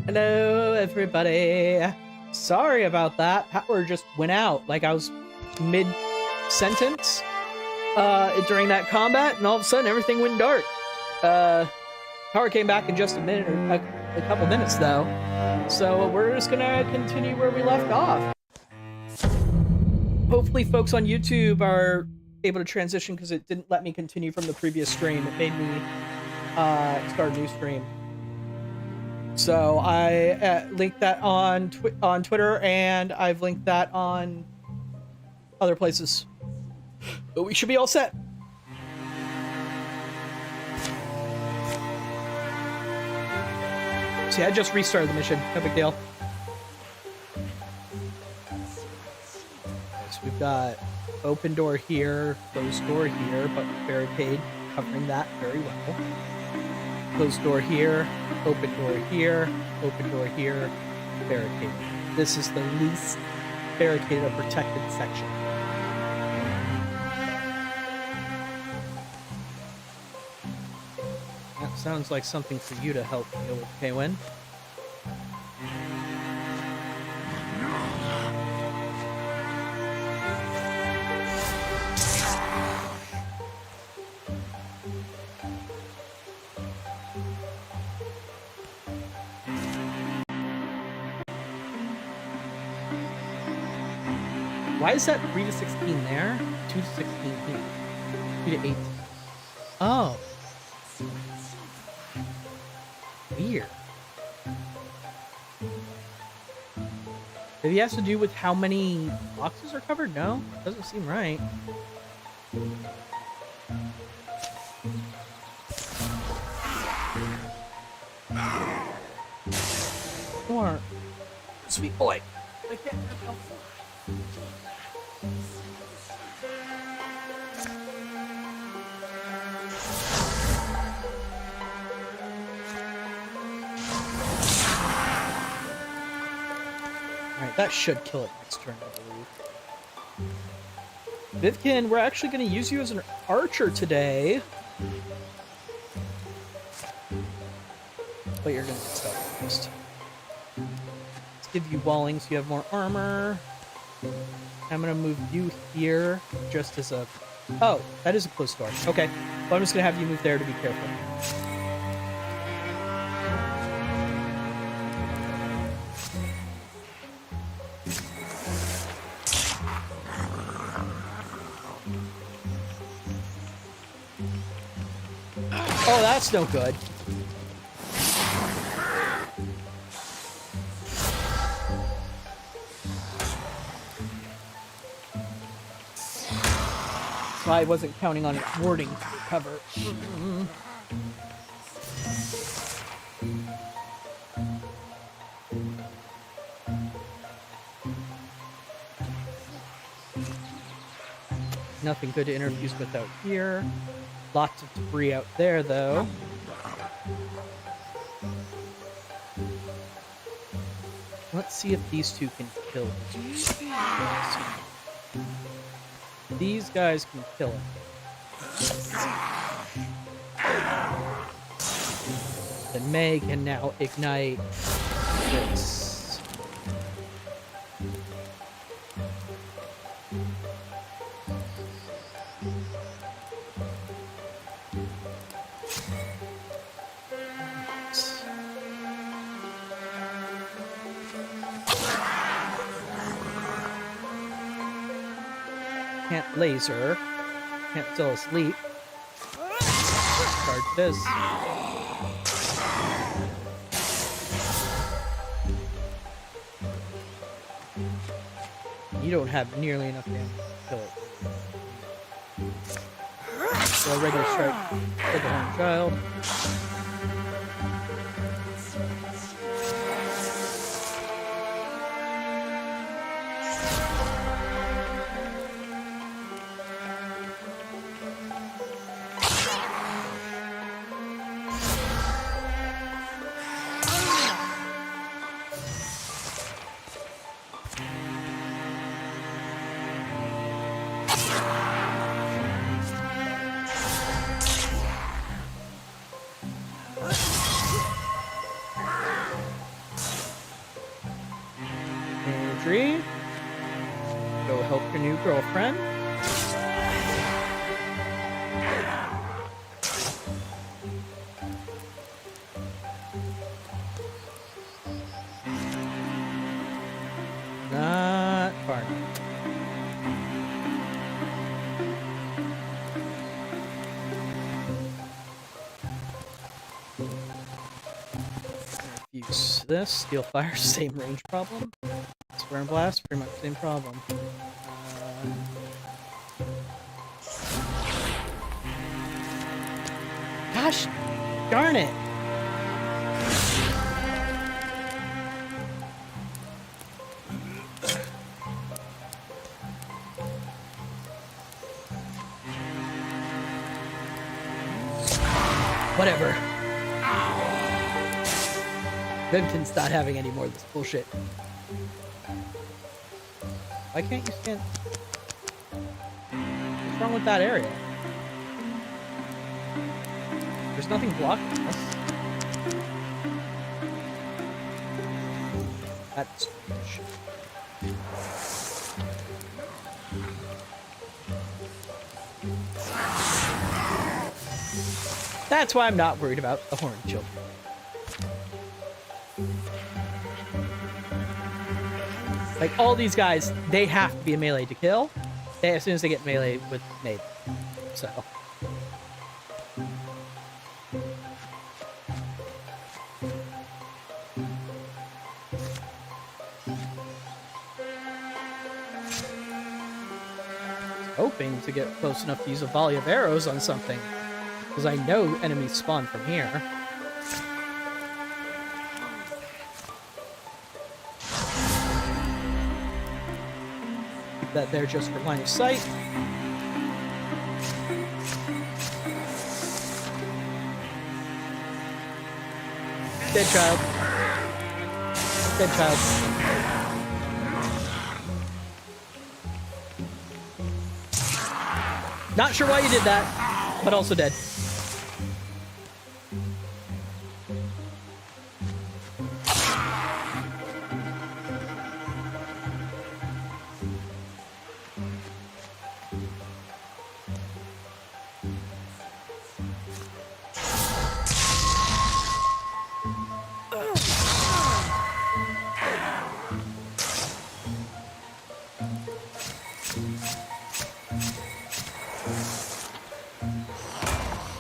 Hello, everybody. Sorry about that. Power just went out. Like I was mid-sentence during that combat, and all of a sudden everything went dark. Power came back in just a minute or a couple minutes, though. So we're just gonna continue where we left off. Hopefully, folks on YouTube are able to transition because it didn't let me continue from the previous stream. It made me start a new stream. So I linked that on Twitter, and I've linked that on other places. But we should be all set. See, I just restarted the mission. No big deal. So we've got open door here, closed door here, but barricade covering that very well. Closed door here, open door here, barricade. This is the least barricaded or protected section. That sounds like something for you to help deal with, Kaywin. Why is that 3 to 16 there? 2 to 16 here. 2 to 18. Oh. Weird. Maybe it has to do with how many boxes are covered? No? Doesn't seem right. Or sweet boy. I can't help. Alright, that should kill it next turn, I believe. Vivkin, we're actually going to use you as an archer today. But you're going to get stuck first. Let's give you walling so you have more armor. I'm going to move you here just as a... Oh, that is a closed door. Okay. Well, I'm just going to have you move there to be careful. Oh, that's no good. I wasn't counting on it warding to recover. Nothing good to interfuse with out here. Lots of debris out there, though. Let's see if these two can kill this. These guys can kill it. Then May can now ignite this. Can't laser. Can't still asleep. Charge this. You don't have nearly enough damage to kill it. So a regular strike for the horned child. tree. Go help your new girlfriend. Not far enough. Use this. Steel fire, same range problem. Square and blast, pretty much same problem. Gosh darn it! Whatever. Venton's not having any more of this bullshit. Why can't you stand? What's wrong with that area? There's nothing blocking us. That's strange. That's why I'm not worried about the horned children. Like, all these guys, they have to be a melee to kill. As soon as they get melee with Maiden. So. Hoping to get close enough to use a volley of arrows on something. Because I know enemies spawn from here. Keep that there just for line of sight. Dead child. Dead child. Not sure why you did that, but also dead.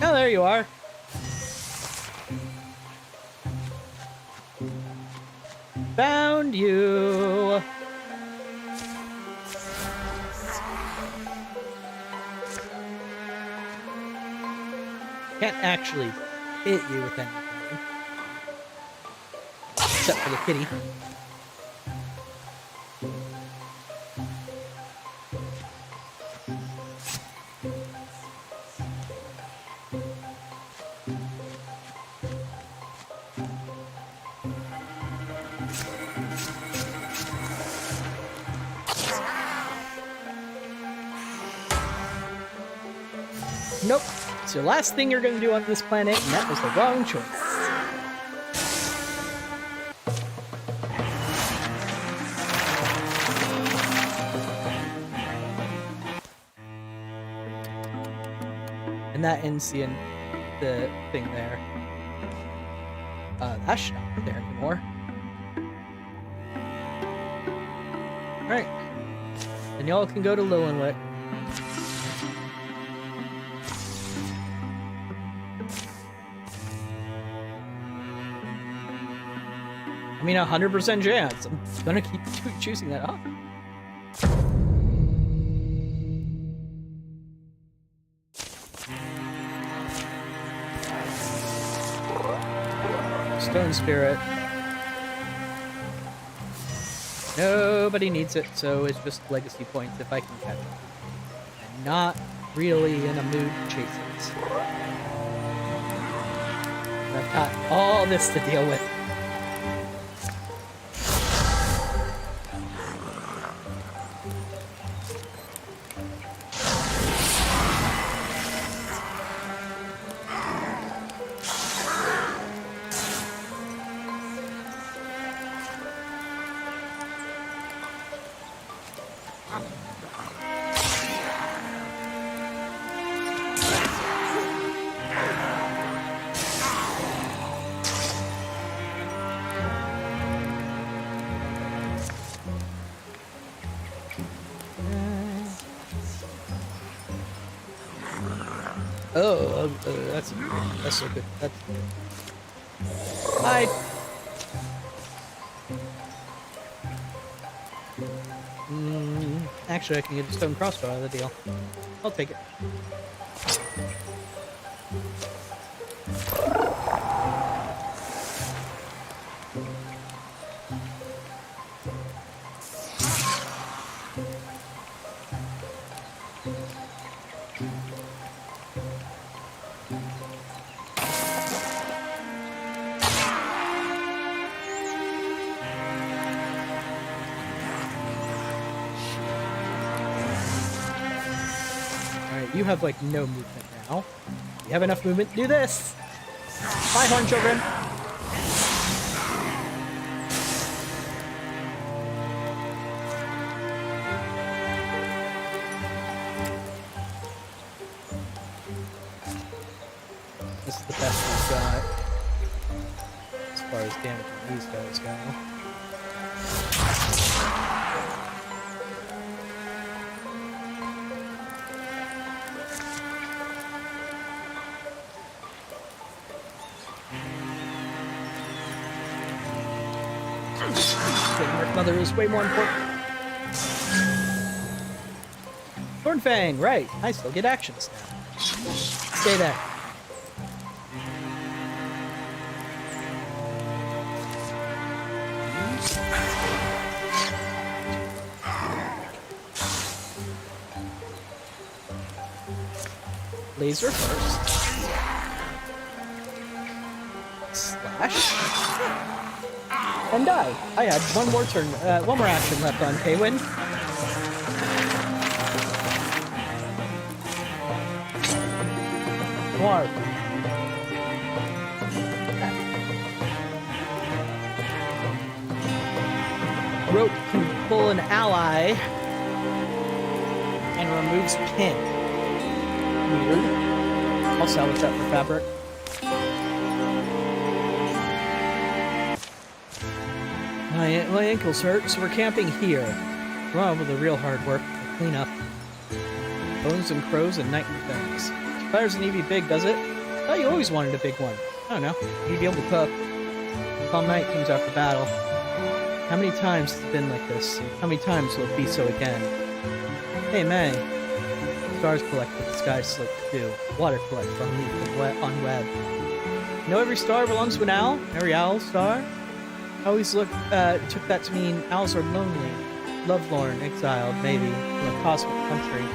Oh, there you are. Found you. Can't actually hit you with anything. Except for the kitty. Nope. It's the last thing you're going to do on this planet, and that was the wrong choice. And that ends the thing there. That's not there anymore. Alright. And y'all can go to Lillinwick. I mean, 100% chance. I'm gonna keep choosing that up. Stone Spirit. Nobody needs it, so it's just legacy points if I can catch it. I'm not really in a mood to chase it. I've got all this to deal with. Oh, that's so good. That's hi. Actually, I can get a stone crossbow out of the deal. I'll take it. You have, like, no movement now. You have enough movement to do this! Bye, horn children! This is the best we've got. As far as damage these guys go. Mother is way more important. Thornfang, right. I still get actions now. Stay there. Laser first. Slash. And die. I had one more turn, one more action left on Kaywin. Noir. Rope can pull an ally and removes pin. Weird. I'll salvage that for fabric. My ankles hurt, so we're camping here. Well, with the real hard work, the cleanup. Bones and crows and nightly things. Fires an EV big, does it? I thought you always wanted a big one. I don't know. You'd be able to cook. Calm night comes after battle. How many times has it been like this? How many times will it be so again? Hey, May. Stars collect what the sky slips too. Water collects on leaf and on web. You know every star belongs to an owl? Every owl star? I always took that to mean owls are lonely, lovelorn, exiled, maybe, from a cosmic country.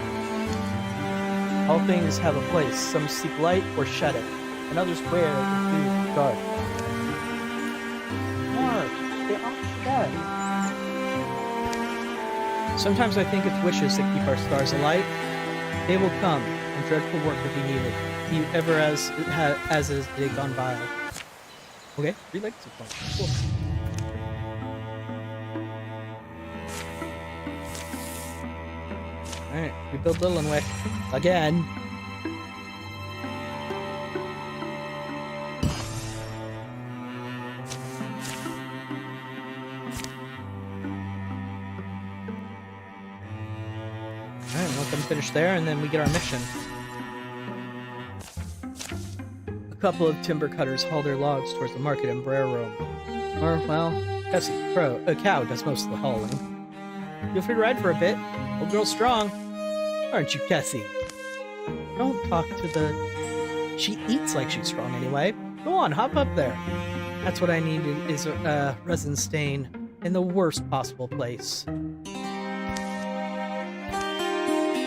All things have a place. Some seek light or shed it, and others wear the dark. Mark, they are dead. Sometimes I think it's wishes that keep our stars alight. They will come, and dreadful work will be needed, ever as is day gone by. Okay, 3 legacy points. Cool. Alright, we build Lillinwick. Again. Alright, let them finish there, and then we get our mission. A couple of timber cutters haul their logs towards the market in Brero. Or, well, a cow does most of the hauling. Feel free to ride for a bit. Old girl's strong. Aren't you, Cassie? Don't talk to the... She eats like she's strong anyway. Go on, hop up there. That's what I needed is a resin stain in the worst possible place.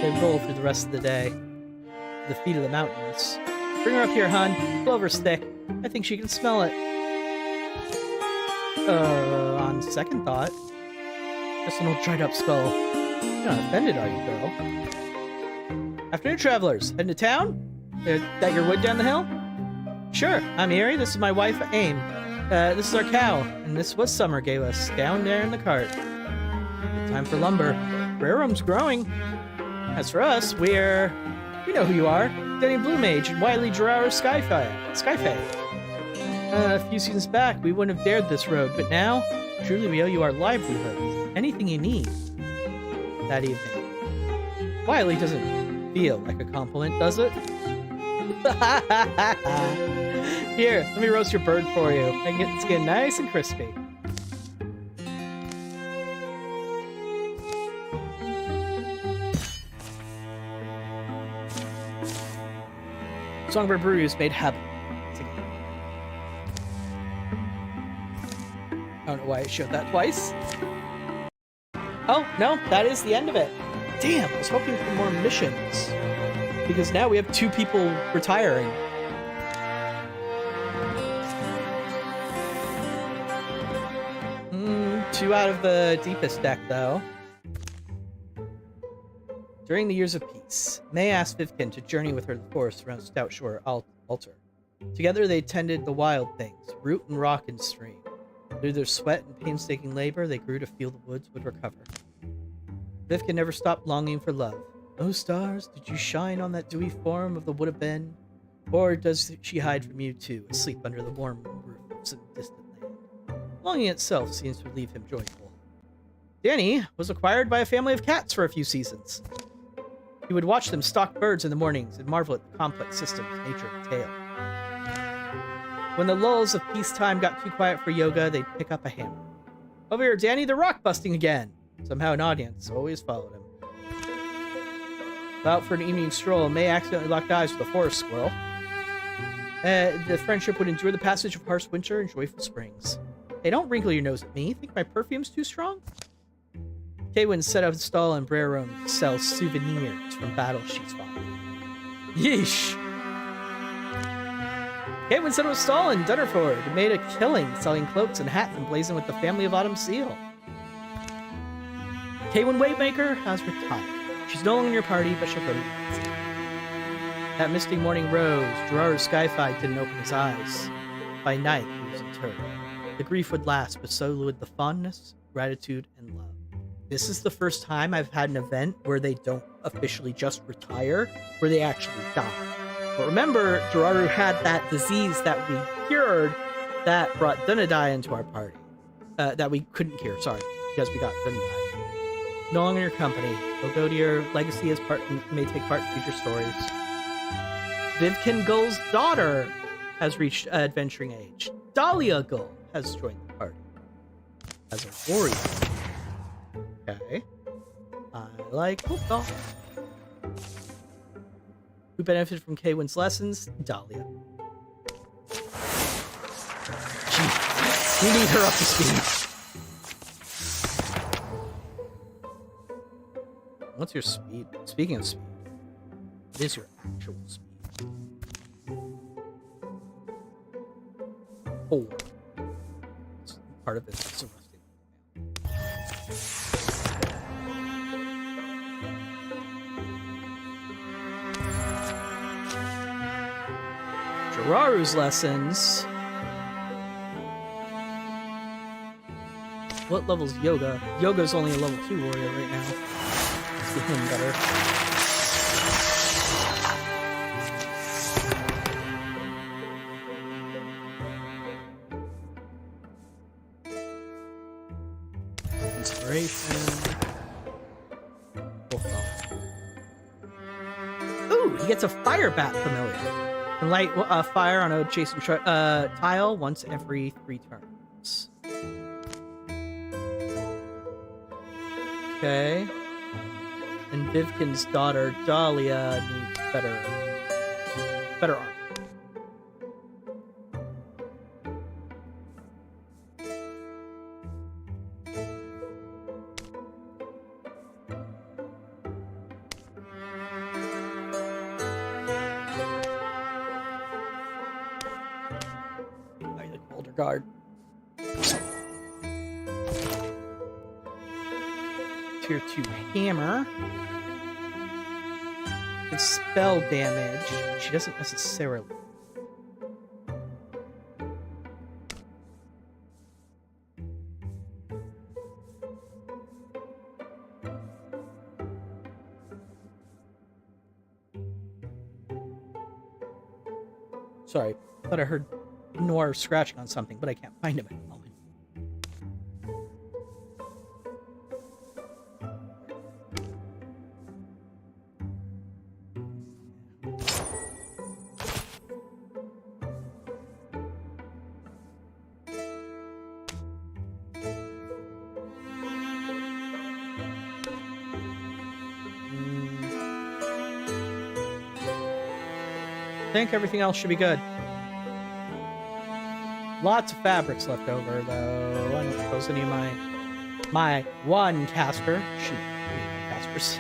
They roll through the rest of the day. To the feet of the mountains. Bring her up here, hon. Clover stick. I think she can smell it. On second thought. Just an old dried up skull. You're not offended, are you, girl? Afternoon, travelers. Heading to town? That your wood down the hill? Sure, I'm Erie. This is my wife, Aim. This is our cow, and this was Summer gave us down there in the cart. Time for lumber. Rare room's growing. As for us, we know who you are. Denny Blue Mage and Wily Gerard Skyfae. A few seasons back, we wouldn't have dared this road, but now, truly we owe you our livelihood. Anything you need. That evening. Wily doesn't feel like a compliment, does it? Here, let me roast your bird for you. I can get the skin nice and crispy. Songbird Brewery is made habit. I don't know why it showed that twice. Oh, no, that is the end of it. Damn, I was hoping for more missions. Because now we have 2 people retiring. Two out of the deepest deck, though. During the years of peace, May asked Vivkin to journey with her to the forest around Stout Shore Altar. Together they tended the wild things, root and rock and stream. Through their sweat and painstaking labor, they grew to feel the woods would recover. Vivkin never stopped longing for love. Oh stars, did you shine on that dewy form of the would have been? Or does she hide from you too, asleep under the warm roof of some distant land? Longing itself seems to leave him joyful. Danny was acquired by a family of cats for a few seasons. He would watch them stalk birds in the mornings and marvel at the complex systems nature entailed. When the lulls of peacetime got too quiet for yoga, they'd pick up a hammer. Over here, Danny the rock busting again. Somehow an audience always followed him. Out for an evening stroll, May accidentally locked eyes with a forest squirrel. The friendship would endure the passage of harsh winter and joyful springs. Hey, don't wrinkle your nose at me. Think my perfume's too strong? Kaywin set up a stall in Brer Room to sell souvenirs from battles she's fought. Yeesh! Kaywin set up a stall in Dunnerford and made a killing selling cloaks and hats emblazoned with the Family of Autumn seal. Kaywin Waymaker has retired. She's no longer in your party, but she'll go to you. That misty morning rose, Gerard Skyfae didn't open his eyes. By night, he was interred. The grief would last, but so would the fondness, gratitude, and love. This is the first time I've had an event where they don't officially just retire, where they actually die. But remember, Jiraru had that disease that we cured that brought Dunedai into our party. That we couldn't cure, sorry, because we got Dunedai. No longer in your company. You'll go to your legacy as part, may take part in future stories. Vivkin Gull's daughter has reached adventuring age. Dahlia Gull has joined the party as a warrior. Okay. I like football. Who benefited from Kaywin's lessons? Dahlia. Jeez. We need her up to speed. What's your speed? Speaking of speed, what is your actual speed? 4. Part of it is a rusting. Jiraru's lessons. What level's Yoga? Yoga's only a level 2 warrior right now. Let's get him better. Inspiration. Ooh, he gets a fire bat familiar. Can light fire on a adjacent tile once every 3 turns. Okay. And Vivkin's daughter, Dahlia, needs better armor. Guard. Tier 2 hammer. It's spell damage. She doesn't necessarily. Sorry, thought I heard Noir scratching on something, but I can't find him at the moment. I think everything else should be good. Lots of fabrics left over, though. I don't suppose any of my one caster. Shoot, casters.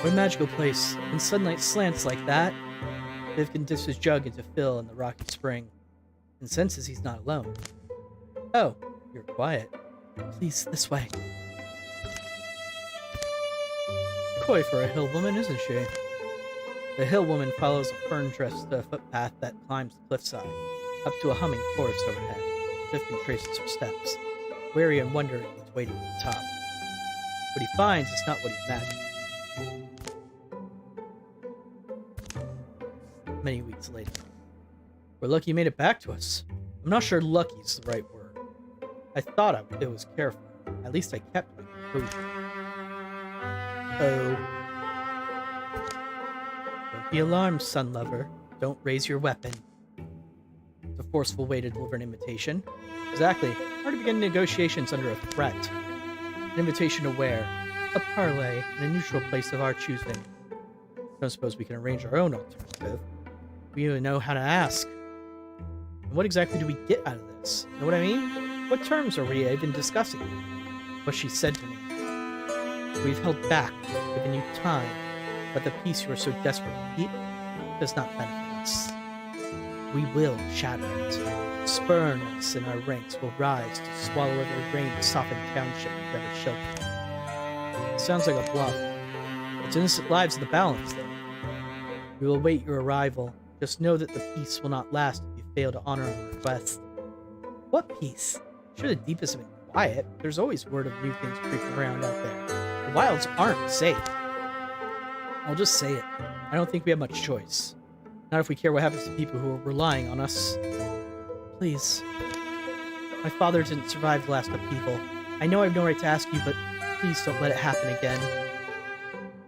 What a magical place. When sunlight slants like that, Viv can dips his jug into Phil in the rocky spring, and senses he's not alone. Oh, you're quiet. Please, this way. Coy for a hill woman, isn't she? The hill woman follows a fern-dressed footpath that climbs the cliffside, up to a humming forest overhead. Vivkin traces her steps, wary and wondering what's waiting at the top. What he finds is not what he imagined. Many weeks later. We're lucky you made it back to us. I'm not sure lucky's the right word. I thought it was careful. At least I kept my composure. Oh. Don't be alarmed, son lover. Don't raise your weapon. It's a forceful way to deliver an invitation. Exactly. Hard to begin negotiations under a threat. An invitation to where? A parley in a neutral place of our choosing. Don't suppose we can arrange our own alternative. We even know how to ask. And what exactly do we get out of this? Know what I mean? What terms are we even discussing? What she said to me. We've held back, given you time, but the peace you are so desperate to keep does not benefit us. We will shatter it. Spurn us in our ranks will rise to swallow every grain to soften township with ever shelter. It sounds like a bluff. It's innocent lives in the balance, though. We will await your arrival. Just know that the peace will not last if you fail to honor our request. What peace? Sure, the Deepest have been quiet. There's always word of new things creeping around out there. The wilds aren't safe. I'll just say it. I don't think we have much choice. Not if we care what happens to people who are relying on us. Please. My father didn't survive the last upheaval. I know I have no right to ask you, but please don't let it happen again.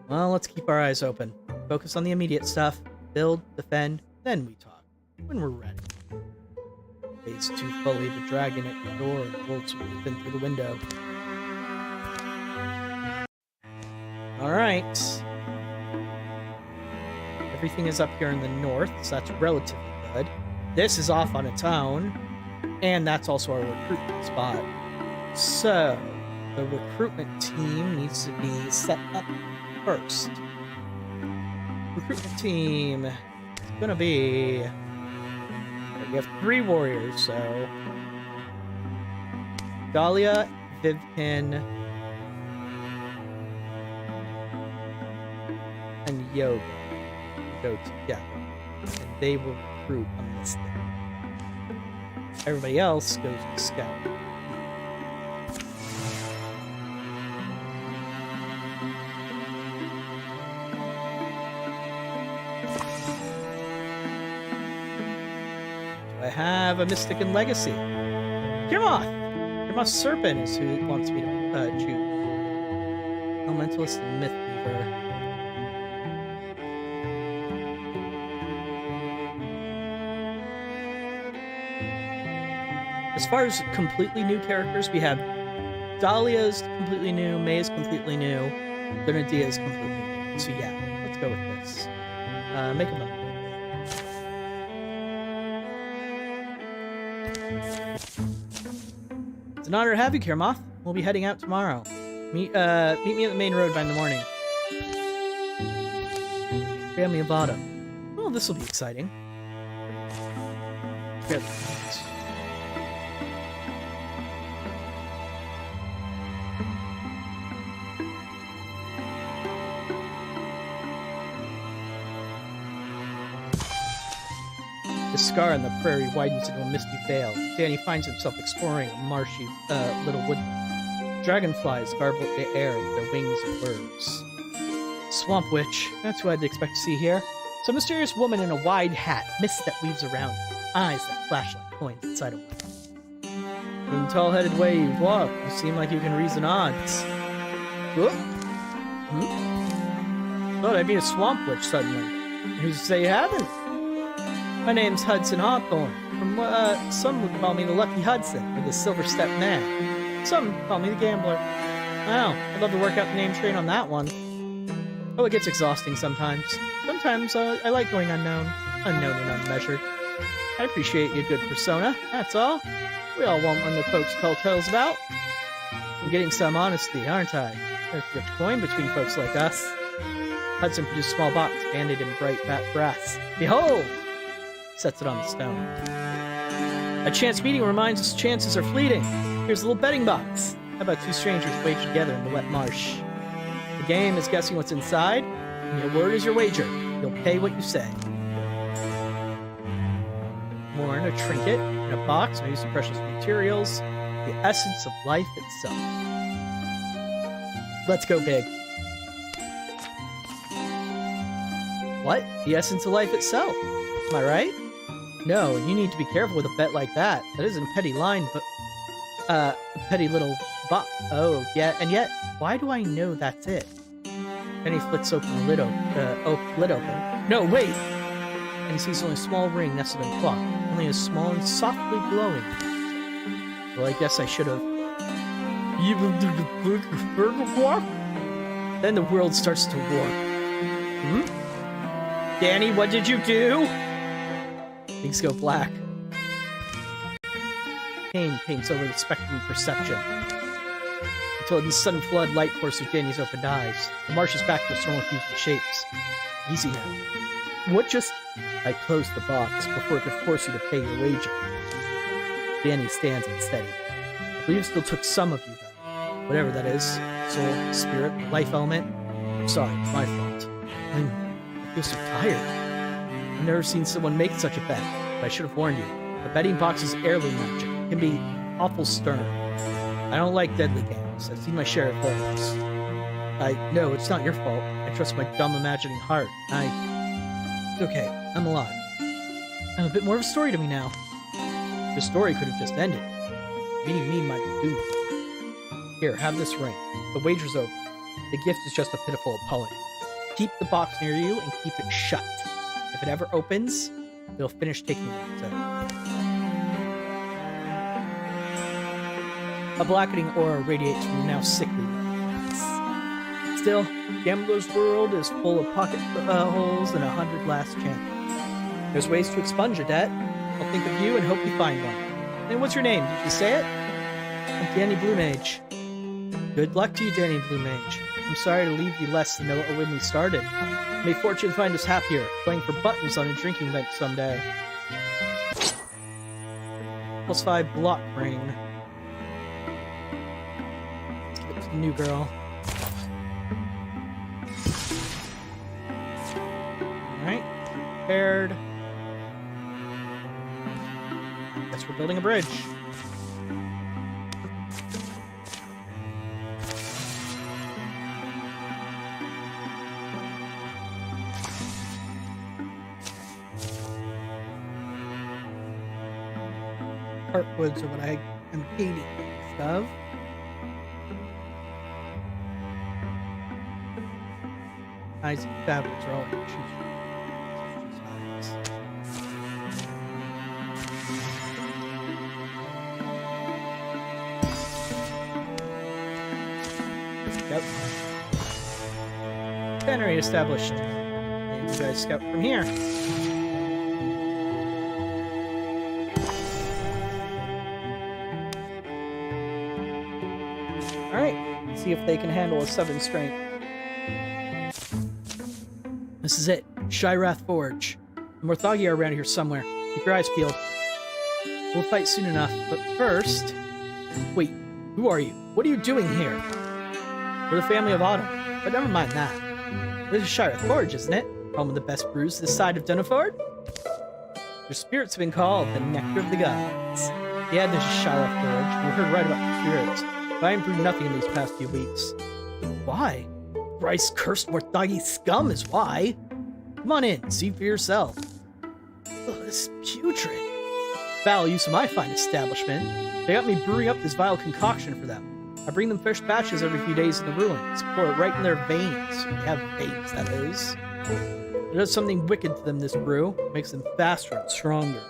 Well, let's keep our eyes open. Focus on the immediate stuff. Build, defend, then we talk. When we're ready. Phase 2 fully, the dragon at the door and bolts will in through the window. Alright. Everything is up here in the north, so that's relatively good. This is off on its own, and that's also our recruitment spot. So, the recruitment team needs to be set up first. Recruitment team is gonna be... We have 3 warriors, so... Dahlia, Vivkin, and Yoga go together, and they will recruit on this thing. Everybody else goes to scout. Do I have a Mystic and Legacy? Kirmoth! Kirmoth's Serpent is who it wants me to choose. Elementalist and Myth Weaver. As far as completely new characters, we have Dahlia's completely new, May's completely new, Grenadier is completely new. So yeah, let's go with this. Make a moment. It's an honor to have you, Kirmoth. We'll be heading out tomorrow. Meet me at the main road by in the morning. Family of Autumn. Oh, this will be exciting. Good. The scar on the prairie widens into a misty veil. Danny finds himself exploring a marshy little wood. Dragonflies garble the air with their wings and birds. Swamp Witch, that's what I'd expect to see here. Some mysterious woman in a wide hat, mist that weaves around her, eyes that flash like coins inside a well. In the tall-headed way you walk, you seem like you can reason odds. Whoop. Thought I'd be a swamp witch suddenly. Who's to say you haven't? My name's Hudson Hawthorne. Some would call me the Lucky Hudson, or the Silver Step Man. Some call me the Gambler. Wow, I'd love to work out the name train on that one. Oh, it gets exhausting sometimes. Sometimes I like going unknown and unmeasured. I appreciate your good persona, that's all. We all want one that folks tell tales about. I'm getting some honesty, aren't I? There's rich coin between folks like us. Hudson produced a small box, banded in bright fat brass. Behold! Sets it on the stone. A chance meeting reminds us chances are fleeting. Here's a little betting box. How about two strangers wage together in the wet marsh? The game is guessing what's inside, and your word is your wager. You'll pay what you say. More in a trinket, in a box, maybe some precious materials, the essence of life itself. Let's go big. What? The essence of life itself? Am I right? No, you need to be careful with a bet like that. That isn't a petty line, but a petty little box. Oh, yeah, and yet, why do I know that's it? Then he flicks open the lid open. No, wait! And he sees only a small ring nestled in cloth, only as small and softly glowing. Well, I guess I should have. Then the world starts to warp. Danny, what did you do? Things go black. Pain paints over the spectrum of perception. Until the sudden flood light pours through Danny's opened eyes. The marsh is back to its normal hues and shapes. Easy now. What just... I closed the box before it could force you to pay your wager. Danny stands unsteady. I believe it still took some of you, though. Whatever that is. Soul, spirit, life element. I'm sorry, it's my fault. I feel so tired. I've never seen someone make such a bet, but I should have warned you. The betting box is heirloom magic. It can be awful stern. I don't like deadly games. I've seen my share of those. No, it's not your fault. I trust my dumb imagining heart. It's okay. I'm alive. I'm a bit more of a story to me now. The story could have just ended. Meeting me might be doomed. Here, have this ring. The wager's over. The gift is just a pitiful apology. Keep the box near you and keep it shut. If it ever opens, it'll finish taking you. A blackening aura radiates from the now sickly lips. Still, Gambler's world is full of pocket holes and 100 last chances. There's ways to expunge a debt. I'll think of you and hope you find one. And what's your name? Did you say it? I'm Danny Blue Mage. Good luck to you, Danny Blue Mage. I'm sorry to leave you less than when we started. May fortune find us happier, playing for buttons on a drinking bench someday. +5 block ring. Let's get to the new girl. Alright. Paired. Guess we're building a bridge. Heartwoods are what I am gaining of. Eyes and fabrics are all I can choose from. Yep. Tannery established. And you guys scout from here. See if they can handle a 7 strength. This is it. Shirath Forge. The Morthagi are around here somewhere. Keep your eyes peeled. We'll fight soon enough, but first... Wait, who are you? What are you doing here? We're the family of Autumn, but never mind that. This is Shirath Forge, isn't it? Home of the best brews this side of Duniford? Your spirits have been called the Nectar of the Gods. Yeah, this is Shirath Forge. You heard right about the spirits. I improved nothing in these past few weeks. Why? Thrice cursed Morthagi scum is why. Come on in, see for yourself. Ugh, this is putrid. Foul use of my fine establishment. They got me brewing up this vile concoction for them. I bring them fresh batches every few days in the ruins, pour it right in their veins. They have veins, that is. It does something wicked to them, this brew. It makes them faster and stronger.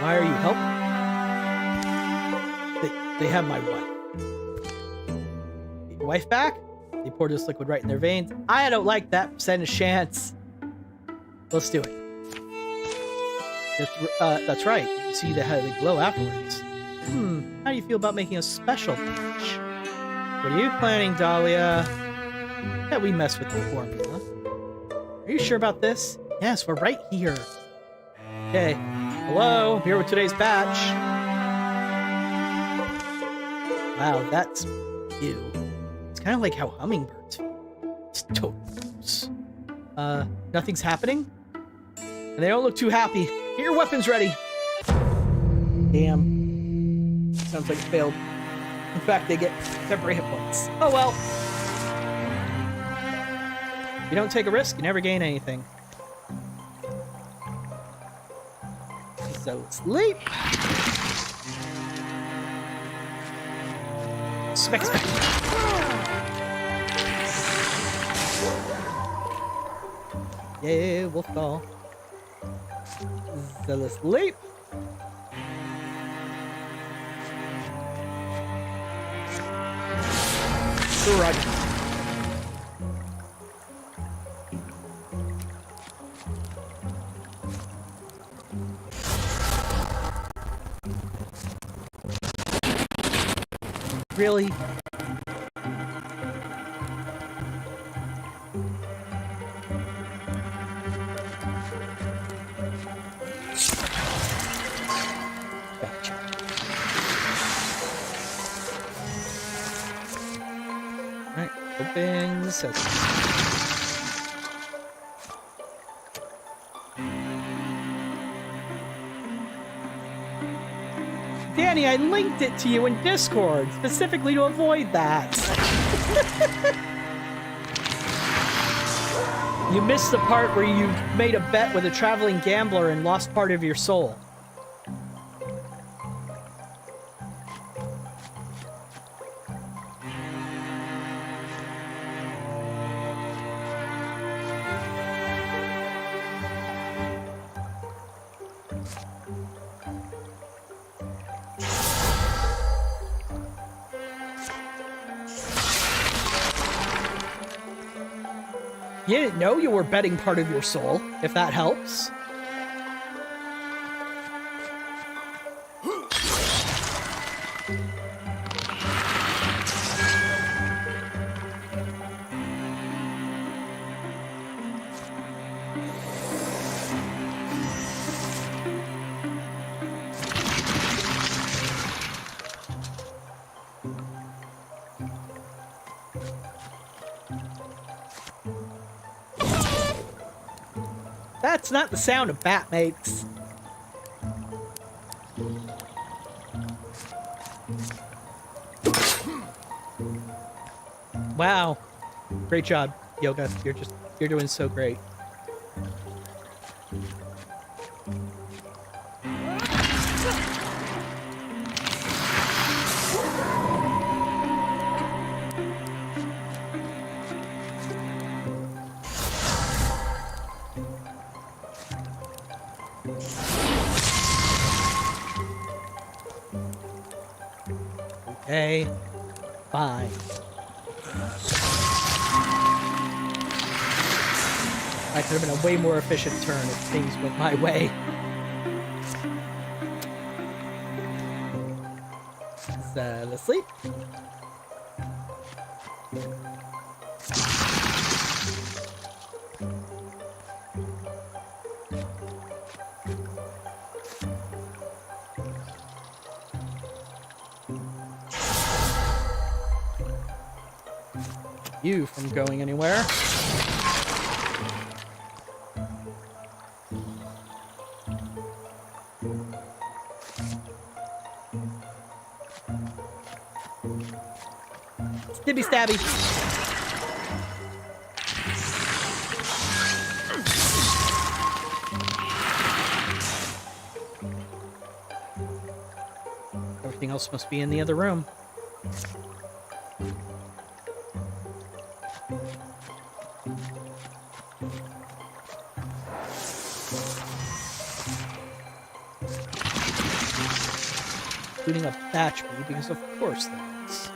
Why are you helping? They have my wife. Get your wife back? They pour this liquid right in their veins. I don't like that. Stand a chance. Let's do it. That's right. You can see how they glow afterwards. How do you feel about making a special batch? What are you planning, Dahlia? Yeah, we mess with the formula. Are you sure about this? Yes, we're right here. Okay. Hello, I'm here with today's batch. Wow, that's ew. It's kind of like how hummingbirds feel. It's totally gross. Nothing's happening? And they don't look too happy. Get your weapons ready. Damn. Sounds like it failed. In fact, they get temporary hit points. Oh well. You don't take a risk, you never gain anything. So sleep. Smack, smack. Yeah, wolf call. So sleep. Right. Really? Gotcha. Alright, open the sesame. Danny, I linked it to you in Discord, specifically to avoid that. You missed the part where you made a bet with a traveling gambler and lost part of your soul. You didn't know you were betting part of your soul, if that helps. That's not the sound a bat makes. Wow. Great job, Yoga. You're doing so great. Okay, fine. That could have been a way more efficient turn if things went my way. Let's sleep. You from going anywhere. Stabby stabby. Everything else must be in the other room. Including a batch bee, because of course there is.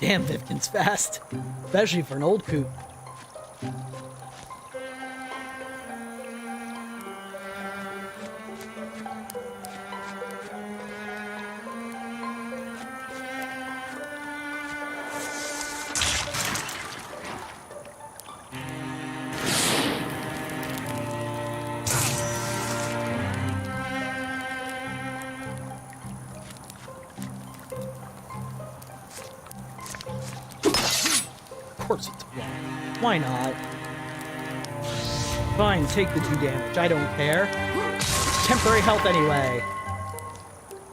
Damn, Vivkin's fast. Especially for an old coot. Of course it's one. Why not? Fine, take the 2 damage. I don't care. Temporary health anyway.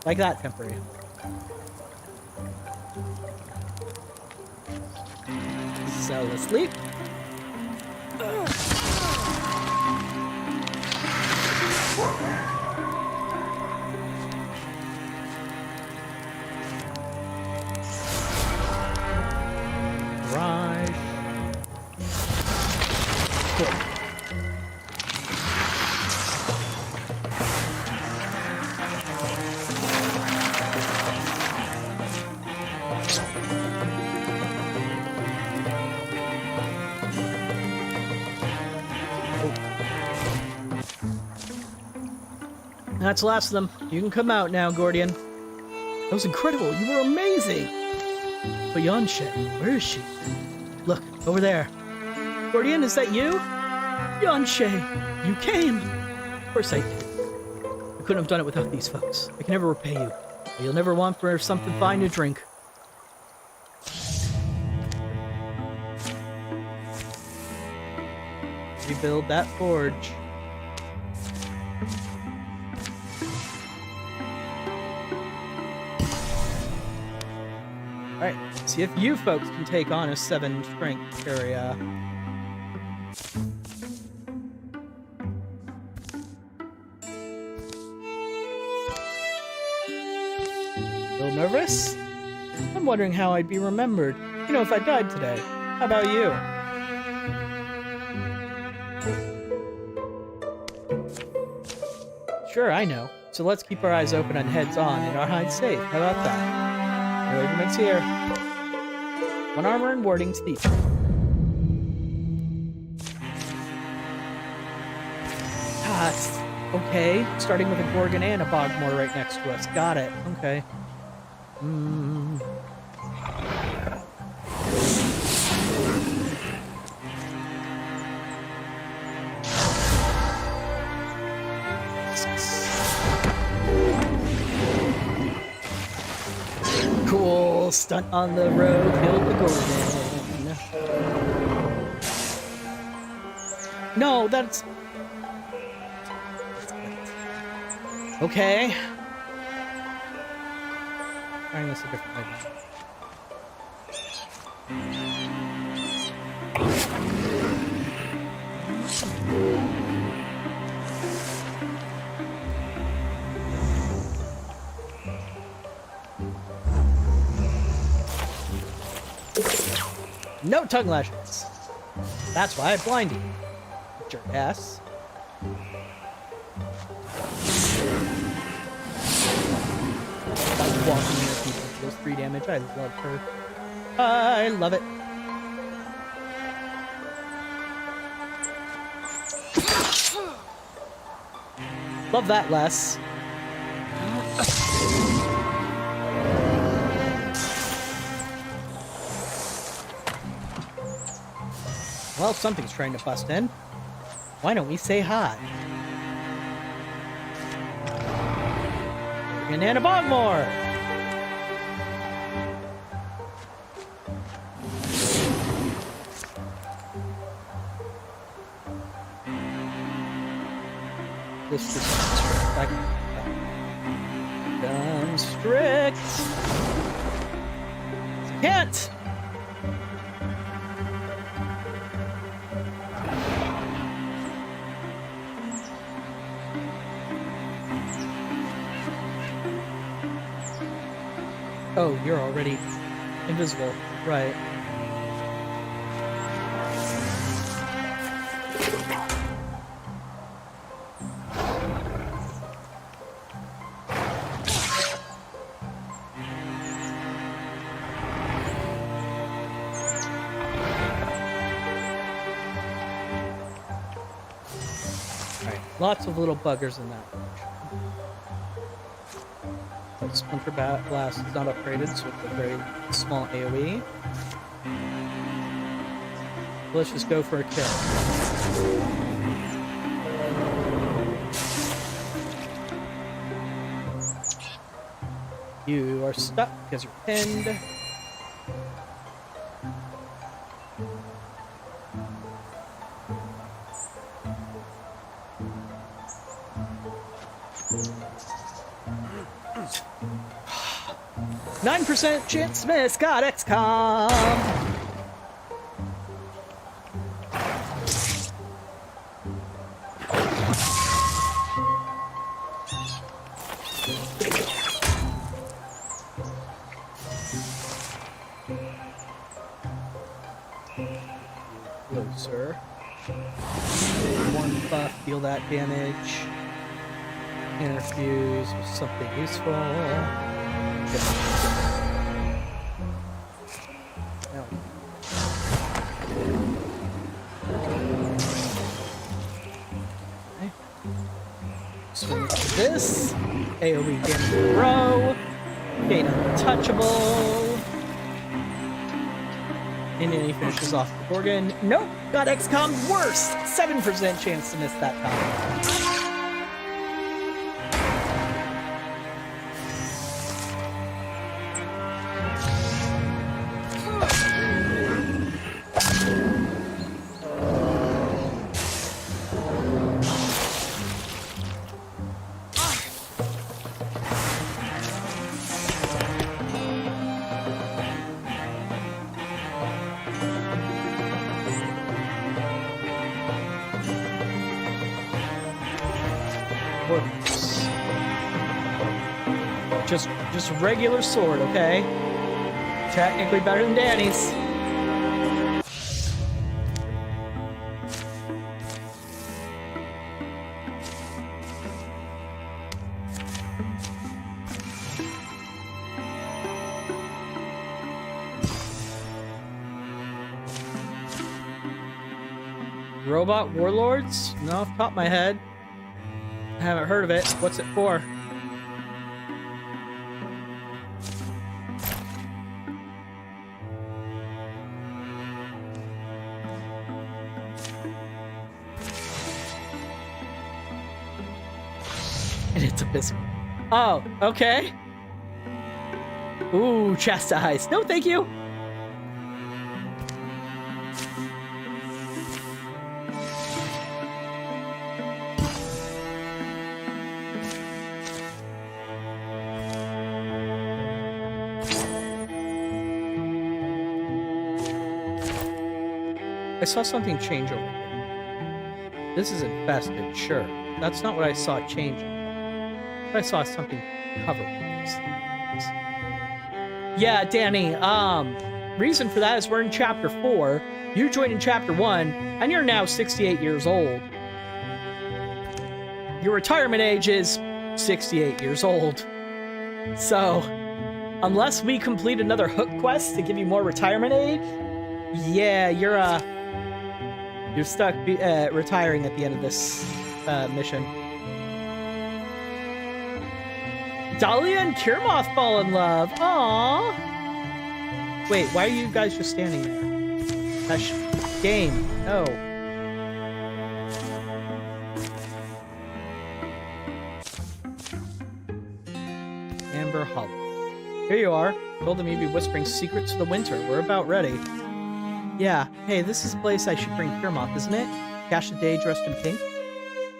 Like that temporary health. So let's sleep. That's the last of them. You can come out now, Gordian. That was incredible. You were amazing. But Yanshe, where is she? Look, over there. Gordian, is that you? Yanshe, you came. Of course I did. I couldn't have done it without these folks. I can never repay you. But you'll never want for something fine to drink. Rebuild that forge. Alright, see if you folks can take on a 7 strength area. A little nervous? I'm wondering how I'd be remembered. You know, if I died today. How about you? Sure, I know. So let's keep our eyes open and heads on and our hides safe. How about that? Wildermyth's here. 1 armor and warding to each. Okay. Starting with a Gorgon and a Bogmore right next to us. Got it. Okay. Cool. Stunt on the road. Killed the Gorgon. No, that's... Okay. Trying this a different way. No tongue lashes. That's why I blinded you. Jerk ass. Walking near people deals 3 damage. I love her. I love it. Love that less. Well, something's trying to bust in. Why don't we say hi? Banana Bogmore! this is like constrict. Can't. Oh, you're already invisible, right? Lots of little buggers in that one. Splinter Blast is not upgraded, so it's a very small AoE. Let's just go for a kill. You are stuck because you're pinned. 9% chance miss, got XCOM! Hello, sir. One buff, deal that damage. Interfuse with something useful. Okay. Swing this. AoE damage throw. Gain untouchable. And then he finishes off the Gorgon. Nope! Got XCOM worse! 7% chance to miss that time. Just regular sword, okay? Technically better than Danny's. Robot Warlords? No, off the top of my head. I haven't heard of it. What's it for? And it's abysmal. Oh, okay. Ooh, chastised. No, thank you. I saw something change over here. This is infested, sure. That's not what I saw changing. But I saw something covered with these things. Yeah, Danny, reason for that is we're in chapter 4. You joined in chapter 1, and you're now 68 years old. Your retirement age is 68 years old. So, unless we complete another hook quest to give you more retirement age, yeah, you're stuck retiring at the end of this mission. Dahlia and Kirmoth fall in love. Aww. Wait, why are you guys just standing there? That's game. No. Amber Hollow. Here you are. Told them you'd be whispering secrets of the winter. We're about ready. Yeah. Hey, this is a place I should bring Kirmoth, isn't it? Cash a day dressed in pink?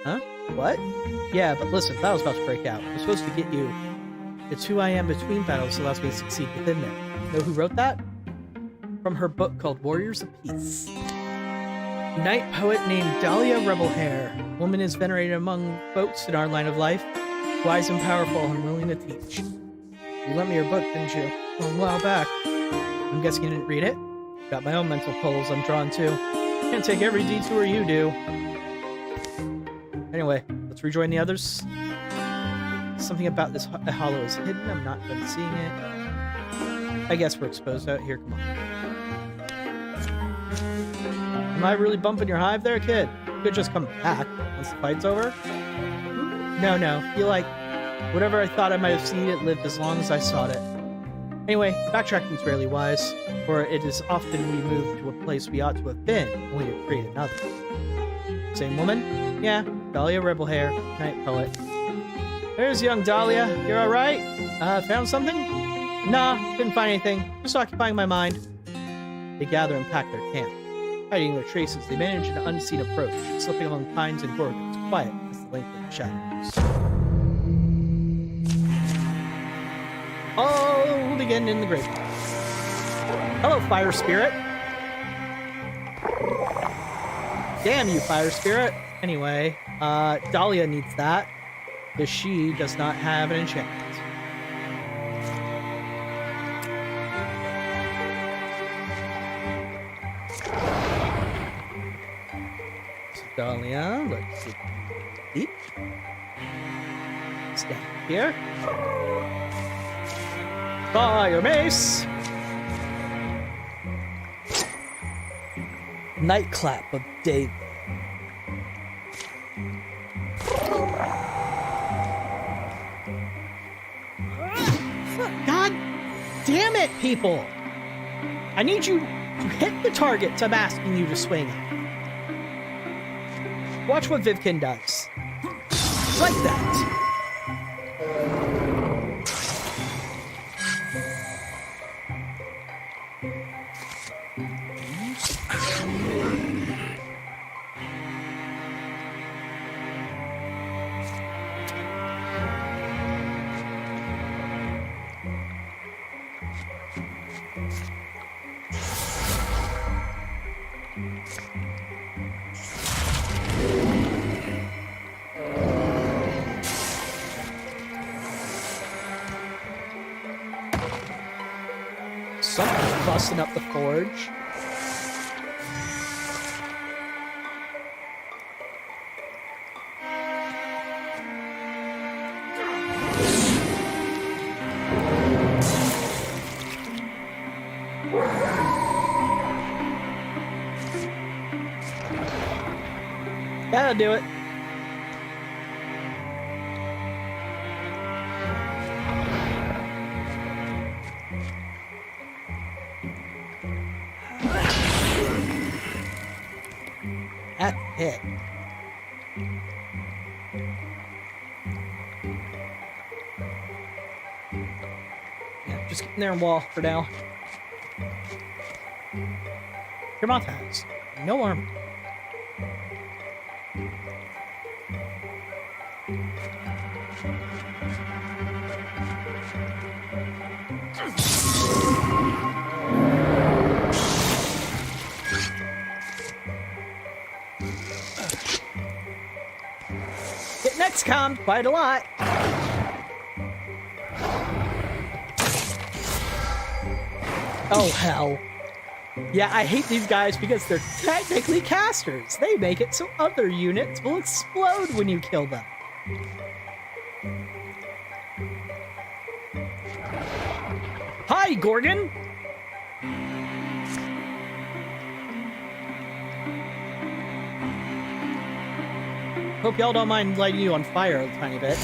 Huh? What? Yeah, but listen, battle's about to break out. I'm supposed to get you. It's who I am between battles that allows me to succeed within them. Know who wrote that? From her book called Warriors of Peace. Knight poet named Dahlia Rebelhair. Woman is venerated among folks in our line of life. Wise and powerful and willing to teach. You lent me your book, didn't you? Well, a while back. I'm guessing you didn't read it? Got my own mental pulls I'm drawn to. Can't take every detour you do. Anyway, let's rejoin the others. Something about this hollow is hidden. I'm not done seeing it. I guess we're exposed out here. Come on. Am I really bumping your hive there, kid? You could just come back once the fight's over. No. Feel like whatever I thought I might have seen it lived as long as I sought it. Anyway, backtracking's rarely wise, for it is often we move to a place we ought to have been, only to create another. Same woman? Yeah, Dahlia Rebelhair, Knight Poet. There's young Dahlia. You're alright? Found something? Nah, didn't find anything. Just occupying my mind. They gather and pack their camp. Hiding their traces, they manage an unseen approach, slipping among pines and gorgons, quiet as the length of the shadows. All will begin in the grapevine. Hello, fire spirit. Damn you, fire spirit. Anyway, Dahlia needs that, because she does not have an enchantment. So Dahlia, let's see. Deep. Stand here. Fire mace! Nightclap of David. God damn it, people! I need you to hit the targets I'm asking you to swing at. Watch what Vivkin does. Like that. Something busting up the forge. That'll do it. That's it. Yeah, just get in there and wall for now. Vermont has no armor. Get next com quite a lot. Oh hell. Yeah, I hate these guys because they're technically casters. They make it so other units will explode when you kill them. Hi, Gorgon! Hope y'all don't mind lighting you on fire a tiny bit.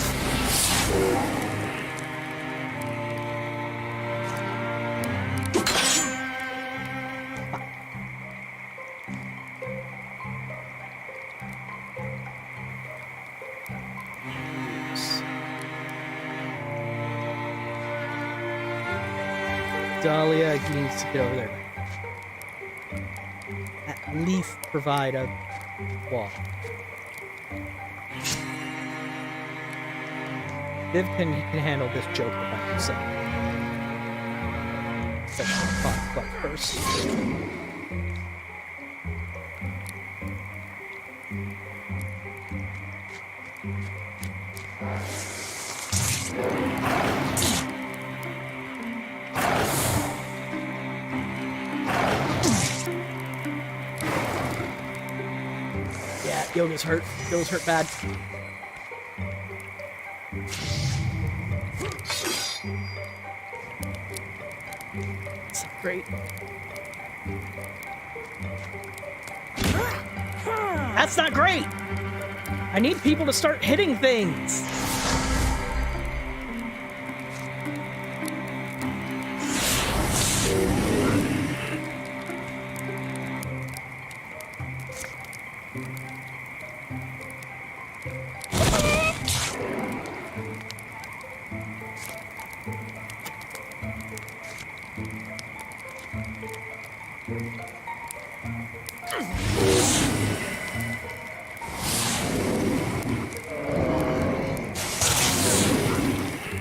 Dahlia needs to get over there. At least provide a wall. Viv can handle this joke by himself. But first. Yeah, Yoga's hurt. Yoga's hurt bad. Great. That's not great! I need people to start hitting things!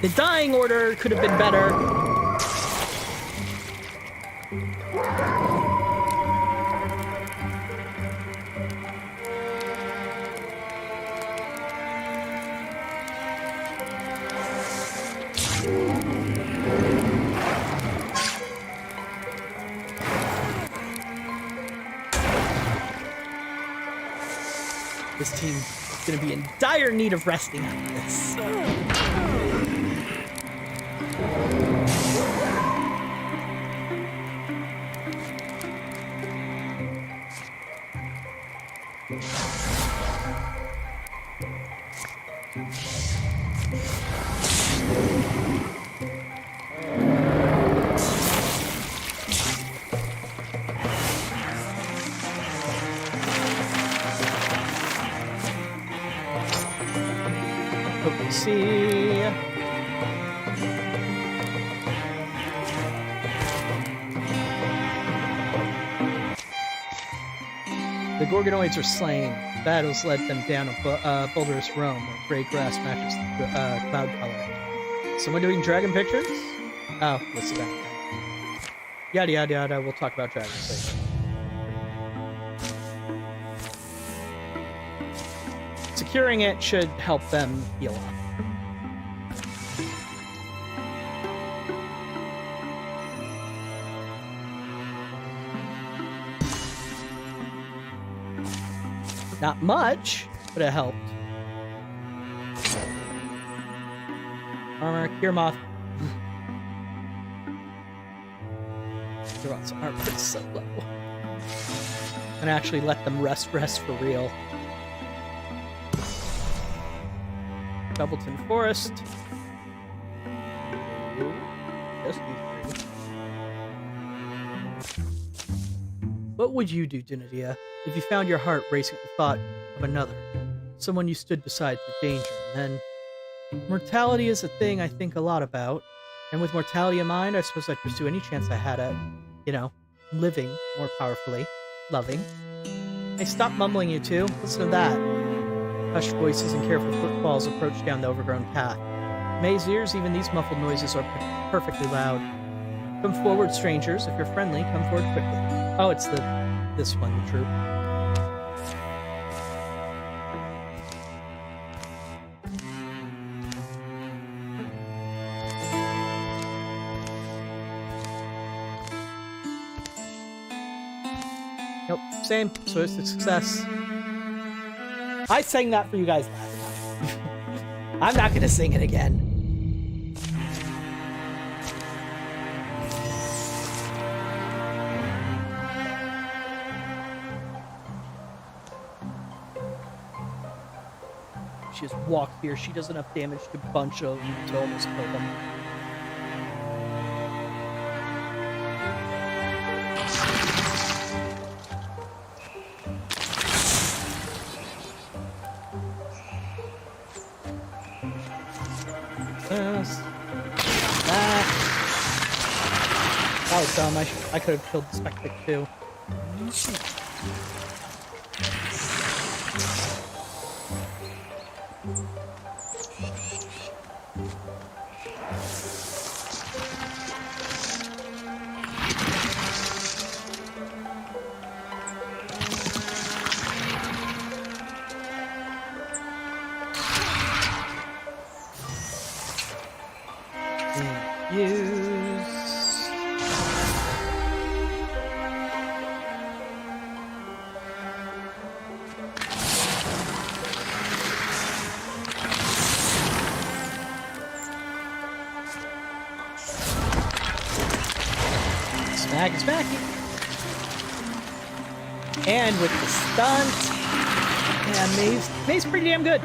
The dying order could have been better. This team is going to be in dire need of resting after this. See. The Gorgonoids are slain. Battles led them down a boulderous roam where gray grass matches the cloud color. Someone doing dragon pictures? Oh, let's see that. Yada yada yada. We'll talk about dragons later. Securing it should help them heal up. Not much, but it helped. Armor, cure moth. Their armor is so low. And actually let them rest for real. Doubleton Forest. Just these three. What would you do, Dinadia, if you found your heart racing at the thought of another, someone you stood beside through danger, and then mortality is a thing I think a lot about, and with mortality in mind, I suppose I'd pursue any chance I had at, living more powerfully, loving. Hey, stop mumbling, you two. Listen to that. Hushed voices and careful footfalls approach down the overgrown path. May's ears, even these muffled noises are perfectly loud. Come forward, strangers. If you're friendly, come forward quickly. Oh, it's this one, the troop. Nope, same. So it's a success. I sang that for you guys last time. I'm not gonna sing it again. She just walked here. She does enough damage to a bunch of them to almost kill them. That was dumb. I could have killed the Spectic too. Smacky. And with the stunt, yeah, May's pretty damn good.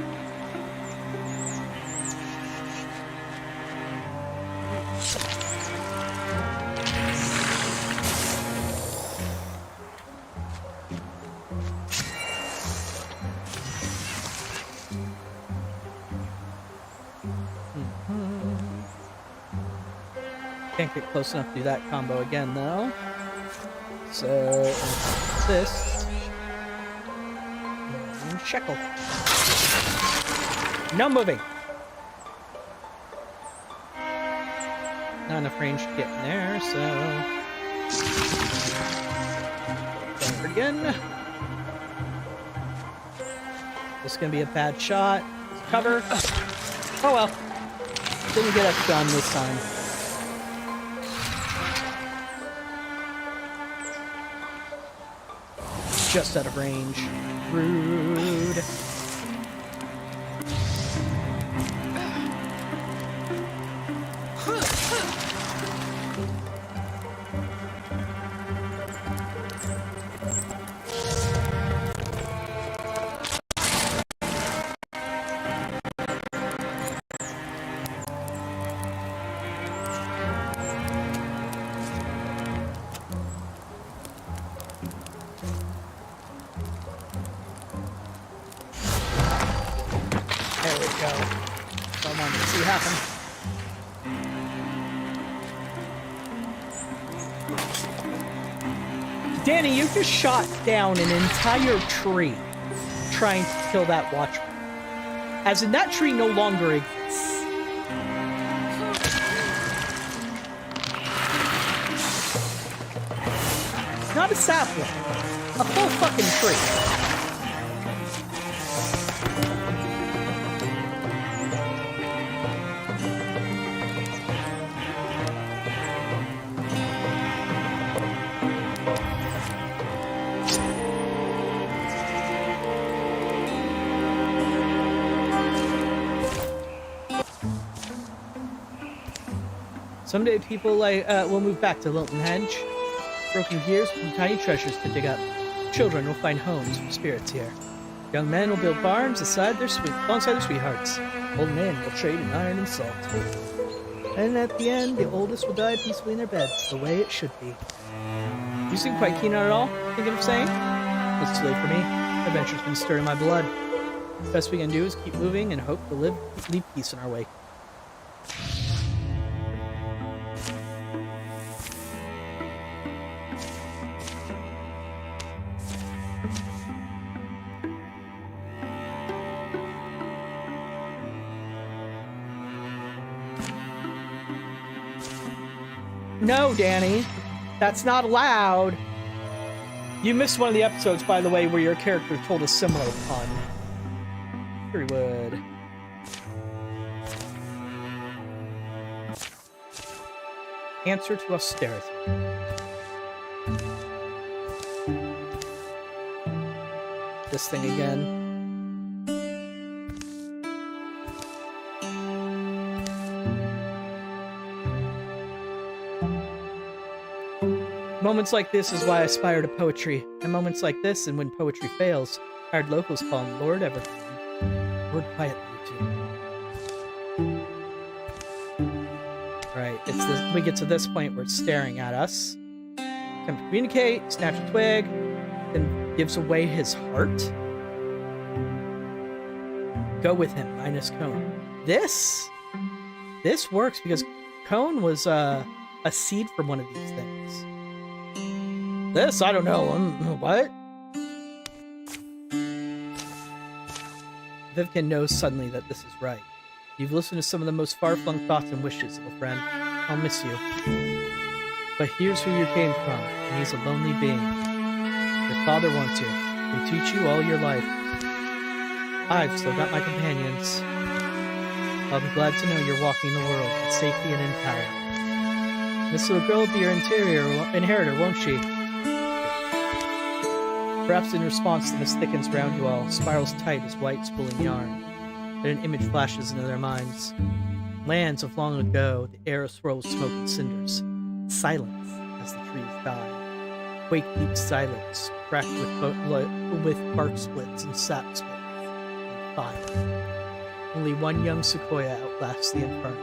Can't get close enough to do that combo again, though. So, this. And shekel. No moving. Not enough range to get in there, so. Going for it again. This is gonna be a bad shot. Cover. Oh well. Didn't get us done this time. Just out of range. Rude. There we go. That's what I wanted to see happen. Danny, you just shot down an entire tree trying to kill that watchman. As in, that tree no longer exists. It's not a sapling. A full fucking tree. Someday people will move back to Lilton Hedge. Broken gears and tiny treasures to dig up. Children will find homes for spirits here. Young men will build barns alongside their sweethearts. Old men will trade in iron and salt. And at the end, the oldest will die peacefully in their beds, the way it should be. You seem quite keen on it all, thinking of saying? It's too late for me. Adventure's been stirring my blood. The best we can do is keep moving and hope to leave peace in our wake. No, Danny, that's not allowed. You missed one of the episodes, by the way, where your character told a similar pun. Sure he would. Answer to austerity. This thing again. Moments like this is why I aspire to poetry, and moments like this, and when poetry fails, hired locals call him Lord Evergreen. Lord quietly, too. Right, it's this. We get to this point where it's staring at us. Can communicate, snatch a twig, then gives away his heart. Go with him, minus Cone. This works because Cone was a seed from one of these things. This, I don't know. What? Vivkin knows suddenly that this is right. You've listened to some of the most far-flung thoughts and wishes, little friend. I'll miss you. But here's who you came from, and he's a lonely being. Your father wants you. He'll teach you all your life. I've still got my companions. I'll be glad to know you're walking the world in safety and in power. This little girl will be your inheritor, won't she? Perhaps in response, the mist thickens around you all, spirals tight as white spooling yarn. Then an image flashes into their minds. Lands of long ago, the air swirls smoke and cinders. Silence as the trees die. Wake deep silence, cracked with bark splits and sap splits. And fire. Only one young sequoia outlasts the inferno.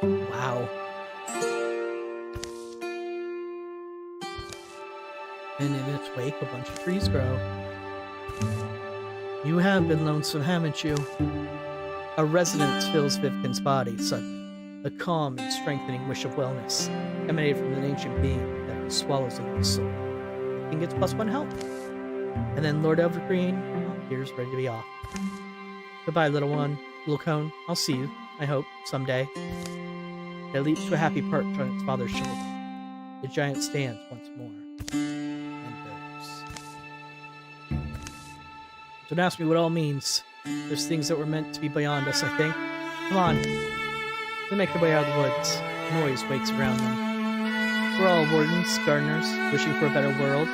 Wow. And in its wake, a bunch of trees grow. You have been lonesome, haven't you? A resonance fills Vivkin's body suddenly. A calm and strengthening wish of wellness emanated from an ancient being that swallows into his soul. He gets +1 health. And then Lord Evergreen appears ready to be off. Goodbye, little one. Little cone, I'll see you, I hope, someday. It leaps to a happy perch on its father's shoulder. The giant stands once more. And goes. Don't ask me what it all means. There's things that were meant to be beyond us, I think. Come on. They make their way out of the woods. Noise wakes around them. We're all wardens, gardeners, wishing for a better world.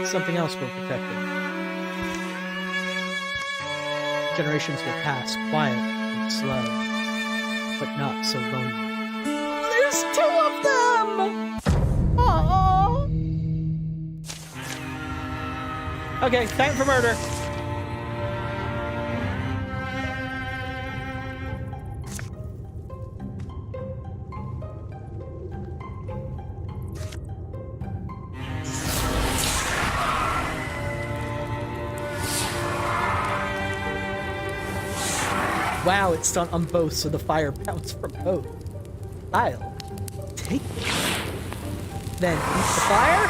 Something else will protect them. Generations will pass, quiet and slow, but not so lonely. There's 2 of them! Aww. Okay, time for murder. Wow, it's done on both, so the fire bounced from both. I'll take it. Then eat the fire.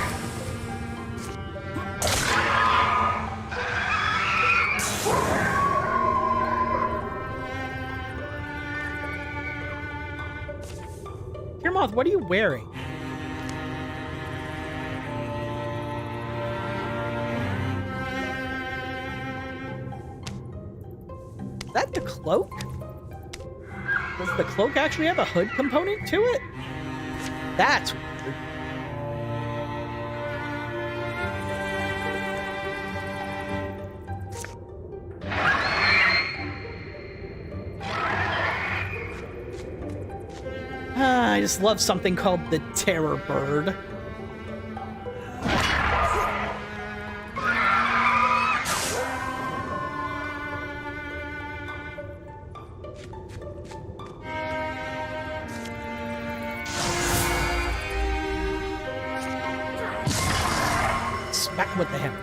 Moth, what are you wearing? Is that the cloak? Does the cloak actually have a hood component to it? That's weird. I just love something called the Terror Bird. Smack with the hammer.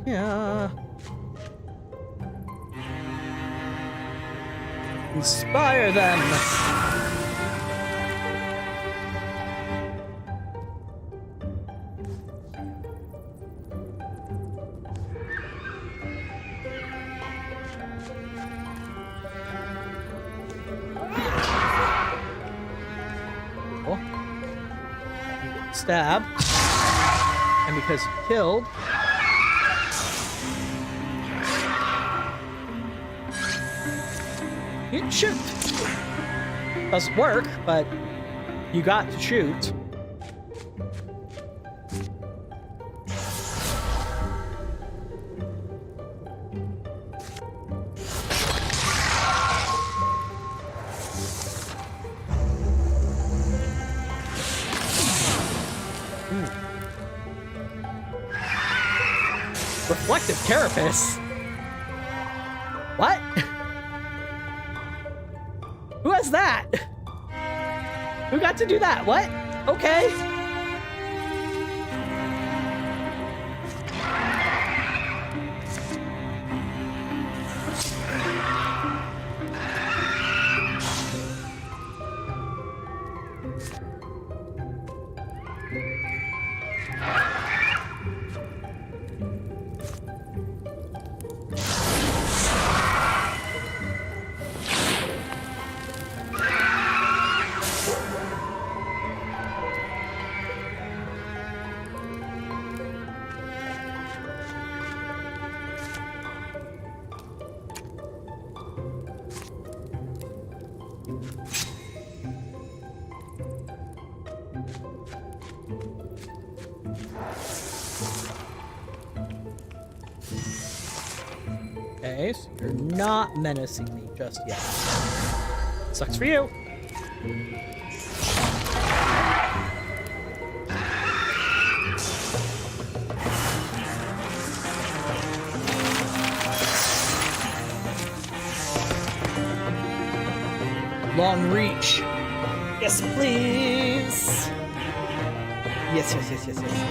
Yeah. Inspire them. Cool. You get stabbed. And because you killed, you can shoot. Doesn't work, but you got to shoot. Reflective carapace? What? Who has that? Who got to do that? What? Okay. Okay, so you're not menacing me just yet. Sucks for you. Long reach. Yes, please. Yes, yes, yes, yes, yes.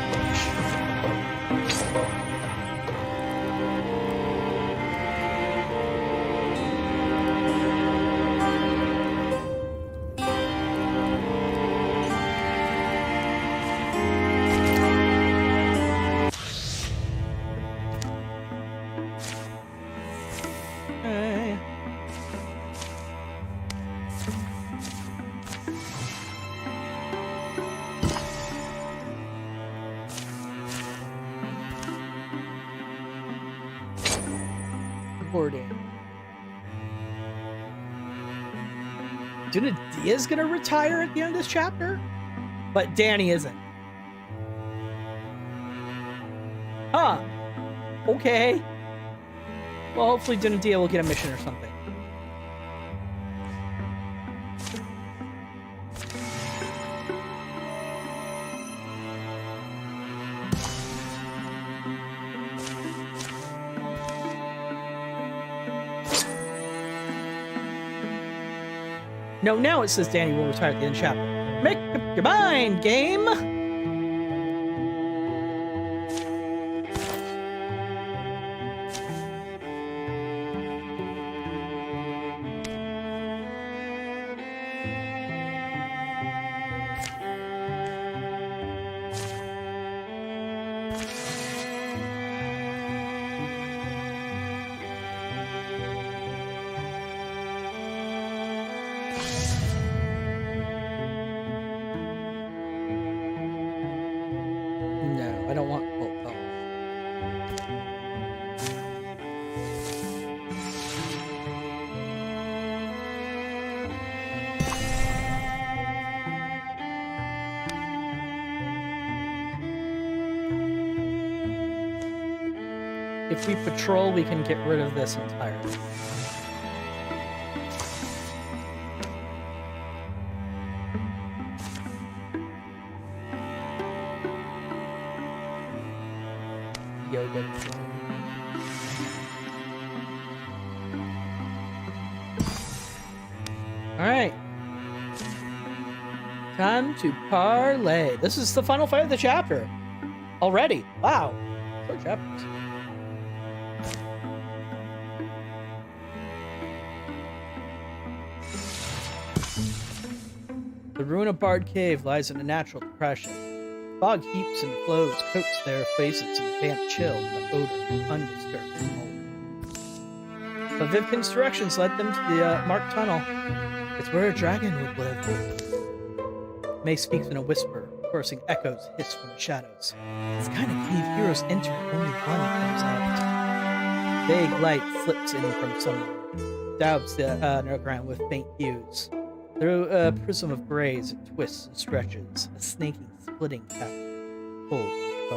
Is gonna retire at the end of this chapter, but Danny isn't. Huh. Okay. Well, hopefully Dunadia will get a mission or something. No, now it says Danny will retire at the end of the chapter. Make up your mind, game! If we patrol, we can get rid of this entirely. Yoga. Alright. Time to parlay. This is the final fight of the chapter. Already. Wow. Short chapters. The ruin of Bard Cave lies in a natural depression. Fog heaps and flows, coats their faces in damp chill and the odor of undisturbed mold. But Vivkin's directions led them to the marked tunnel. It's where a dragon would live. May speaks in a whisper, forcing echoes hiss from the shadows. This kind of cave heroes enter, only one comes out. Vague light slips in from somewhere, daubs the underground with faint hues. Through a prism of grays, it twists and stretches, a snaking, splitting pattern, cold and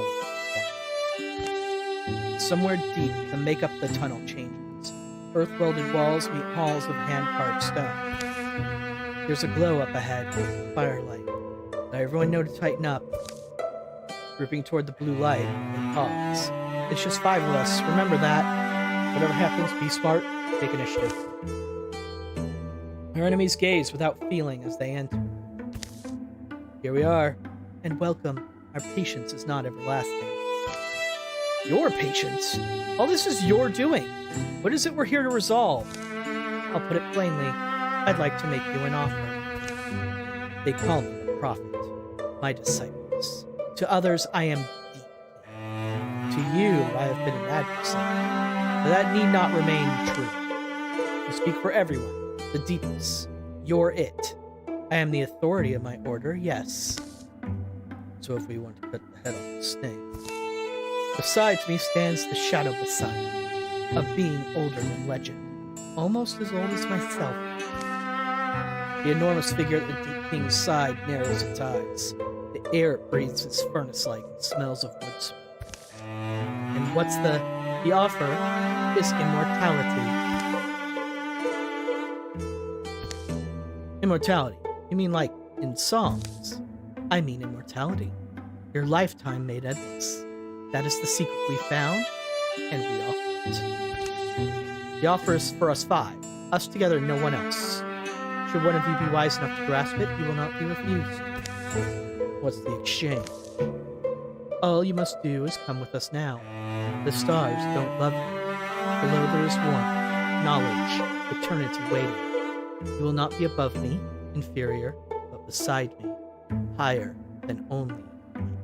bone. Somewhere deep, the makeup of the tunnel changes. Earth-welded walls meet halls of hand-carved stone. There's a glow up ahead, firelight. Now everyone know to tighten up. Grouping toward the blue light, they pause. It's just 5 of us. Remember that. Whatever happens, be smart. Take initiative. Our enemies gaze without feeling as they enter. Here we are. And welcome. Our patience is not everlasting. Your patience? All this is your doing. What is it we're here to resolve? I'll put it plainly. I'd like to make you an offer. They call me the prophet, my disciples. To others, I am deep. To you, I have been an adversary. But that need not remain true. You speak for everyone, the deepest. You're it. I am the authority of my order, yes. So if we want to cut the head off the snake. Besides me stands the Shadow Messiah, a being older than legend, almost as old as myself. The enormous figure at the Deep King's side narrows its eyes. The air it breathes is furnace-like and smells of wood smoke. And what's the offer is immortality. Immortality? You mean like in songs? I mean immortality. Your lifetime made endless. That is the secret we found, and we offer it. The offer is for us 5. Us together, no one else. Should one of you be wise enough to grasp it, you will not be refused. What's the exchange? All you must do is come with us now. The stars don't love you. Below there is warmth, knowledge, eternity waiting. You will not be above me, inferior, but beside me, higher than only my queen.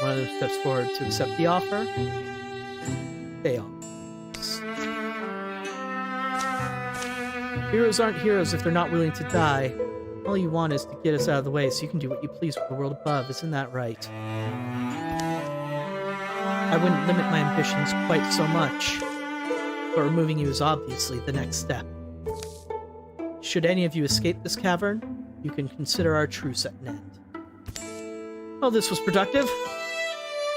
One of them steps forward to accept the offer. They all. Heroes aren't heroes if they're not willing to die. All you want is to get us out of the way so you can do what you please with the world above. Isn't that right? I wouldn't limit my ambitions quite so much. But removing you is obviously the next step. Should any of you escape this cavern, you can consider our truce at an end. Well, this was productive.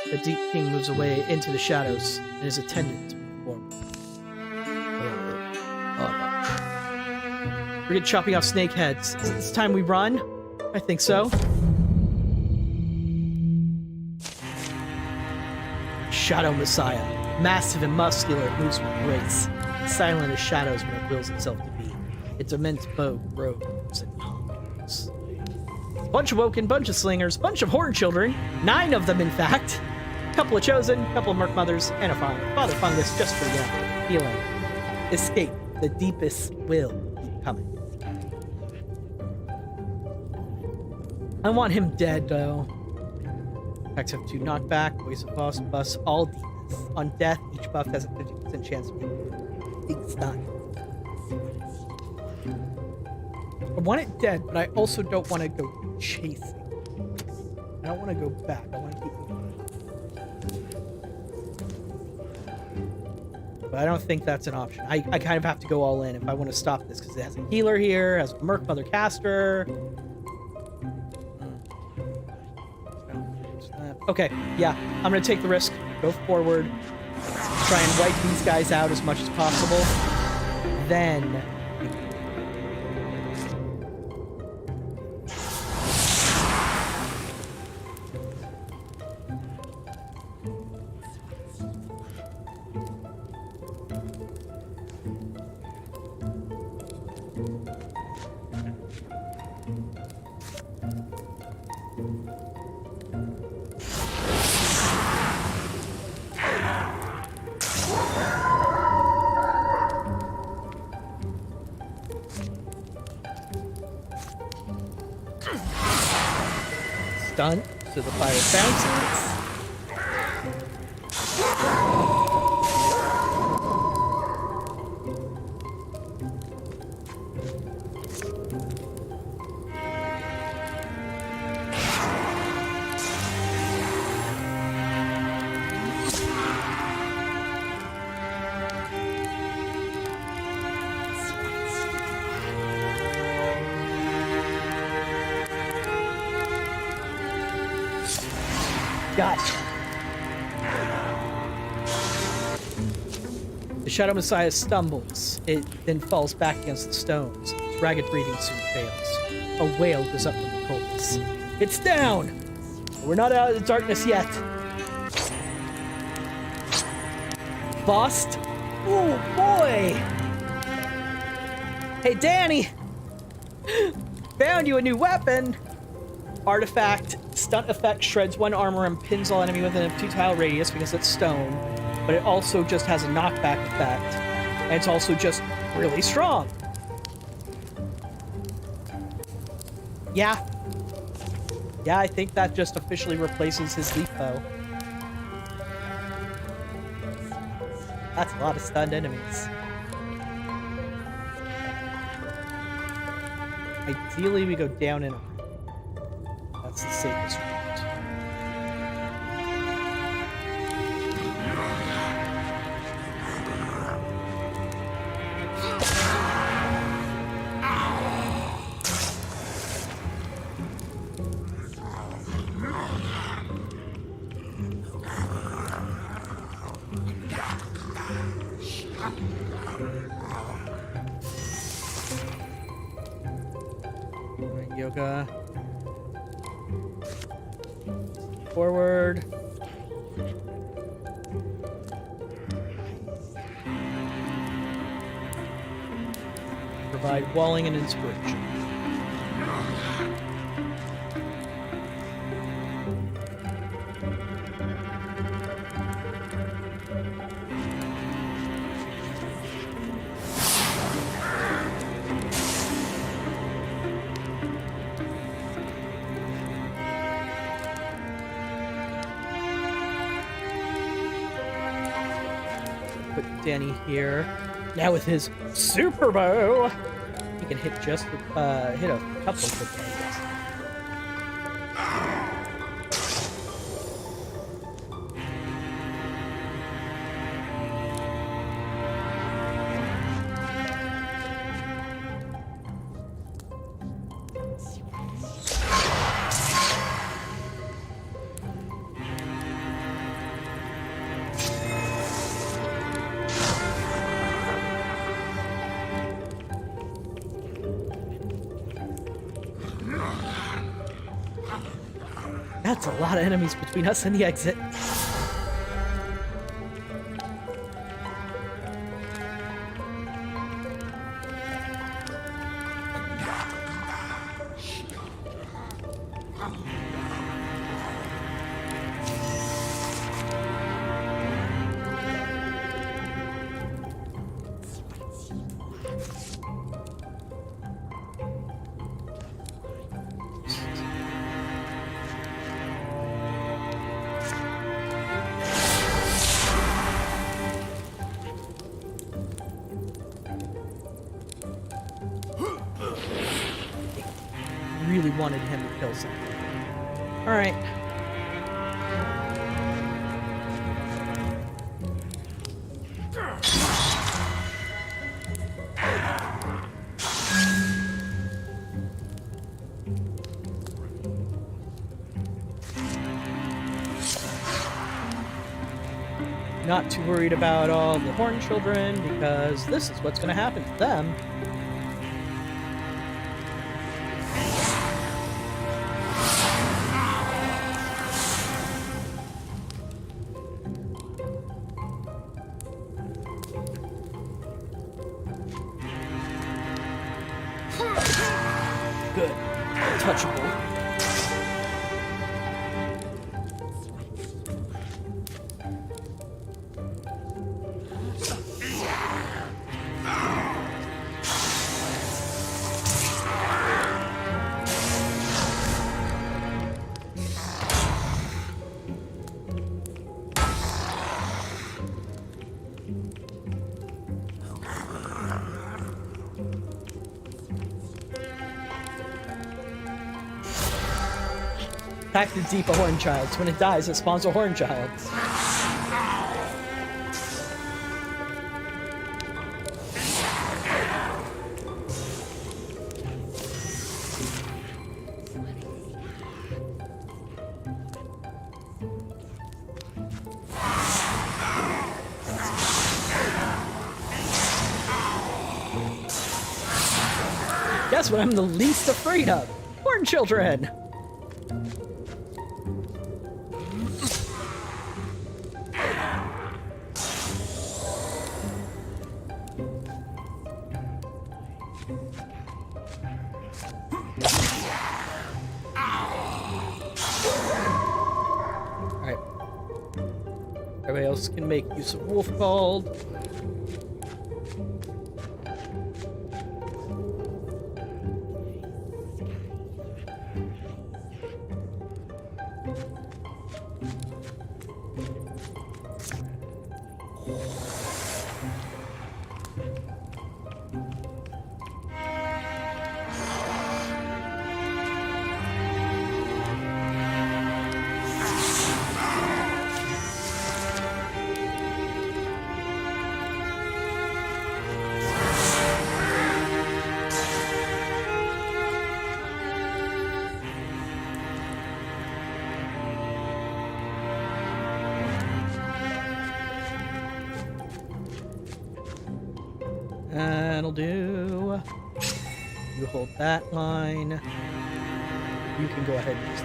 The Deep King moves away into the shadows, and his attendants move forward. Forget chopping off snake heads. It's time we run? I think so. Shadow Messiah. Massive and muscular, it moves with grace. Silent as shadows when it wills itself to be. Its immense bow grows and hums. Bunch of Woken, bunch of Slingers, bunch of Horde children. 9 of them, in fact. Couple of Chosen, couple of Merc Mothers, and a Father Fungus just for you. Healing. Escape. The deepest will keep coming. I want him dead, though. Attacks have 2 knockback, ways of boss, buffs, all demons. On death, each buff has a 50% chance of being stunned. I want it dead, but I also don't want to go chasing. I don't want to go back. I want to keep moving. But I don't think that's an option. I kind of have to go all in if I want to stop this, because it has a healer here, has a Merc Mother caster. Okay, yeah, I'm gonna take the risk, go forward, try and wipe these guys out as much as possible, then... Stunned, so the fire bounces. Gotcha. The Shadow Messiah stumbles. It then falls back against the stones. Its ragged breathing soon fails. A wail goes up from the coldness. It's down! We're not out of the darkness yet. Bust. Oh boy. Hey, Danny. Found you a new weapon. Artifact. Stunt effect shreds one armor and pins all enemy within a 2-tile radius because it's stone. But it also just has a knockback effect. And it's also just really strong. Yeah. Yeah, I think that just officially replaces his leaf bow. That's a lot of stunned enemies. Ideally, we go down and up. That's the safest route. Yoga. Forward. Provide walling and inspiration. Put Danny here. Now with his super bow, he can hit just hit a couple of good targets. That's a lot of enemies between us and the exit. Really wanted him to kill something. Alright. Not too worried about all the horn children because this is what's going to happen to them. Good. Touchable. Attack the Deepa Horn Child. When it dies, it spawns a Horn Child. Guess what I'm the least afraid of? Horn Children! Everybody else can make use of Wolf Called. That'll do. You hold that line. You can go ahead and just...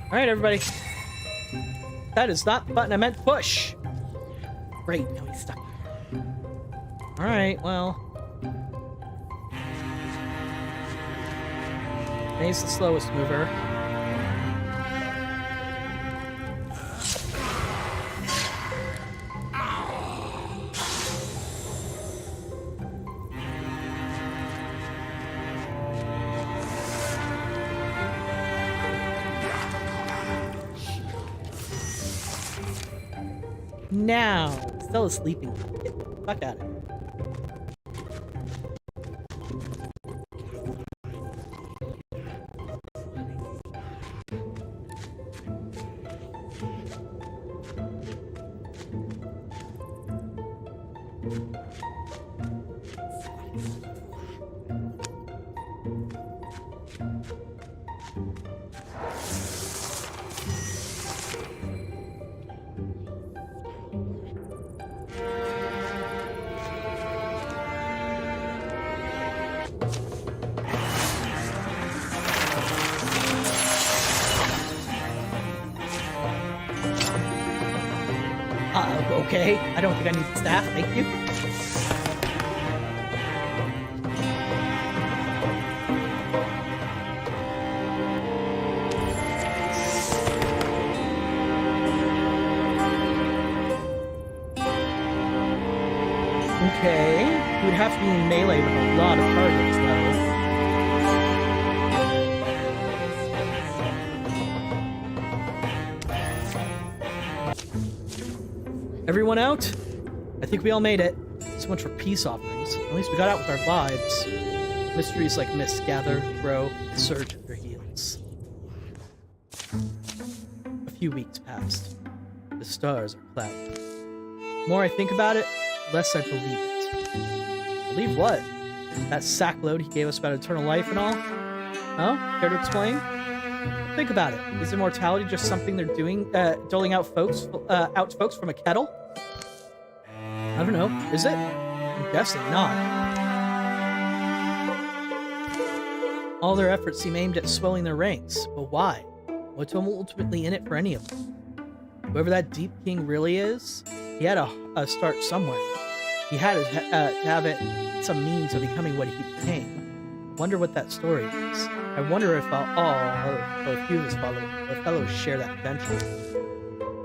Alright, everybody. That is not the button I meant to push. Great, now he's stuck. Alright, well. He's the slowest mover. Now, still sleeping. Get the fuck out of here. Okay, I don't think I need the staff, thank you. Okay, you would have to be in melee with a lot of targets, though. Everyone out? I think we all made it. So much for peace offerings. At least we got out with our lives. Mysteries like mist gather, grow, and surge at their heels. A few weeks passed. The stars are cloudy. The more I think about it, the less I believe it. Believe what? That sackload he gave us about eternal life and all? Oh? Care to explain? Think about it. Is immortality just something they're doing, doling out to folks from a kettle? I don't know. Is it? I'm guessing not. All their efforts seem aimed at swelling their ranks, but why? What's ultimately in it for any of them? Whoever that Deep King really is, he had a start somewhere. He had to have some means of becoming what he became. Wonder what that story is. I wonder if all or a few of his fellows share that potential.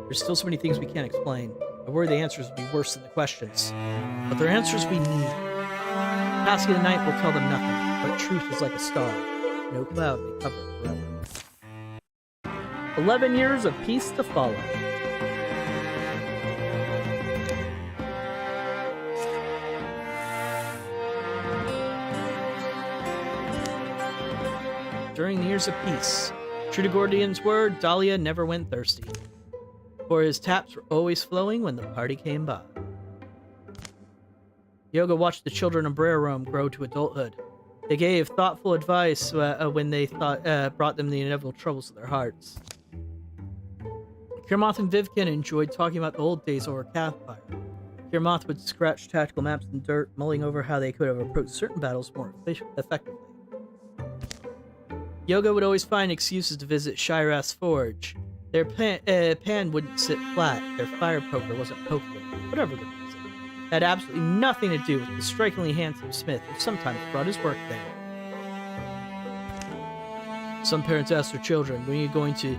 There's still so many things we can't explain. I worry the answers will be worse than the questions. But they're answers we need. Passing the night will tell them nothing, but truth is like a star. No cloud may cover it forever. 11 years of peace to follow. During the years of peace, true to Gordian's word, Dahlia never went thirsty, for his taps were always flowing when the party came by. Yoga watched the children of Brereome grow to adulthood. They gave thoughtful advice when they brought them the inevitable troubles of their hearts. Kirmoth and Vivkin enjoyed talking about the old days over campfire. Kirmoth would scratch tactical maps in dirt, mulling over how they could have approached certain battles more effectively. Yoga would always find excuses to visit Shirath's forge. Their pan wouldn't sit flat. Their fire poker wasn't poking them. Whatever the reason. It had absolutely nothing to do with the strikingly handsome Smith, who sometimes brought his work there. Some parents ask their children, when are you going to,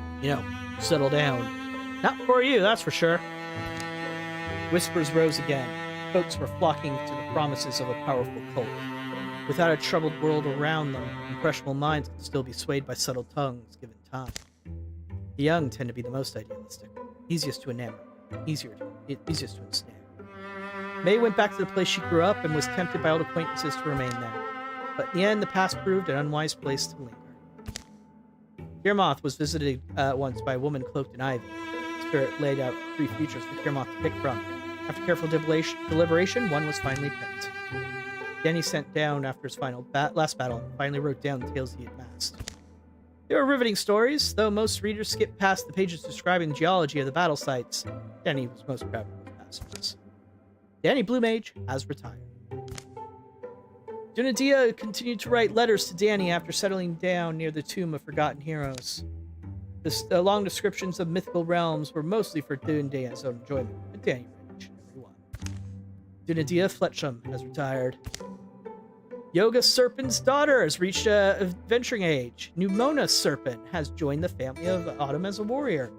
settle down? Not for you, that's for sure. Whispers rose again. Folks were flocking to the promises of a powerful cult. Without a troubled world around them, impressionable minds could still be swayed by subtle tongues, given time. The young tend to be the most idealistic, easiest to enamor, easiest to ensnare. May went back to the place she grew up and was tempted by old acquaintances to remain there. But in the end, the past proved an unwise place to linger. Kirmoth was visited once by a woman cloaked in ivy. The spirit laid out 3 futures for Kirmoth to pick from. After careful deliberation, one was finally picked. Danny sent down after his last battle, finally wrote down the tales he had amassed. They were riveting stories, though most readers skipped past the pages describing the geology of the battle sites. Danny was most proud of his passages. Danny Blue Mage has retired. Dunadia continued to write letters to Danny after settling down near the Tomb of Forgotten Heroes. The long descriptions of mythical realms were mostly for Dunadia's own enjoyment, but Danny read each and every one. Dunadia Fletcham has retired. Yoga Serpent's daughter has reached adventuring age. Numona Serpent has joined the family of Autumn as a warrior.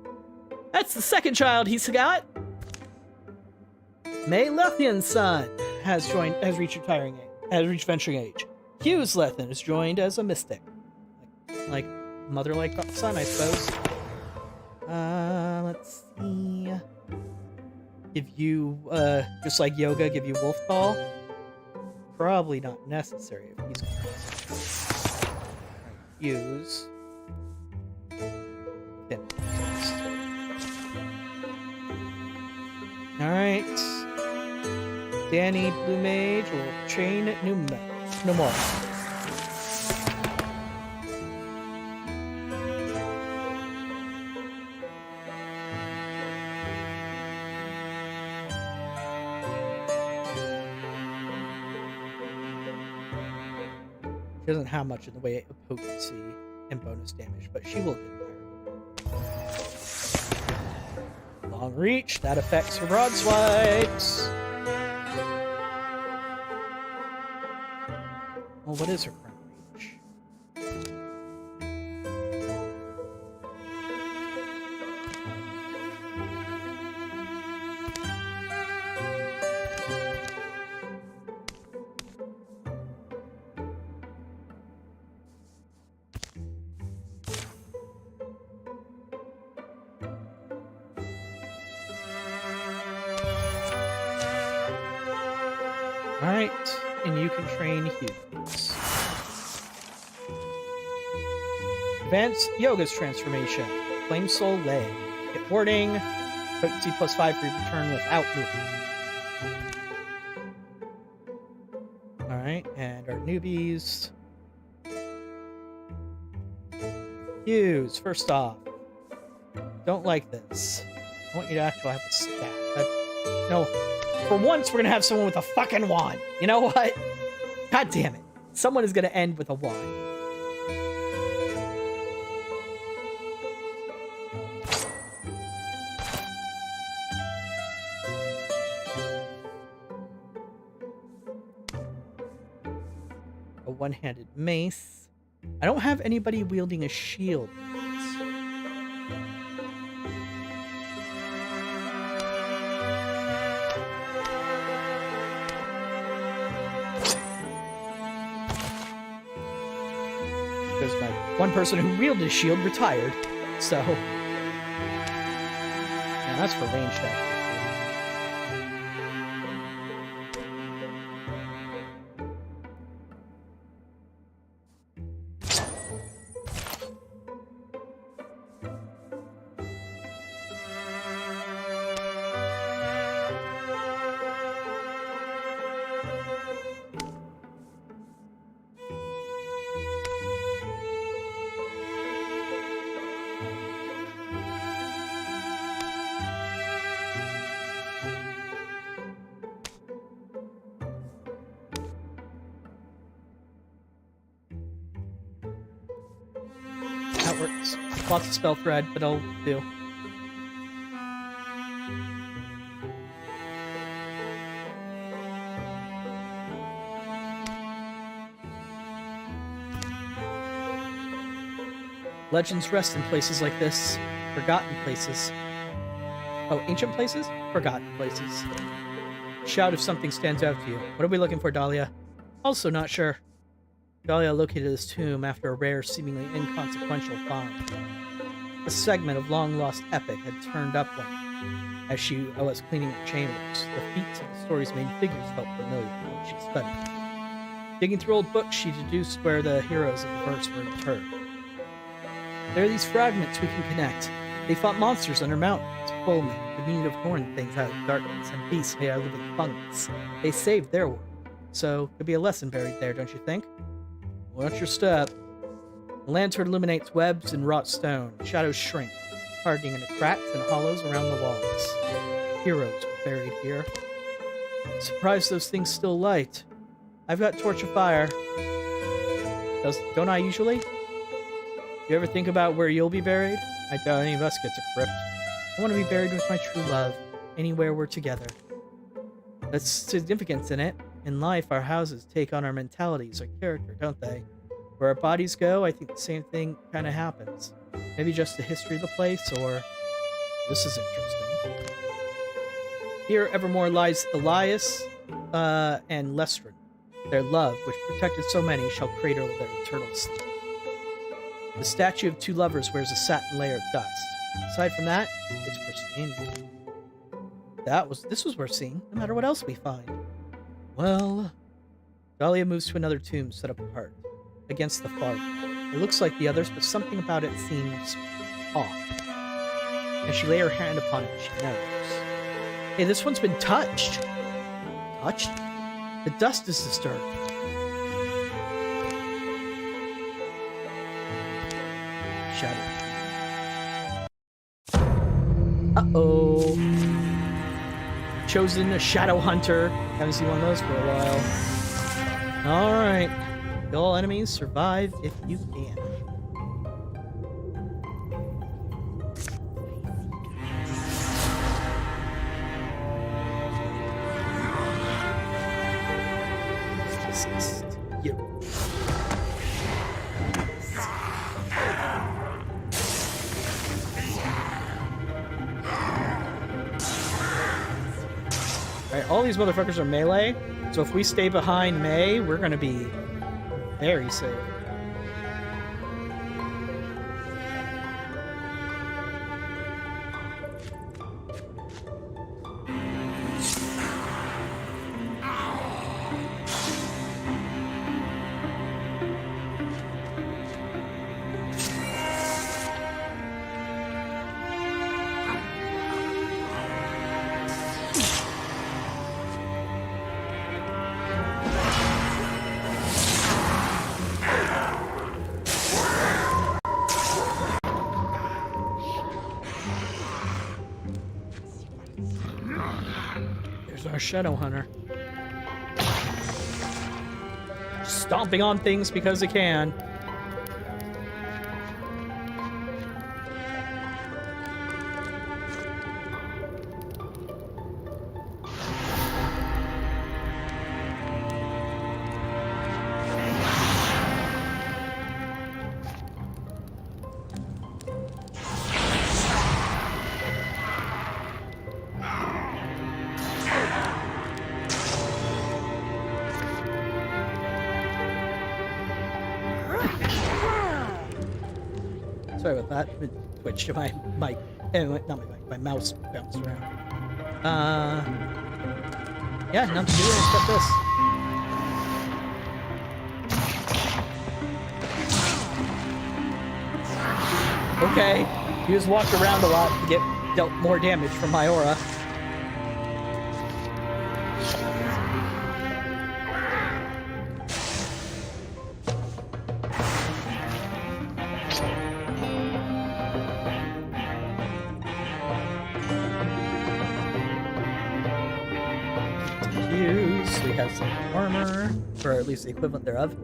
That's the second child he's got. May Lethian's son has reached venturing age. Hughes Lethian has joined as a mystic. Like mother like son, I suppose. Let's see. Give you just like yoga, give you wolf call. Probably not necessary if he's going to use. Alright. Danny Blue Mage will train no more. She doesn't have much in the way of potency and bonus damage, but she will get there. Long reach, that affects her broadswipes. Well, what is her current reach? Alright, and you can train Hughes. Advanced Yoga's transformation. Flame Soul Lay. Hit warding. Potency +5 for your turn without movement. Alright, and our newbies. Hughes, first off. Don't like this. I want you to actually have a stat. No. For once, we're gonna have someone with a fucking wand. You know what? God damn it. Someone is gonna end with a wand. A one-handed mace. I don't have anybody wielding a shield. Because my one person who wielded a shield retired, so yeah, that's for ranged attack. That works. Lots of spell thread, but I'll do. Legends rest in places like this. Forgotten places. Oh, ancient places? Forgotten places. Shout if something stands out to you. What are we looking for, Dahlia? Also not sure. Dahlia located this tomb after a rare, seemingly inconsequential find. A segment of long-lost epic had turned up one as she was cleaning her chambers. The feats of the story's main figures felt familiar when she studied. Digging through old books, she deduced where the heroes of the verse were interred. There are these fragments we can connect. They fought monsters under mountains, bowmen, diminutive horned things out of darkness, and beasts made out of living fungus. They saved their world. So, could be a lesson buried there, don't you think? Watch your step. The lantern illuminates webs and wrought stone. Shadows shrink, hardening into cracks and hollows around the walls. Heroes were buried here. Surprised those things still light. I've got torch of fire. Don't I usually? You ever think about where you'll be buried? I doubt any of us gets a crypt. I want to be buried with my true love, anywhere we're together. That's significance in it. In life, our houses take on our mentalities, our character, don't they? Where our bodies go, I think the same thing kind of happens. Maybe just the history of the place, or... This is interesting. Here evermore lies Elias and Lestrin. Their love, which protected so many, shall cradle their eternal sleep. The statue of two lovers wears a satin layer of dust. Aside from that, it's pristine. This was worth seeing, no matter what else we find. Well... Dahlia moves to another tomb set up apart, against the far wall. It looks like the others, but something about it seems off. As she lay her hand upon it, she knows. Hey, this one's been touched. Touched? The dust is disturbed. Shadow. Uh-oh. Chosen a shadow hunter. Haven't seen one of those for a while. Alright. Kill all enemies, survive if you can. Just you. Alright, all these motherfuckers are melee, so if we stay behind May, we're gonna be very safe. Our shadow hunter. Stomping on things because it can. Sorry about that. It twitched. My mouse bounced around. Yeah, nothing to do except this. Okay, you just walked around a lot to get dealt more damage from my aura. We have some armor, or at least the equivalent thereof.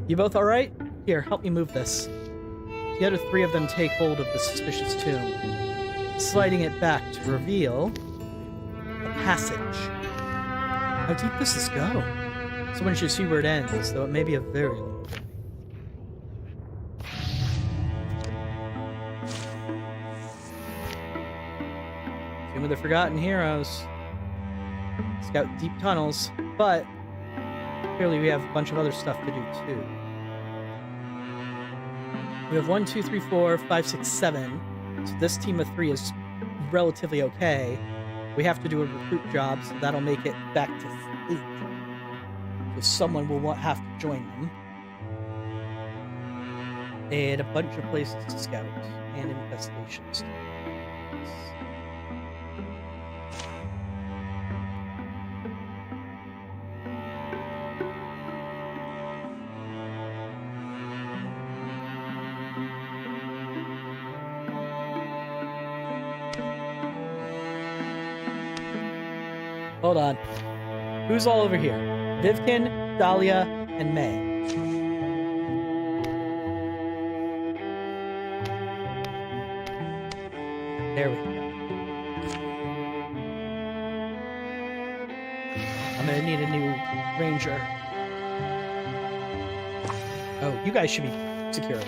You both alright? Here, help me move this. The other three of them take hold of the suspicious tomb, sliding it back to reveal A passage. How deep does this go? Someone should see where it ends, though it may be a very long journey. Tomb of the Forgotten Heroes. Scout deep tunnels, but clearly we have a bunch of other stuff to do too. We have 1, 2, 3, 4, 5, 6, 7. So this team of 3 is relatively okay. We have to do a recruit job, so that'll make it back to 8. So someone will have to join them. And a bunch of places to scout and infestations. Hold on. Who's all over here? Vivkin, Dahlia, and May. There we go. I'm gonna need a new ranger. Oh, you guys should be secure.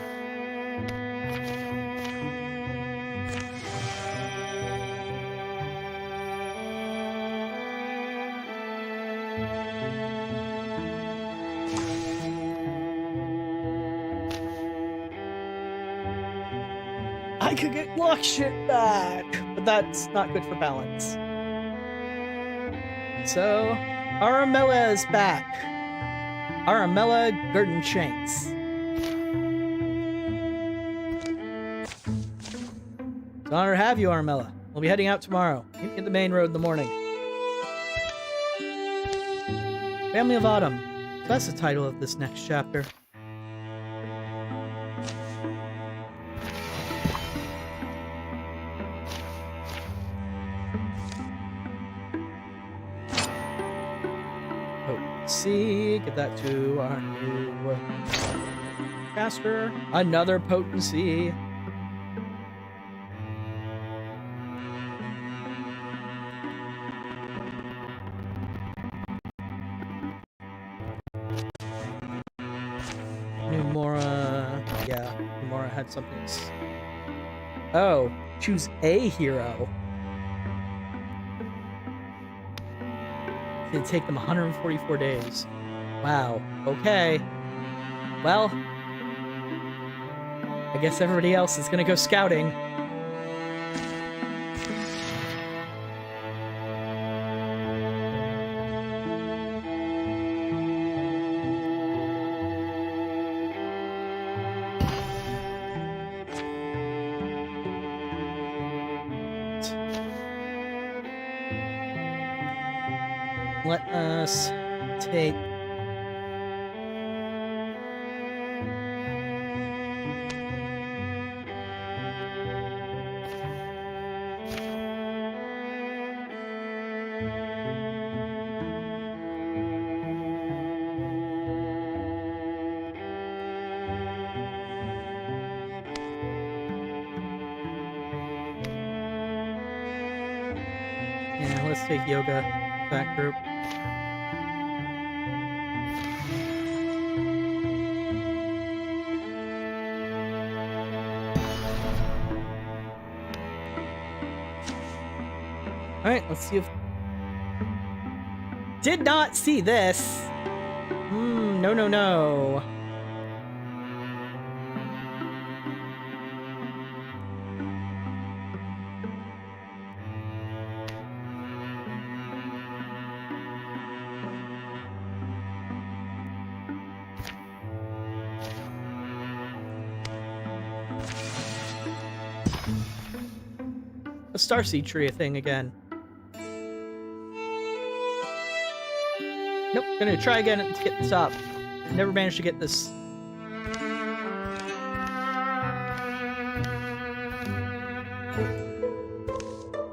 I could get lock shit back, but that's not good for balance. So, Aramella is back. Aramella Gurdenshanks. It's an honor to have you, Aramella. We'll be heading out tomorrow. Meet me at the main road in the morning. Family of Autumn. So that's the title of this next chapter. Potency. Give that to our new caster. Another potency. Had something. Oh, choose a hero. It'd take them 144 days. Wow. Okay. Well, I guess everybody else is gonna go scouting. Let us take let's take yoga back group. Alright, let's see if... Did not see this! No, no, no. A starseed tree thing again. Nope, gonna try again to get this up. Never managed to get this.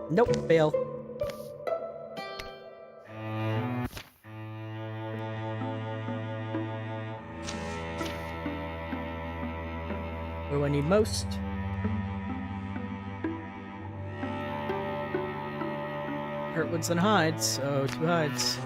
Nope, fail. What do I need most? hurt woods than hides, so 2 hides.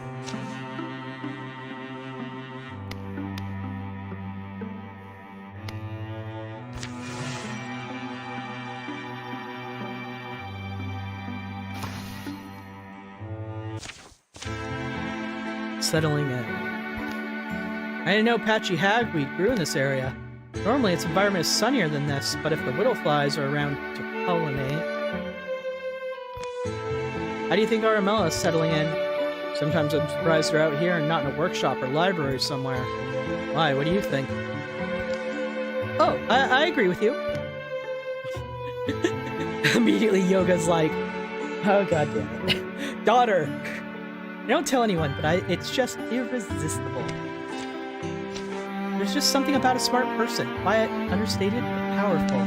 Settling in. I didn't know patchy hagweed grew in this area. Normally its environment is sunnier than this, but if the whittleflies are around to pollinate... How do you think Aramella is settling in? Sometimes I'm surprised they're out here and not in a workshop or library somewhere. Why, what do you think? Oh, I agree with you. Immediately Yoga's like, oh god damn it. Daughter! Don't tell anyone, but it's just irresistible. There's just something about a smart person. Quiet, understated, but powerful.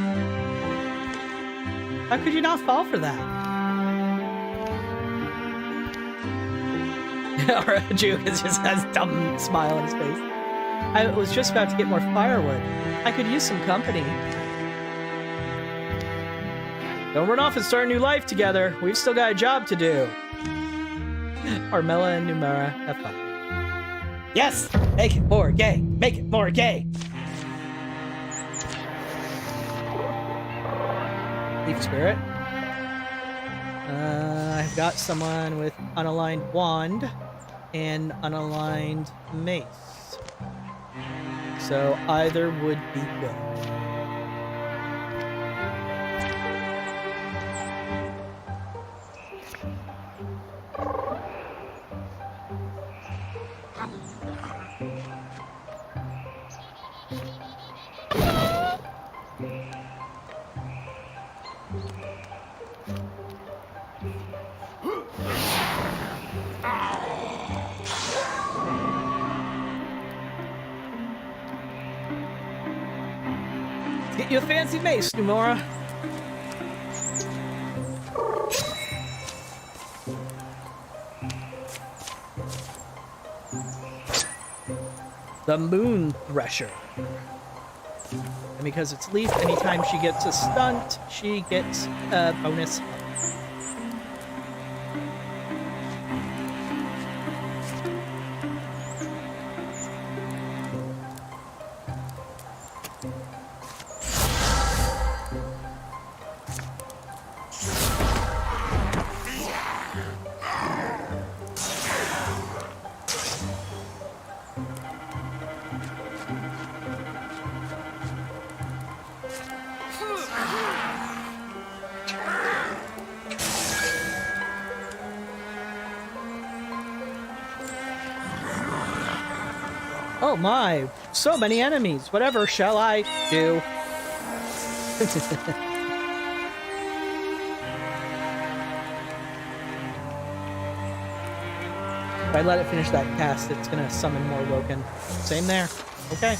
How could you not fall for that? Juke just has a dumb smile on his face. I was just about to get more firewood. I could use some company. Don't run off and start a new life together. We've still got a job to do. Armella and Numera have fun. Yes! Make it more gay! Make it more gay! Leaf Spirit. I've got someone with unaligned wand and unaligned mace. So either would be good. Get you a fancy mace, Numora. The Moon Thresher. And because it's Leaf, anytime she gets a stunt, she gets a bonus. Oh my, so many enemies. Whatever shall I do? If I let it finish that cast, it's gonna summon more Woken. Same there. Okay.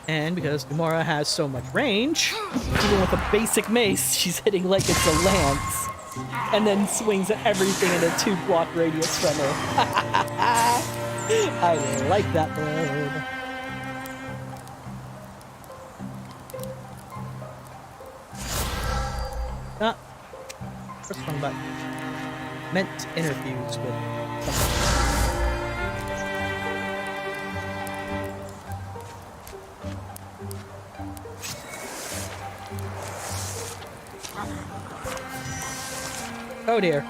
And because Numora has so much range, even with a basic mace, she's hitting like it's a lance. And then swings at everything in a 2-block radius from her. I like that build. Ah, press one button. Meant to interfuse with something. Oh dear.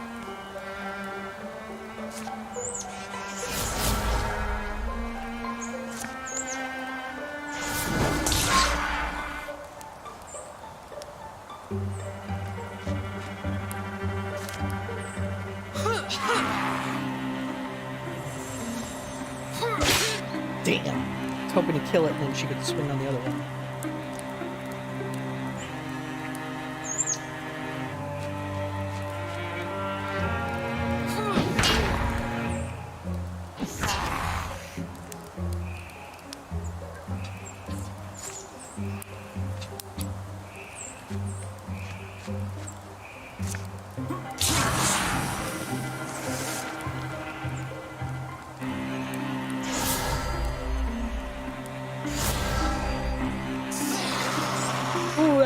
Damn. I was hoping to kill it and then she could swing on the other one.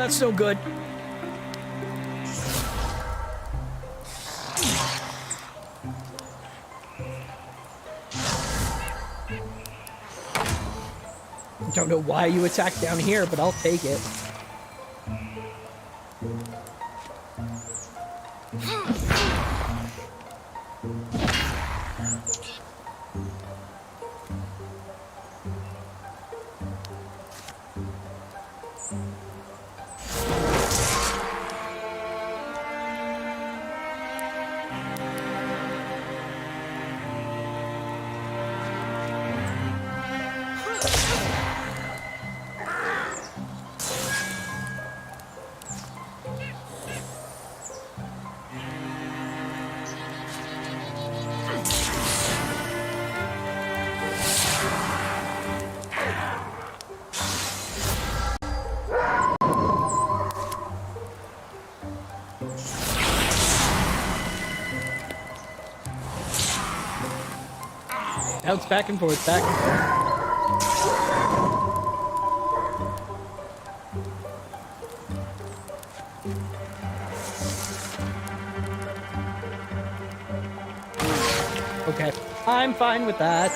that's no good. Don't know why you attack down here, but I'll take it. Bounce back and forth, back and forth. Okay, I'm fine with that.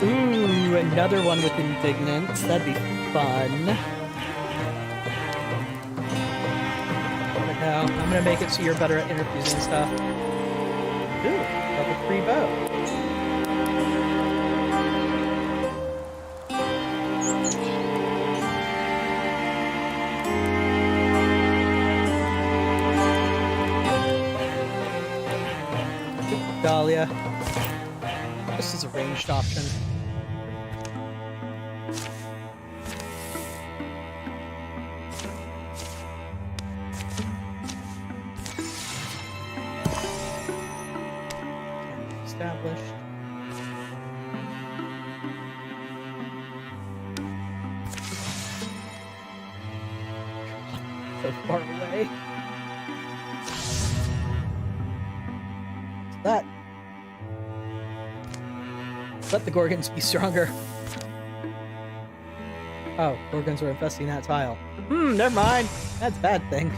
Ooh, another one with Indignant. That'd be fun. But no, I'm gonna make it so you're better at interfusing stuff. Ooh, level 3 bow. Dahlia. This is a ranged option. Established. So far away. That. Let the Gorgons be stronger. Oh, Gorgons are infesting that tile. Never mind. That's a bad thing.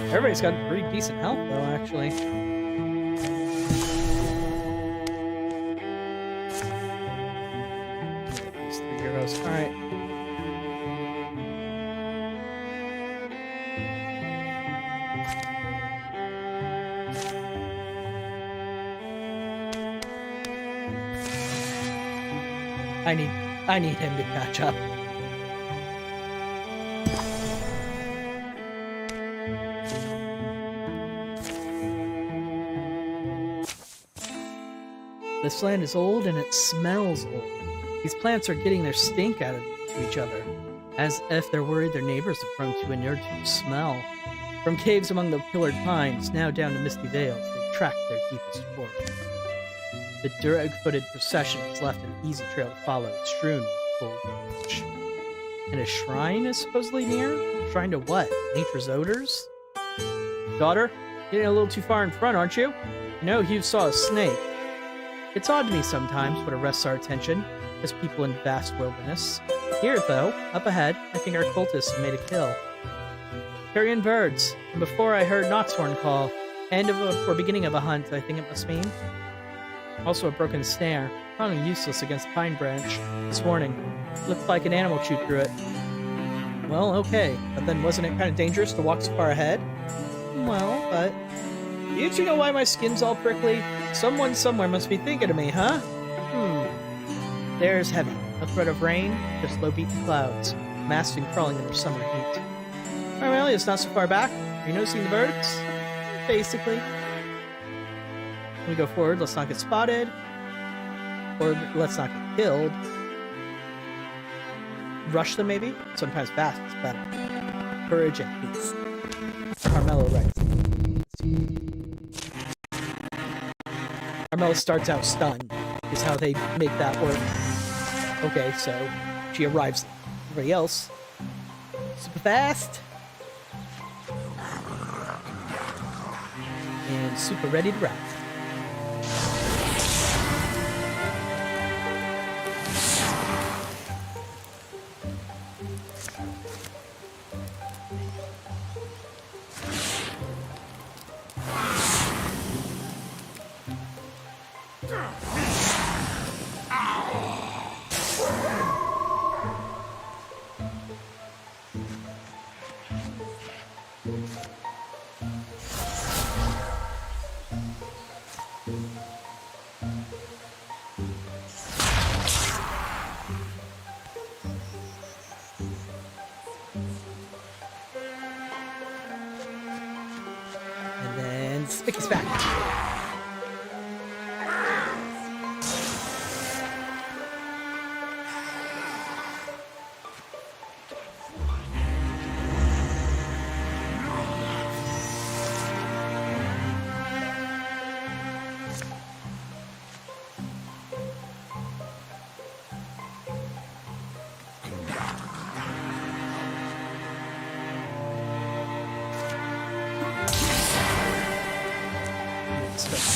Everybody's got pretty decent health, though, actually. These 3 heroes. Alright. I need him to catch up. This land is old and it smells old. These plants are getting their stink out of each other, as if they're worried their neighbors have grown too inured to the smell. From caves among the pillared pines, now down to misty vales, they track their deepest horror. The direct-footed procession has left an easy trail to follow, strewn with gold foliage. And a shrine is supposedly near? Shrine to what? Nature's odors? Daughter, getting a little too far in front, aren't you? You know, Hugh saw a snake. It's odd to me sometimes what arrests our attention, as people in vast wilderness. Here, though, up ahead, I think our cultists have made a kill. Carrion birds, and before I heard Knoxhorn call, end of or beginning of a hunt, I think it must mean. Also a broken snare, probably useless against Pine Branch. This morning, looked like an animal chewed through it. Well, okay, but then wasn't it kind of dangerous to walk so far ahead? Well, but You two know why my skin's all prickly? Someone somewhere must be thinking of me, huh? There's heaven. A thread of rain, just low-beaten clouds, massed and crawling under summer heat. Alright, well, it's not so far back. Are you noticing the birds? Basically. When we go forward, let's not get spotted. Or let's not get killed. Rush them, maybe? Sometimes fast is better. Courage and haste. Carmelo writes. Carmelo starts out stunned, is how they make that work. Okay, so she arrives. Everybody else, super fast. And super ready to ride. Spicky's back.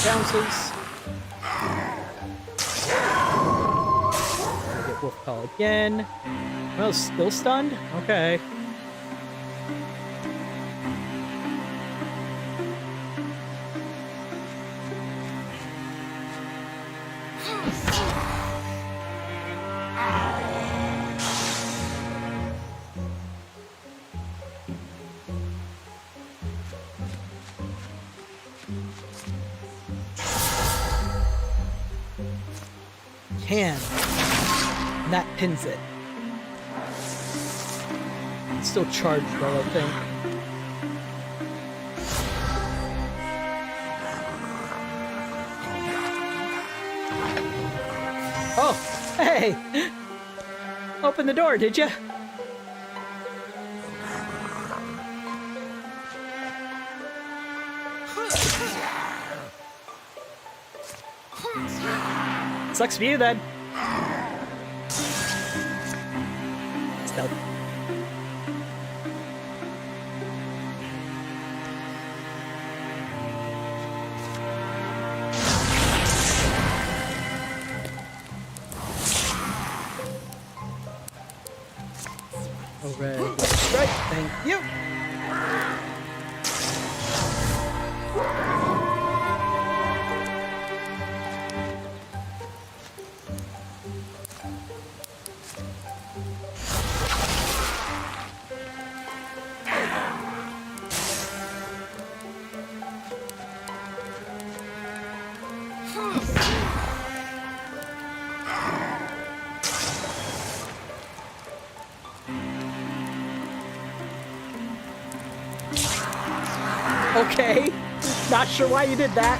Bounces. Get wolf call again. Well, still stunned? Okay. Can. And that pins it. It's still charged though, I think. Oh, hey! Open the door, did you? Sucks for you then. Stealth. Alright, strike, thank you. Okay, not sure why you did that.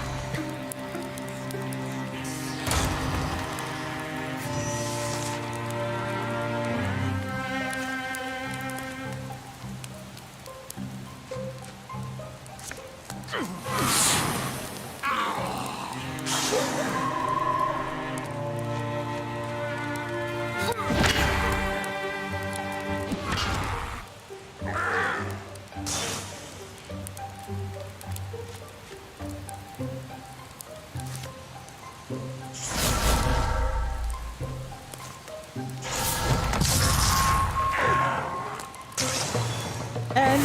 And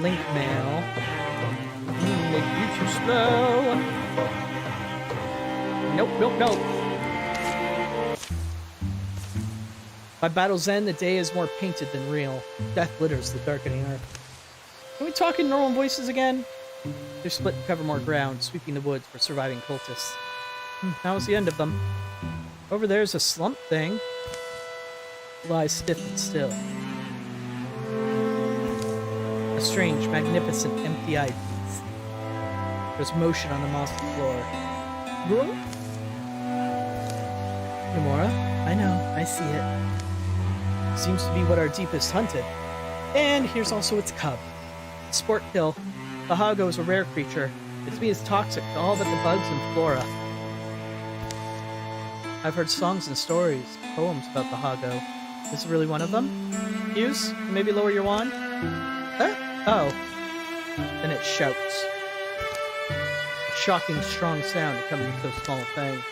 link mail. Make you too slow. Nope, nope, nope. By battle's end, the day is more painted than real. Death litters the darkening earth. Can we talk in normal voices again? They're split to cover more ground, sweeping the woods for surviving cultists. That was the end of them. Over there's a slump thing. Lies stiff and still. A strange, magnificent, empty-eyed beast. There's motion on the mossy floor. Whoa? Nomura? I know, I see it. Seems to be what our Deepist hunted. And here's also its cub. Sport kill. The Hago is a rare creature. Its meat is toxic to all but the bugs and flora. I've heard songs and stories, poems about the Hago. Is it really one of them? Hughes, maybe lower your wand? Oh. Then it shouts. A shocking, strong sound to come from so small a thing.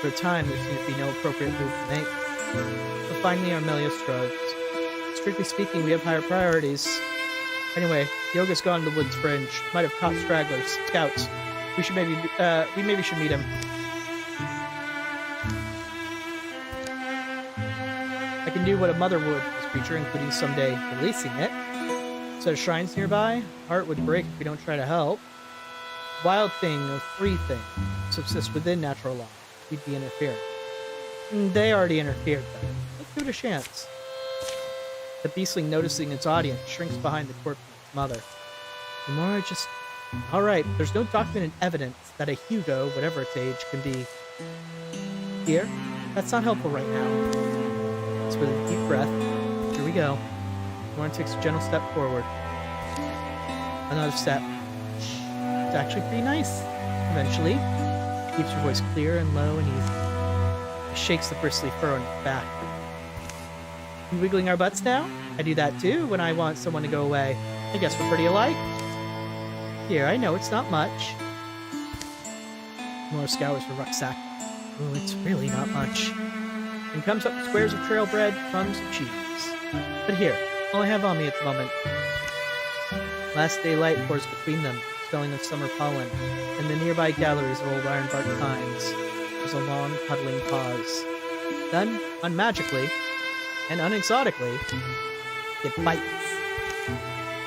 For a time, there seems to be no appropriate move to make. But finally, Armelia shrugs. Strictly speaking, we have higher priorities. Anyway, Yoga's gone to the woods fringe. Might have caught stragglers, scouts. We maybe should meet him. I can do what a mother would for this creature, including someday releasing it. Set of shrines nearby. Heart would break if we don't try to help. Wild thing or free thing subsists within natural law. We'd be interfering. They already interfered, though. Let's give it a chance. The beastling, noticing its audience, shrinks behind the corpse of its mother. Nomura just... Alright, there's no documented evidence that a Hugo, whatever its age, can be... Here? That's not helpful right now. So with a deep breath, here we go. Nomura takes a gentle step forward. Another step. It's actually pretty nice. Eventually, she keeps her voice clear and low and easy. She shakes the bristly fur on its back. You wiggling our butts now? I do that too when I want someone to go away. I guess we're pretty alike. Here, I know it's not much. Nomura scours her rucksack. Oh, it's really not much. And comes up with squares of trail bread, crumbs, and cheese. But here, all I have on me at the moment. Last daylight pours between them, smelling of summer pollen, and the nearby galleries of old iron-bark pines. There's a long, puddling pause. Then, unmagically, and unexotically, it bites.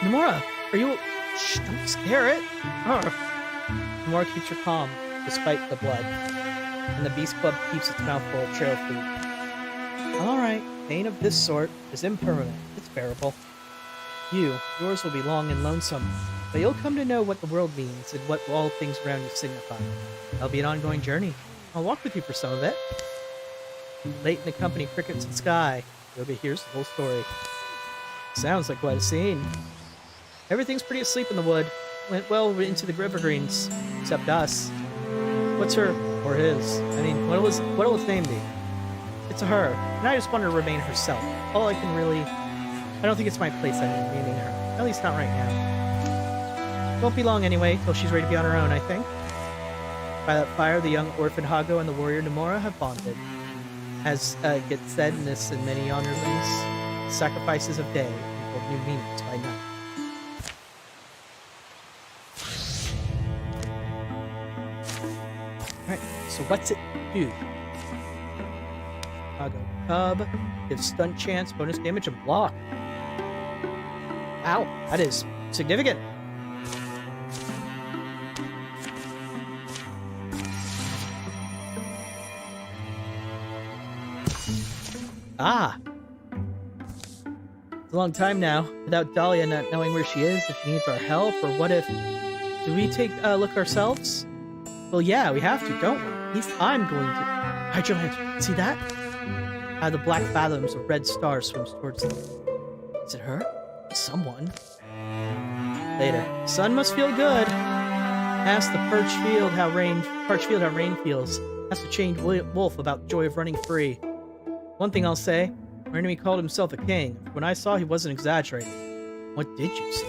Nomura, are you... Shh, don't scare it. Arr. Nomura keeps her calm, despite the blood, and the beast club keeps its mouth full of trail food. Alright, pain of this sort is impermanent. It's bearable. Yours will be long and lonesome, but you'll come to know what the world means and what all things around you signify. That'll be an ongoing journey. I'll walk with you for some of it. Late in the company, crickets and sky. Yoga hears the whole story. Sounds like quite a scene. Everything's pretty asleep in the wood. Went well into the evergreens, except us. What's her, or his? I mean, what'll its name be? It's a her, and I just want her to remain herself. All I can really... I don't think it's my place I'm naming her. At least not right now. Won't be long anyway, till she's ready to be on her own, I think. By that fire, the young orphan Hago and the warrior Nomura have bonded. As gets said in this and many honorlings, sacrifices of day equal new meanings by night. Alright, so what's it do? Hago Cub gives stunt chance, bonus damage, and block. Wow, that is significant. Ah! It's a long time now, without Dahlia not knowing where she is, if she needs our help, or what if... Do we take a look ourselves? Well, yeah, we have to, don't we? At least I'm going to. Hydrolant, see that? Out of the black fathoms, a red star swims towards them. Is it her? Someone. Later. Sun must feel good. Ask the parched field how rain feels. Ask the chained wolf about the joy of running free. One thing I'll say, our enemy called himself a king. When I saw he wasn't exaggerating. What did you see?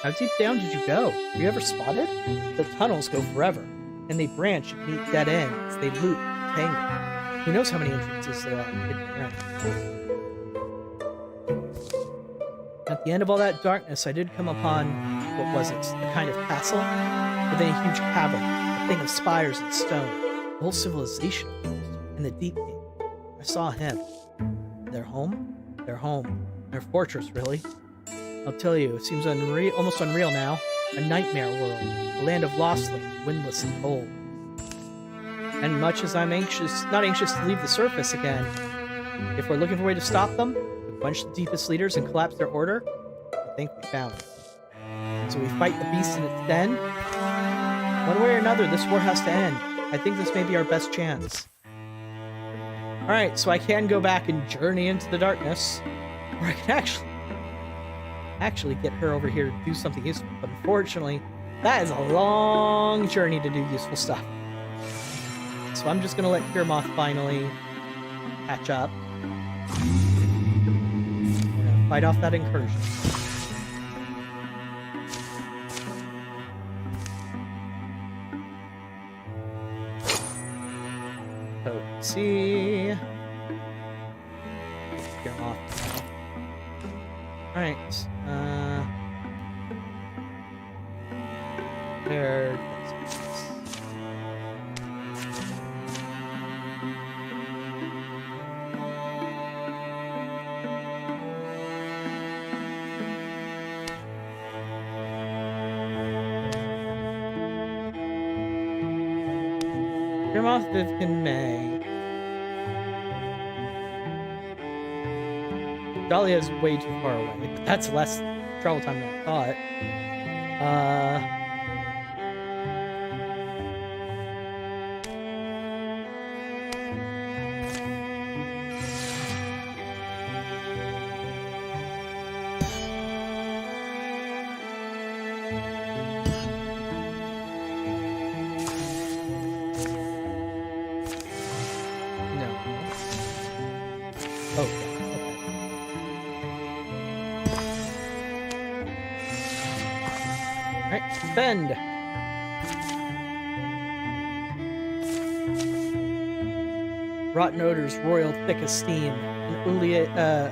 How deep down did you go? Were you ever spotted? The tunnels go forever, and they branch and meet dead ends. They loop, tangle. Who knows how many entrances there are hidden around. At the end of all that darkness, I did come upon, what was it, a kind of castle? Within a huge cavern, a thing of spires and stone, a whole civilization, and the Deep King. I saw him. Their home? Their home. Their fortress, really. I'll tell you, it seems unreal, almost unreal now. A nightmare world. A land of lostlings, windless and cold. And much as I'm not anxious to leave the surface again, if we're looking for a way to stop them, to quench the deepest leaders and collapse their order, I think we found it. So we fight the beast in its den? One way or another, this war has to end. I think this may be our best chance. Alright, so I can go back and journey into the darkness. Or I can actually get her over here to do something useful. But unfortunately, that is a long journey to do useful stuff. So I'm just going to let Wildermyth finally catch up. We're going to fight off that incursion. So, let's see. Wildermyth. Alright. There. Wildermyth, Vivkin, May. Dahlia is way too far away, but that's less travel time than I thought. Bend. Rotten odors roil thick as steam. An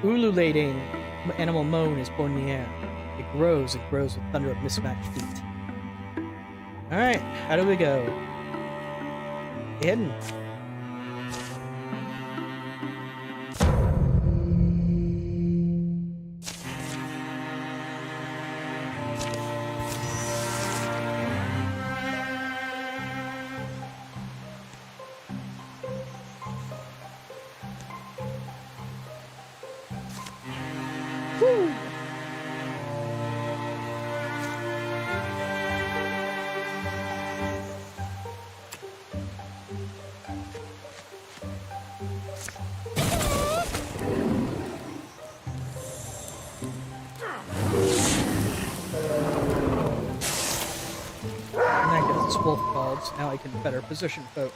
ululating animal moan is born in the air. It grows and grows with thunder of mismatched feet. Alright, how do we go? Hidden. Wolf called, so now I can better position folks.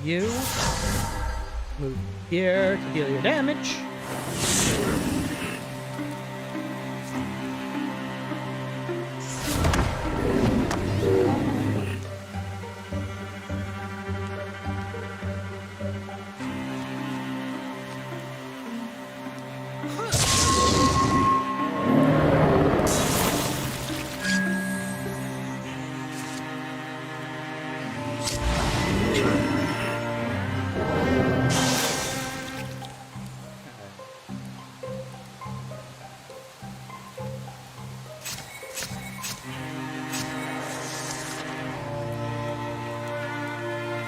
You move here to deal your damage.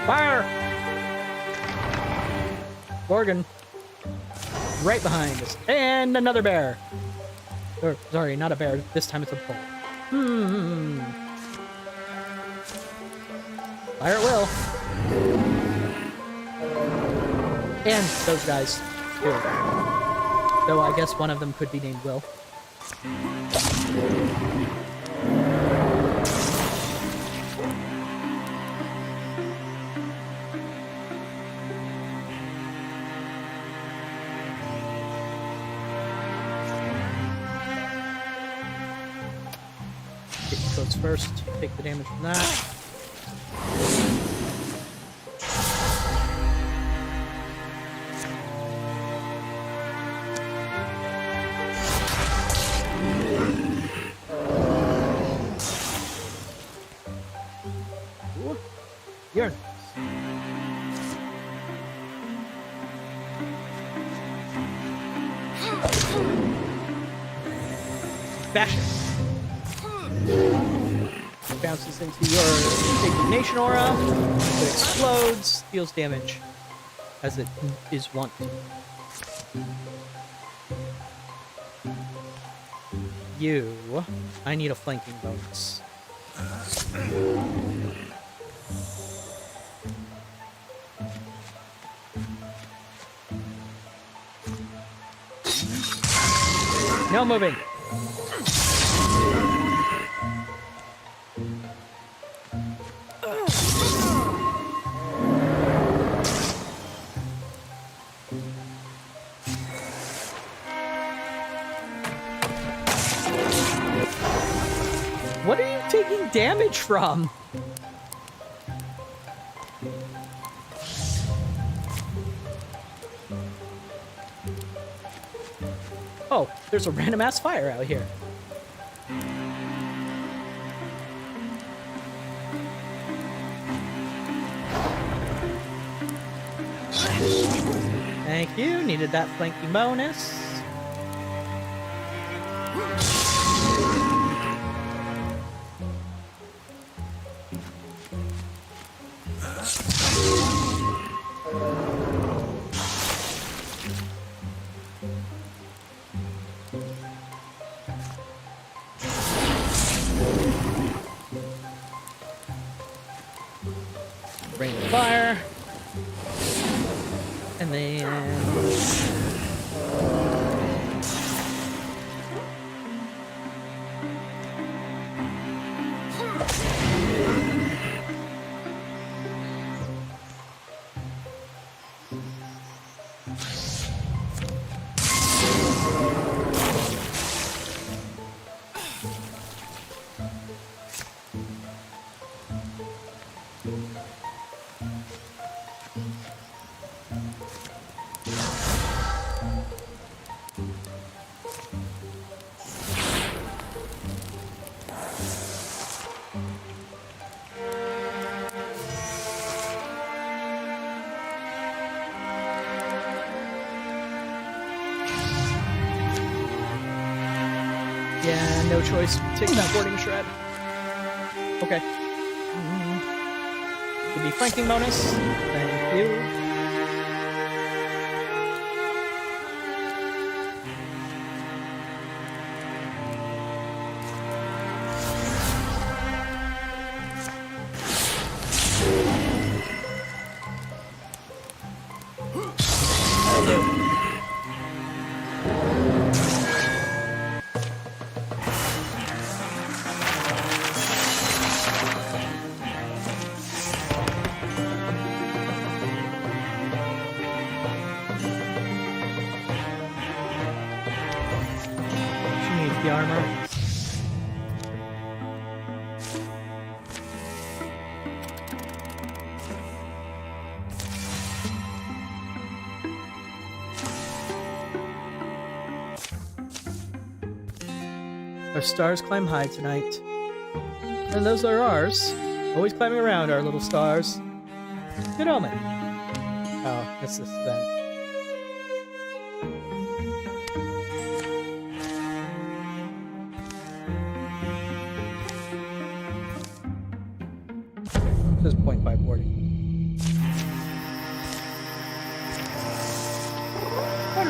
Fire! Gorgon. Right behind us. And another bear. Or, sorry, not a bear. This time it's a bull. Fire at will. And those guys, too. Though I guess one of them could be named Will. Get your coats first. Take the damage from that. You're bash it. Bounces into your indignation aura. It explodes, deals damage as it is wont to. You, I need a flanking bonus. No moving. What are you taking damage from? Oh, there's a random ass fire out here. Thank you. Needed that flanking bonus. Rain of fire. And then... yeah, no choice. Take that boarding shred. Okay. Give me flanking bonus. Thank you. The armor. Our stars climb high tonight. And those are ours. Always climbing around, our little stars. Good omen. Oh, it's this event. This is 0.540.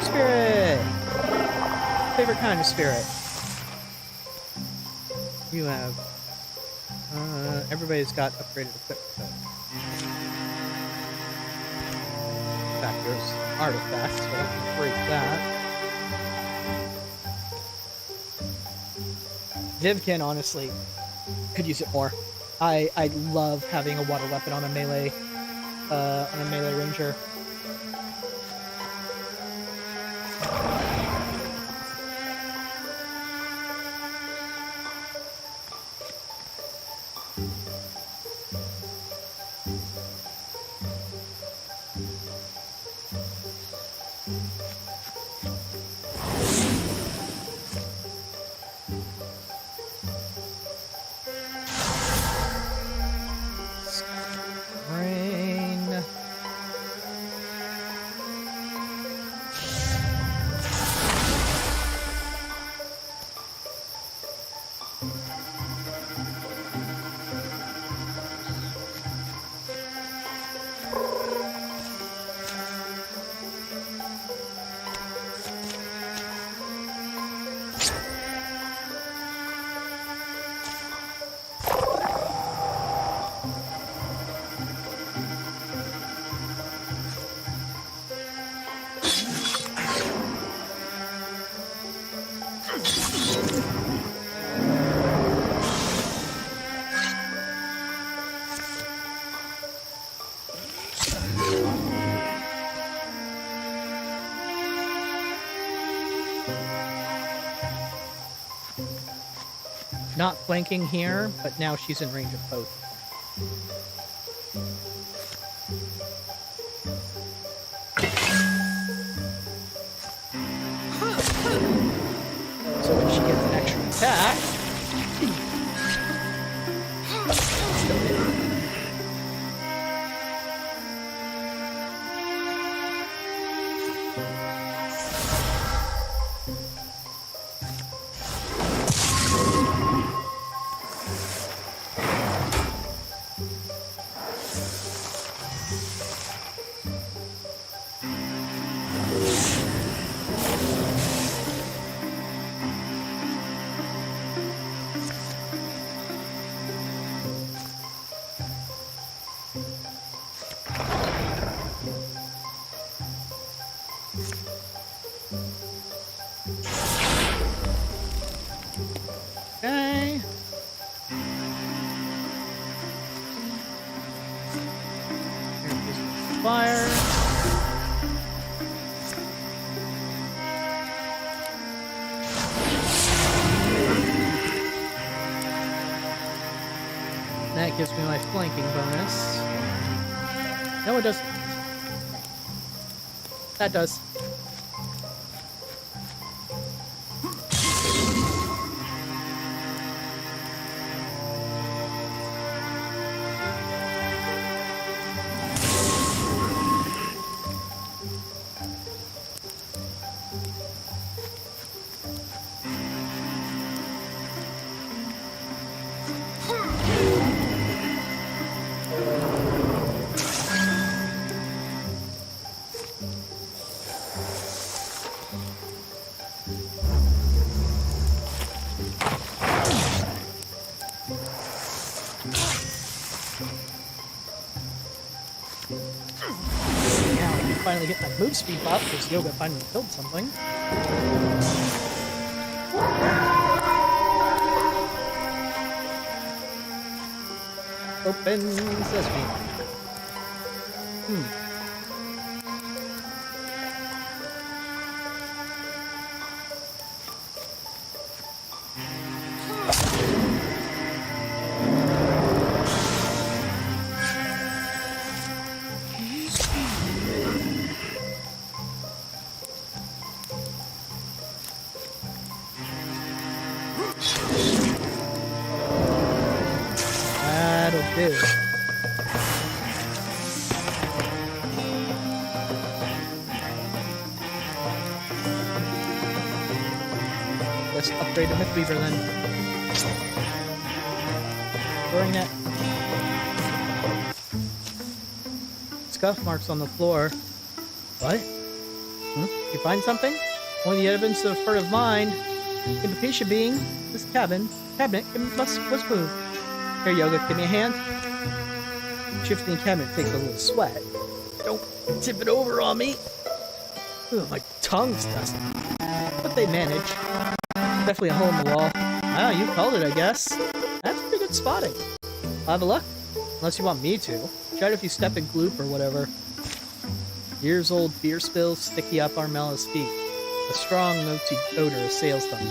spirit! Favorite kind of spirit. You have... everybody's got upgraded equipment. In fact, there's artifacts, but I can break that. Vivkin, honestly, could use it more. I love having a water weapon on a melee ranger. Not flanking here, but now she's in range of both. So when she gets an extra attack... Okay. Here's fire. That gives me my flanking bonus. No, it doesn't. That does. Finally get my move speed up because Yoga finally killed something. Open sesame. That'll do. Let's upgrade the Myth Weaver then. Throwing that. Scuff marks on the floor. What? You find something? Only the evidence of a furtive mind. Implication being, this cabinet was moved. Here, Yoga, give me a hand. Shifting the cabinet takes a little sweat. Don't tip it over on me. Ooh, my tongue's dusty. But they manage. Definitely a hole in the wall. Wow, you called it, I guess. That's pretty good spotting. I'll have a look. Unless you want me to. Try it if you step in gloop or whatever. Years old beer spills sticky up Armella's feet. A strong, noty odor assails them.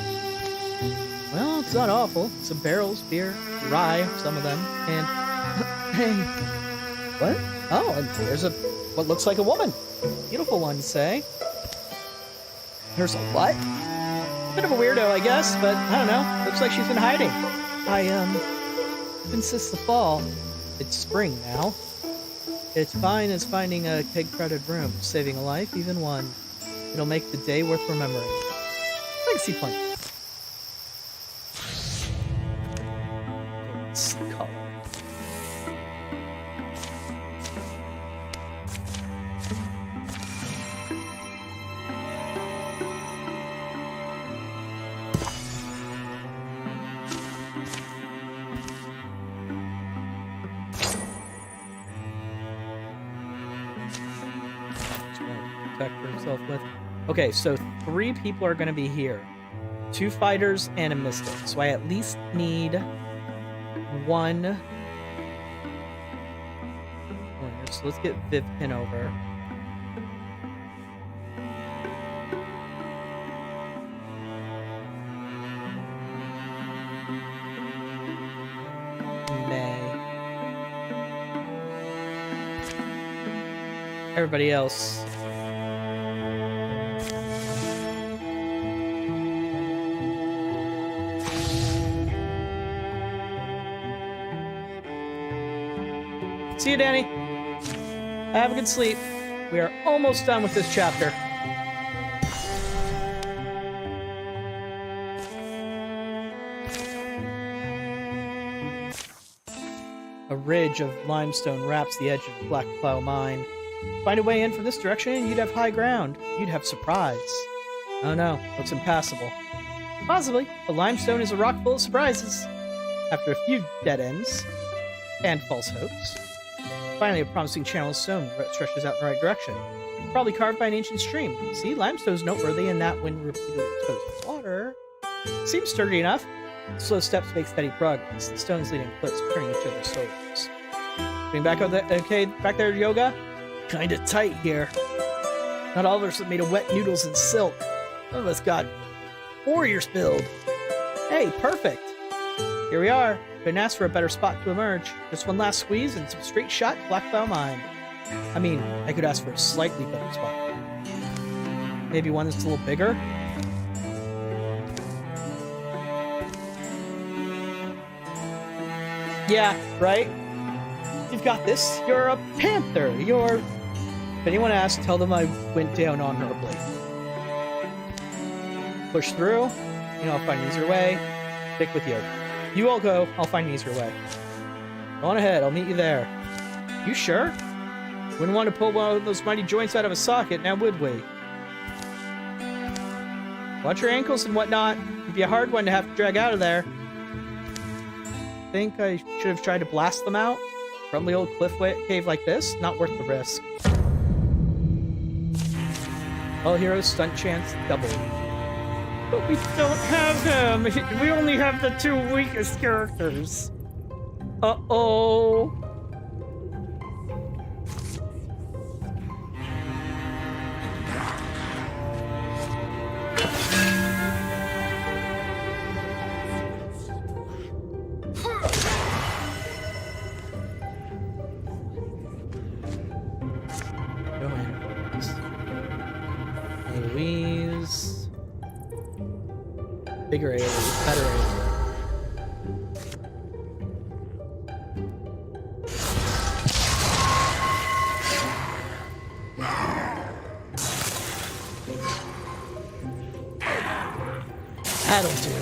Well, it's not awful. Some barrels, beer, rye, some of them, and... Hey... What? Oh, and there's what looks like a woman. Beautiful one, say. There's a what? Bit of a weirdo, I guess, but I don't know. Looks like she's been hiding. Since the fall. It's spring now. It's fine as finding a keg-crowded room, saving a life, even one. It'll make the day worth remembering. Legacy point. It's color. Protect himself with. Okay, so 3 people are going to be here. 2 fighters and a mystic. So I at least need 1. So let's get Vivkin over. May. Everybody else. See you, Danny. Have a good sleep. We are almost done with this chapter. A ridge of limestone wraps the edge of the Black Plow mine. Find a way in from this direction, you'd have high ground. You'd have surprise. Oh no, looks impassable. Possibly, but limestone is a rock full of surprises. After a few dead ends and false hopes, finally a promising channel of stone stretches out in the right direction. Probably carved by an ancient stream. See, limestone's noteworthy in that when repeatedly exposed to water. Seems sturdy enough. Slow steps make steady progress. The stones leading cliffs turning each other's shoulders. Getting back up that okay, back there, Yoga? Kinda tight here. Not all of us are made of wet noodles and silk. Some of us got warriors build. Hey, perfect. Here we are. Couldn't ask for a better spot to emerge. Just one last squeeze and some straight shot to Black Plow Mine. I mean, I could ask for a slightly better spot. Maybe one that's a little bigger? Yeah, right? You've got this. You're a panther. You're... If anyone asks, tell them I went down honorably. Push through. You know, I'll find an easier way. Stick with you. You all go. I'll find an easier way. Go on ahead. I'll meet you there. You sure? Wouldn't want to pull one of those mighty joints out of a socket, now would we? Watch your ankles and whatnot. It'd be a hard one to have to drag out of there. Think I should have tried to blast them out? Crumbly old cliff cave like this? Not worth the risk. All heroes stunt chance doubled. But we don't have him! We only have the 2 weakest characters. Uh-oh. Louise. Bigger area, better area. That'll do.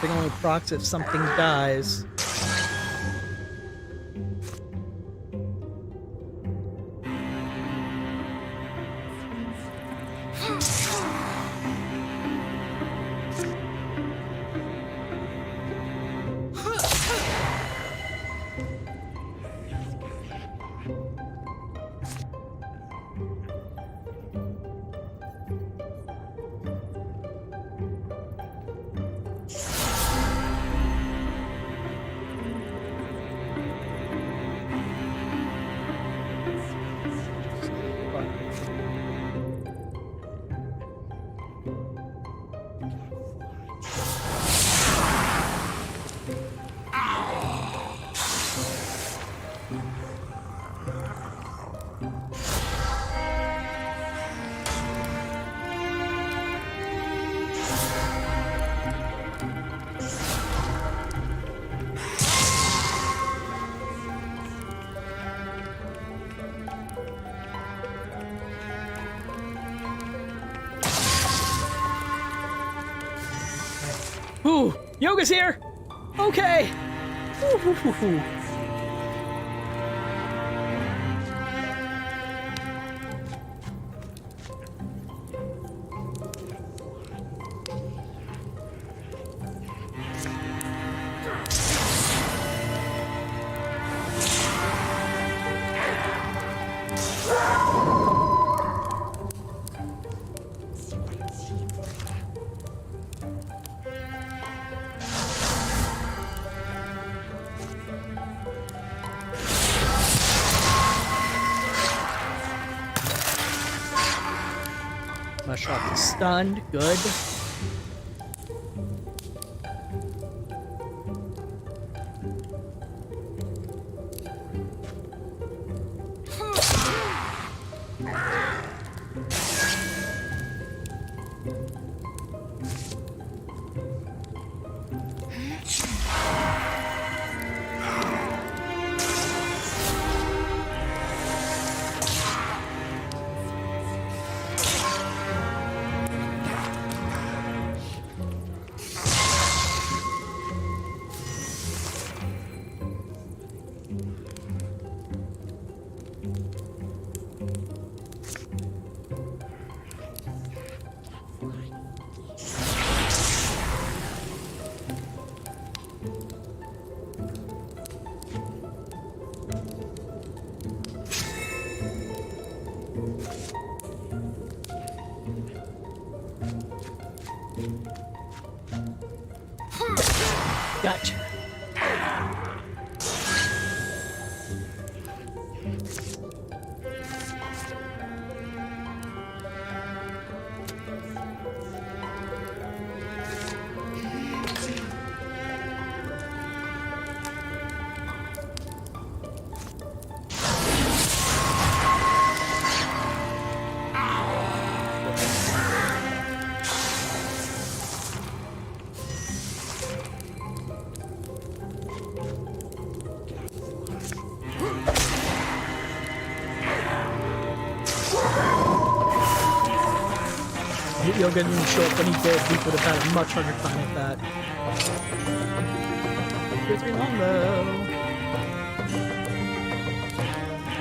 Jumping only procs if something dies. Ooh, Yoga's here! Okay! Ooh. My shot is stunned. Good. Gotcha. Yoga didn't show up when he did. We would have had a much harder time with that. Here's me long though.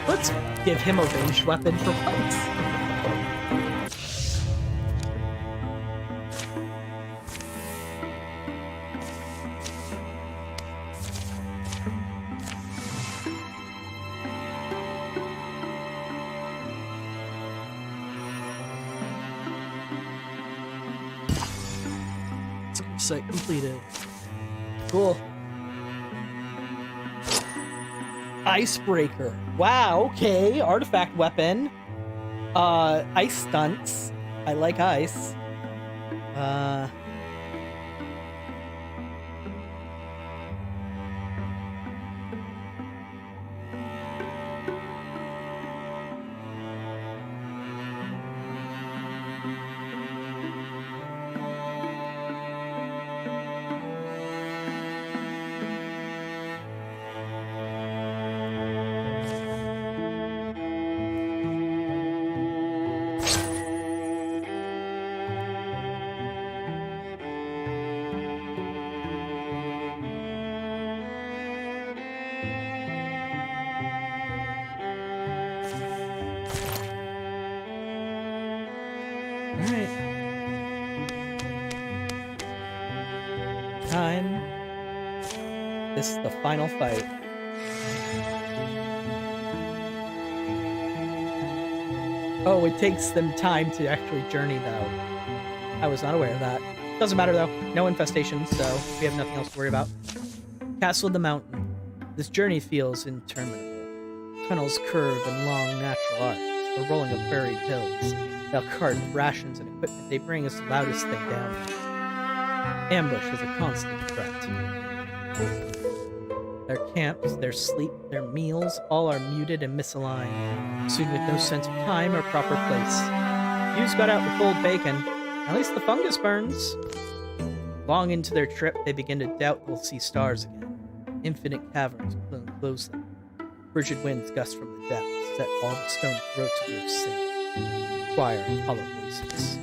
Let's give him a ranged weapon for once. Site completed. Cool. Icebreaker. Wow, okay. Artifact weapon. Ice stunts. I like ice. Alright. Time. This is the final fight. Oh, it takes them time to actually journey, though. I was not aware of that. Doesn't matter, though. No infestation, so we have nothing else to worry about. Castle of the Mountain. This journey feels interminable. Tunnels curve in long natural arcs. The rolling of buried hills. They'll cart rations and equipment. They bring us the loudest thing down. Ambush is a constant threat. Their camps, their sleep, their meals, all are muted and misaligned, soon with no sense of time or proper place. You've got out the cold bacon. At least the fungus burns. Long into their trip, they begin to doubt they'll see stars again. Infinite caverns close them. Frigid winds gust from the depths, set all the stone throats of your city. Choir of hollow voices.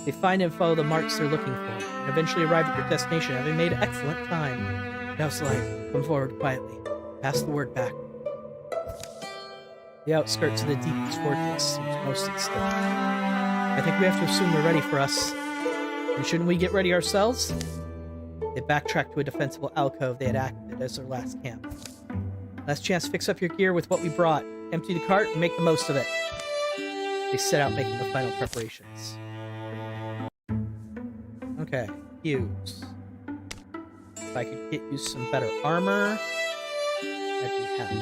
They find and follow the marks they're looking for, and eventually arrive at their destination, having made excellent time. Now Slide, come forward quietly. Pass the word back. The outskirts of the Deepist fortress seems mostly still. I think we have to assume they're ready for us. And shouldn't we get ready ourselves? They backtracked to a defensible alcove they had acted as their last camp. Last chance to fix up your gear with what we brought. Empty the cart and make the most of it. They set out making the final preparations. Okay, use. If I could get you some better armor, I'd be happy.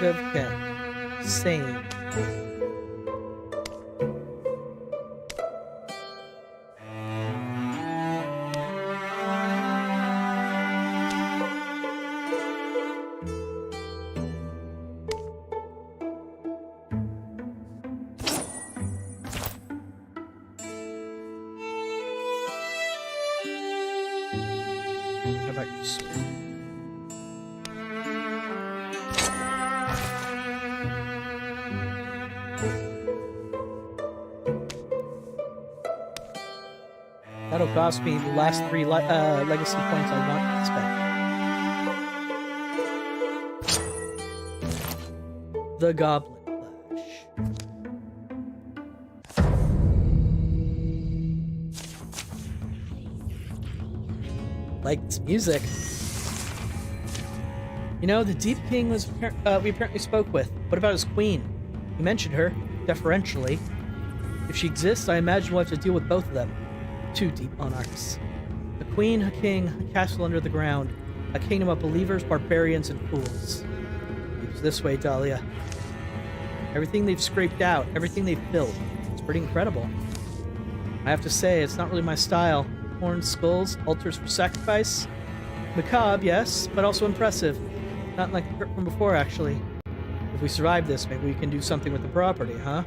Vivkin. Same. How about your sword? That'll cost me the last 3 legacy points I want to spend. The Goblin Flash. Like this music. You know, the Deep King was we apparently spoke with. What about his queen? You mentioned her, deferentially. If she exists, I imagine we'll have to deal with both of them. 2 deep monarchs. A queen, a king, a castle under the ground, a kingdom of believers, barbarians, and fools. It was this way, Dahlia. Everything they've scraped out, everything they've built, it's pretty incredible. I have to say, it's not really my style. Horns, skulls, altars for sacrifice. Macabre, yes, but also impressive. Not like the crypt from before, actually. If we survive this, maybe we can do something with the property, huh?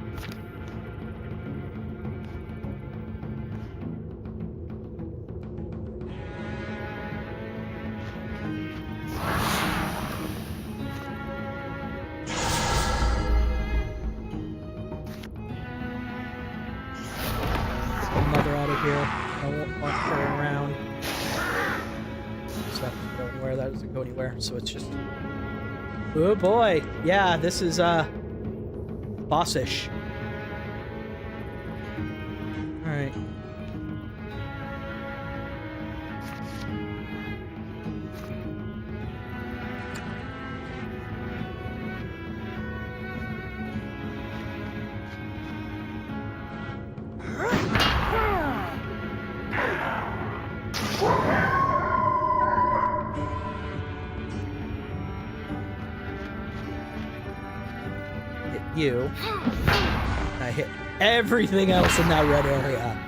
Mother out of here. I won't want her around. It's not gonna go anywhere. That doesn't go anywhere. So it's just. Oh boy! Yeah, this is bossish. All right. You. I hit everything else in that red area.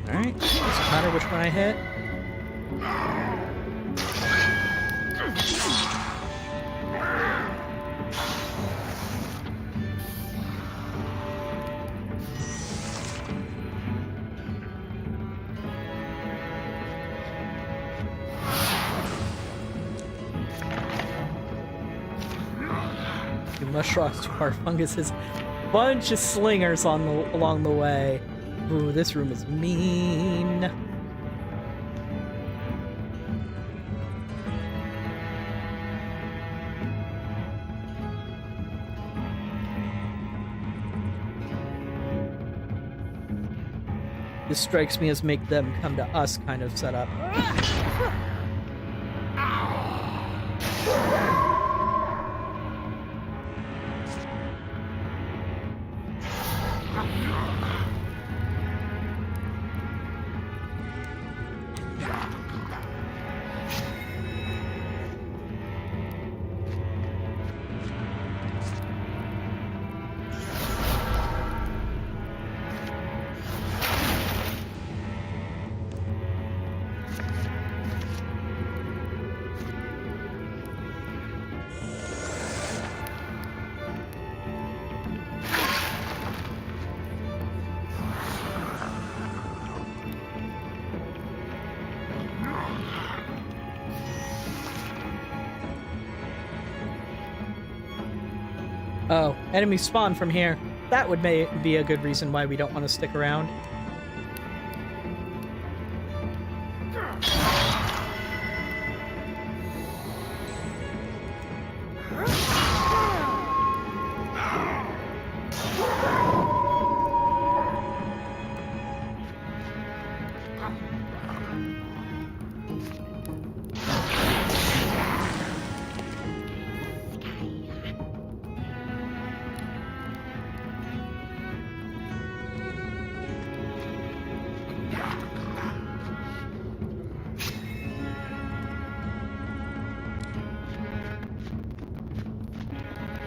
Alright, doesn't matter which one I hit. Two mush rocks, two hard funguses, bunch of slingers along the way. Ooh, this room is mean. This strikes me as make them come to us kind of setup. Oh, enemies spawn from here. That would be a good reason why we don't want to stick around.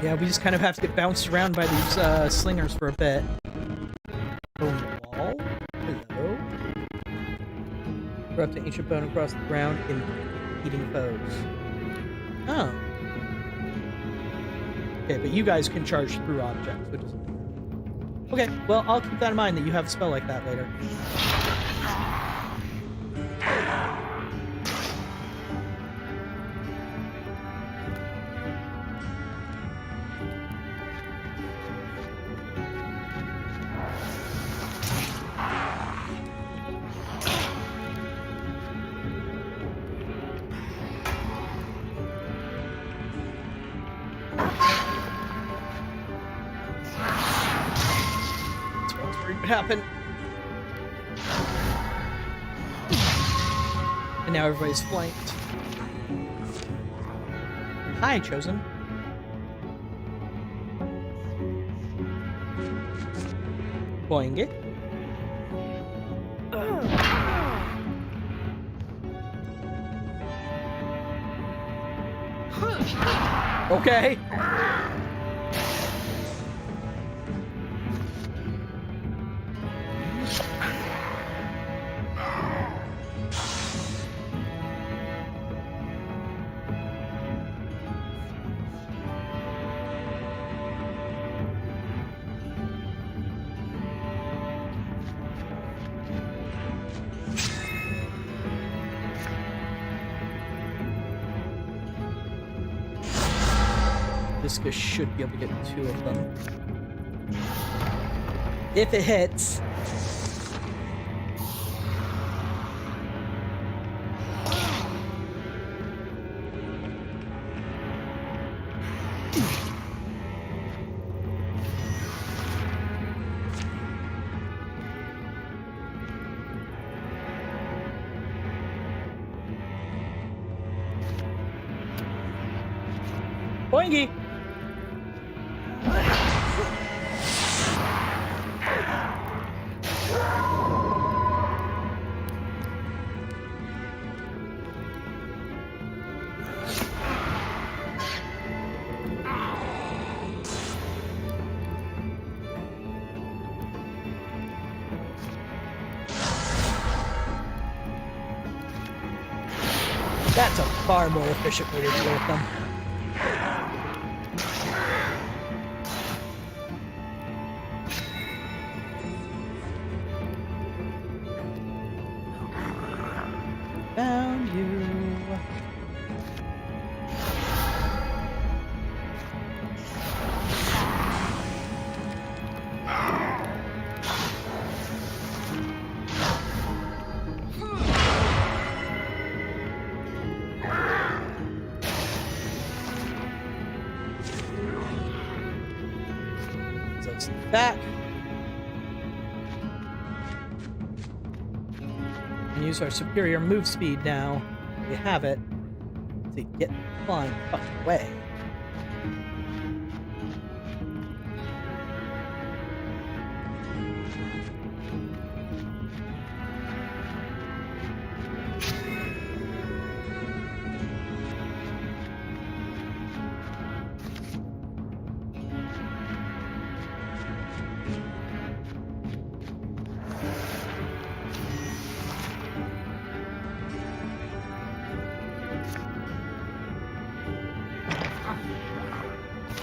Yeah, we just kind of have to get bounced around by these slingers for a bit. Bone wall? Hello? Corrupt an ancient bone across the ground in eating foes. Oh. Okay, but you guys can charge through objects, which is... Okay, well, I'll keep that in mind that you have a spell like that later. Happen. And now everybody's flanked. Hi, Chosen. Boing it. Okay. Discus should be able to get 2 of them. If it hits. Boingy! That's a far more efficient way to deal with them. Found you. back. And use our superior move speed now. We have it to get flying the fuck away.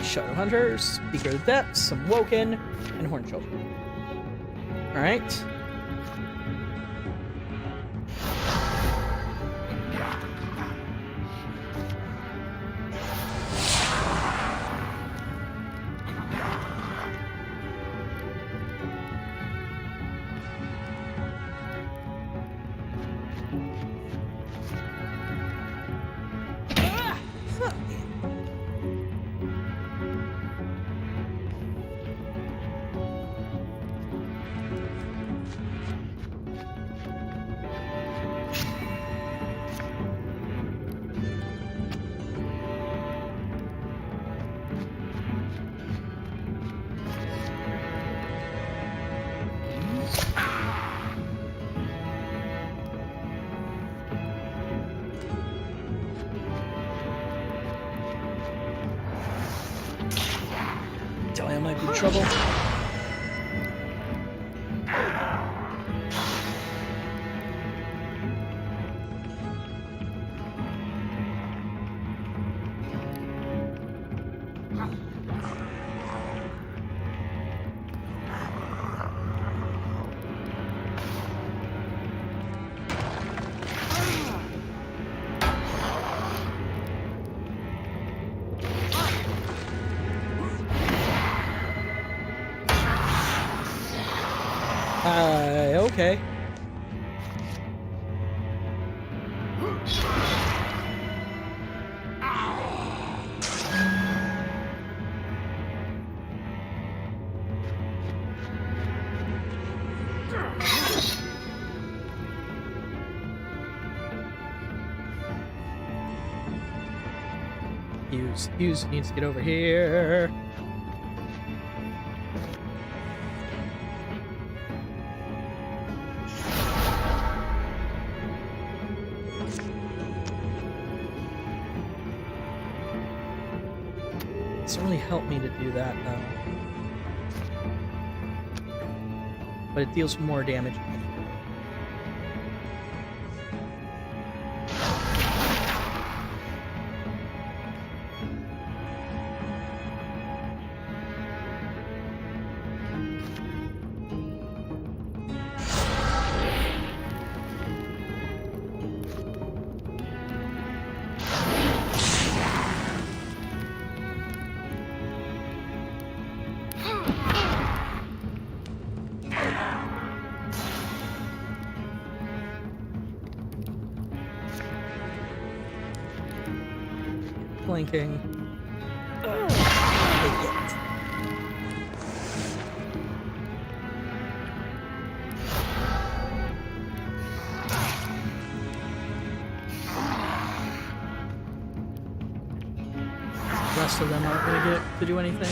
Shadow Hunters, Speaker of the Depths, some Woken, and Horn Children. Alright. I might be in trouble. Okay. Hughes needs to get over here. Doesn't really help me to do that though. But it deals more damage. Blinking. The rest of them aren't going to get to do anything.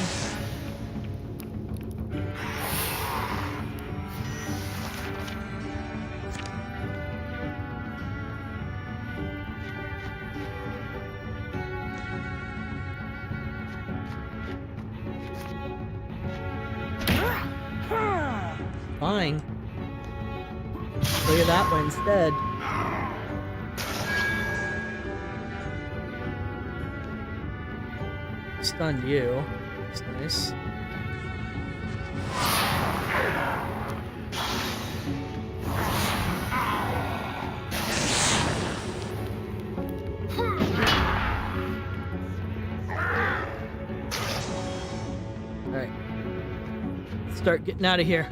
Fine. Look at that one instead. Stunned you. That's nice. Alright. Start getting out of here.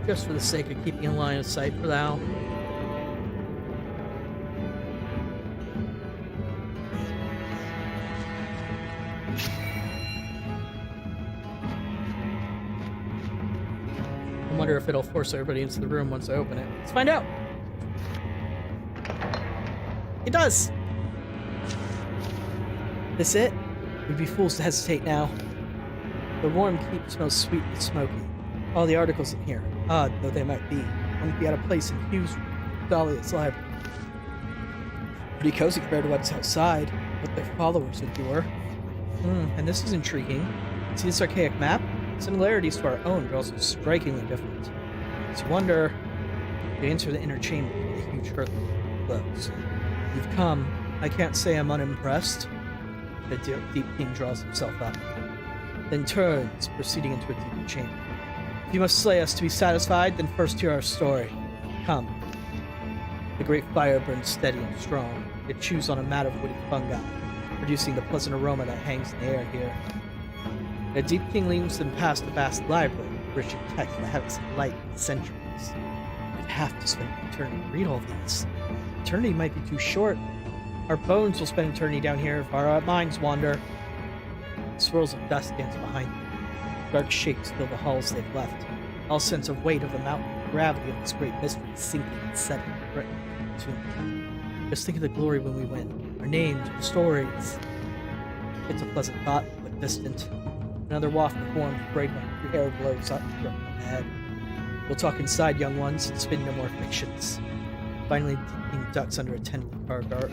Just for the sake of keeping a line of sight for now. I wonder if it'll force everybody into the room once I open it. Let's find out. It does. This it? We'd be fools to hesitate now. The warm keep smells sweet and smoky. All the articles in here, odd though they might be, wouldn't be out of place in Hugh's Dahlia's library. Pretty cozy compared to what's outside, what their followers endure. And this is intriguing. See this archaic map? Similarities to our own, but also strikingly different. It's a wonder you enter the inner chamber with a huge hurt close. You've come. I can't say I'm unimpressed. The deep king draws himself up, then turns, proceeding into a deeper chamber. If you must slay us to be satisfied, then first hear our story. Come. The great fire burns steady and strong. It chews on a mat of woody fungi, producing the pleasant aroma that hangs in the air here. The deep king leans them past the vast library, rich in text that haven't seen light in centuries. I'd have to spend eternity to read all these. Eternity might be too short. Our bones will spend eternity down here if our minds wander. Swirls of dust dance behind them. Dark shapes fill the halls they've left. All sense of weight of the mountain, the gravity of this great mystery sinking and setting, threatening to consume. Just think of the glory when we win. Our names, our stories. It's a pleasant thought, but distant. Another waft of warm, fragrant, your hair blows up from my head. We'll talk inside, young ones, and spin no more fictions. Finally, the king ducks under a tenderly carved arch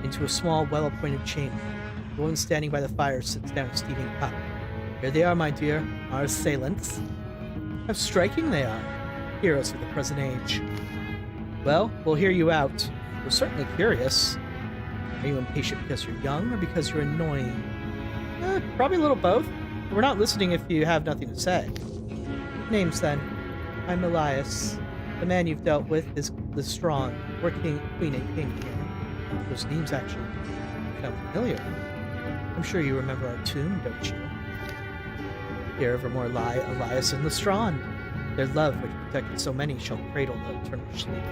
into a small, well-appointed chamber. The woman standing by the fire sits down a steaming cup. Here they are, my dear, our assailants. How striking they are. Heroes of the present age. Well, we'll hear you out. We're certainly curious. Are you impatient because you're young, or because you're annoying? Probably a little both. We're not listening if you have nothing to say. Names, then. I'm Elias. The man you've dealt with is Lestron. We're Queen and King here. Those names actually sound familiar. I'm sure you remember our tune, don't you? Here evermore lie Elias and Lestron. Their love, which protected so many, shall cradle the eternal sleep.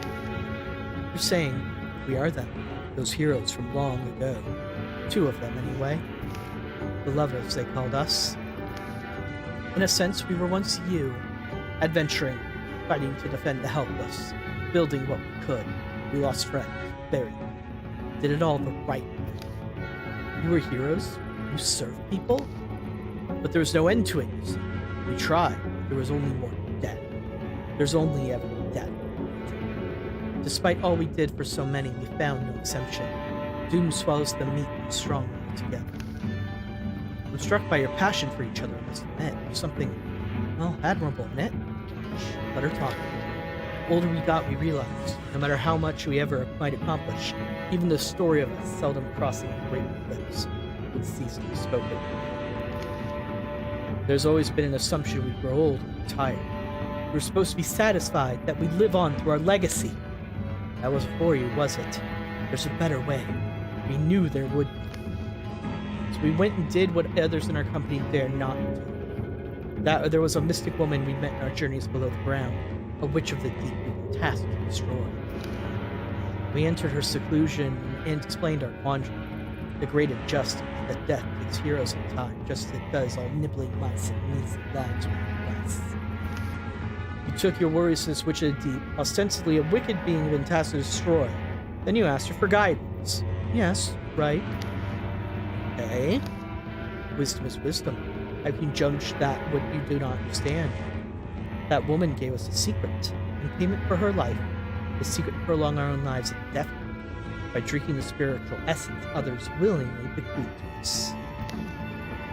You're saying we are them, those heroes from long ago. Two of them, anyway. The lovers, they called us. In a sense, we were once you, adventuring, fighting to defend the helpless, building what we could. We lost friends, buried them. Did it all the right way. You were heroes? You served people? But there was no end to it, you see. We tried. There was only more death. There's only ever death. Despite all we did for so many, we found no exemption. Doom swallows the meek and strong together. I'm struck by your passion for each other, I must admit. There's something, well, admirable in it. Let her talk. The older we got, we realized, no matter how much we ever might accomplish, even the story of us seldom crossing the great lips would cease to be spoken. There's always been an assumption we'd grow old and tired. We were supposed to be satisfied that we'd live on through our legacy. That wasn't for you, was it? There's a better way. We knew there would be. So we went and did what others in our company dared not do. There was a mystic woman we met in our journeys below the ground, a witch of the deep we were tasked to destroy. We entered her seclusion and explained our quandary, the great injustice that death takes heroes in time, just as it does all nibbling mice and measly lads with us. You took your worries to this witch of the deep, ostensibly a wicked being you've been tasked to destroy. Then you asked her for guidance. Yes, right. Okay. Wisdom is wisdom. How can you judge that what you do not understand? That woman gave us a secret. In payment for her life, the secret to prolong our own lives indefinitely, by drinking the spiritual essence others willingly bequeath to us.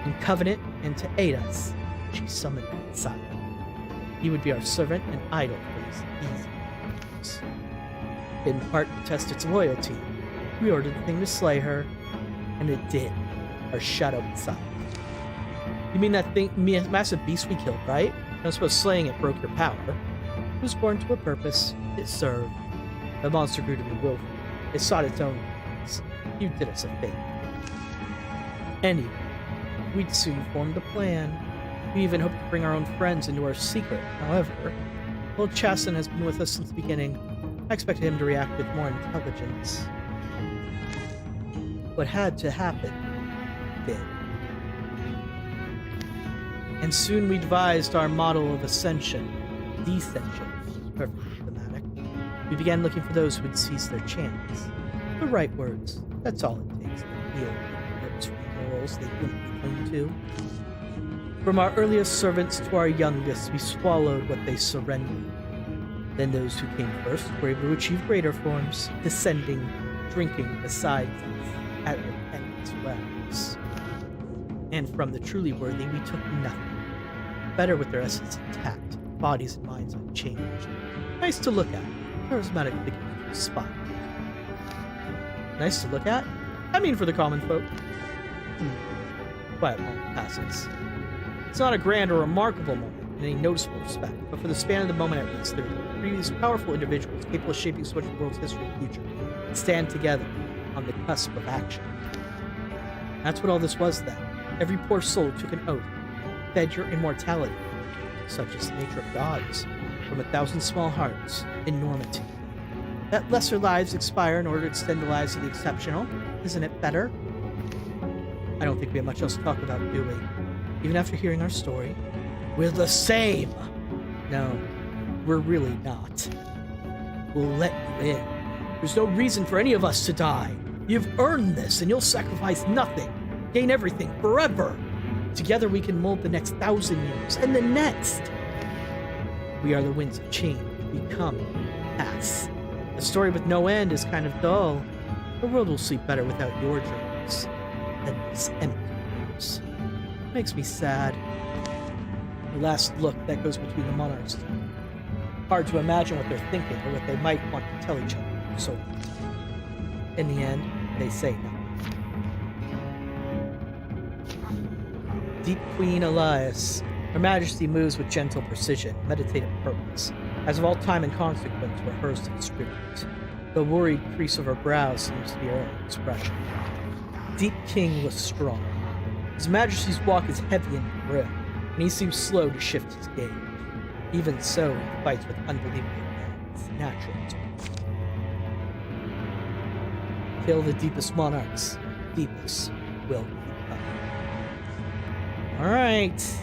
In covenant and to aid us, she summoned the Messiah. He would be our servant and idol for his easy things. In part to test its loyalty, we ordered the thing to slay her, and it did. Our shadow Messiah. You mean that thing, massive beast we killed, right? I don't suppose slaying it broke your power. It was born to a purpose. It served. The monster grew to be willful. It sought its own needs. You did us a favor. Anyway, we'd soon formed a plan. We even hope to bring our own friends into our secret. However, Lord Chasten has been with us since the beginning. I expected him to react with more intelligence. What had to happen did. And soon we devised our model of ascension, descension, perfectly thematic. We began looking for those who would seize their chance. The right words, that's all it takes to heal hurts from morals they wouldn't cling to. From our earliest servants to our youngest, we swallowed what they surrendered. Then those who came first were able to achieve greater forms, descending, drinking besides us at repentance wells. And from the truly worthy, we took nothing. Better with their essence intact, bodies and minds unchanged. Nice to look at, charismatic figures to spot. Nice to look at? I mean for the common folk. Quiet moment passes. It's not a grand or remarkable moment in any noticeable respect, but for the span of the moment at least, there are three of these powerful individuals capable of shaping so much of the world's history and future, and stand together on the cusp of action. That's what all this was then. Every poor soul took an oath, fed your immortality, such is the nature of gods, from 1,000 small hearts, enormity. Let lesser lives expire in order to extend the lives of the exceptional. Isn't it better? I don't think we have much else to talk about, do we? Even after hearing our story, we're the same! No, we're really not. We'll let you in. There's no reason for any of us to die. You've earned this, and you'll sacrifice nothing, gain everything, forever. Together we can mold the next 1,000 years, and the next. We are the winds of change. We come, pass. A story with no end is kind of dull. The world will sleep better without your dreams than these empty rooms. Makes me sad. The last look that goes between the monarchs. Hard to imagine what they're thinking or what they might want to tell each other. So, in the end, they say nothing. Deep Queen Elias. Her Majesty moves with gentle precision, meditative purpose. As of all time and consequence were hers to distribute. The worried crease of her brow seems to be her own expression. Deep King was strong. His Majesty's walk is heavy and grim, and he seems slow to shift his gaze. Even so, he fights with unbelievable hands, natural to him. Kill the deepest monarchs. Deepest will become. Alright.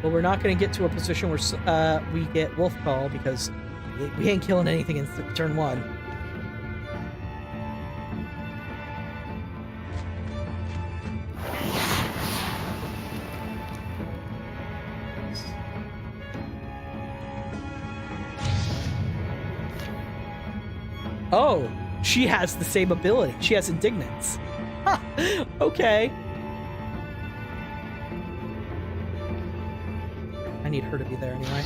Well, we're not going to get to a position where we get Wolf Call, because we ain't killing anything in turn 1. Oh, she has the same ability. She has Indignance. Huh, okay. I need her to be there anyway.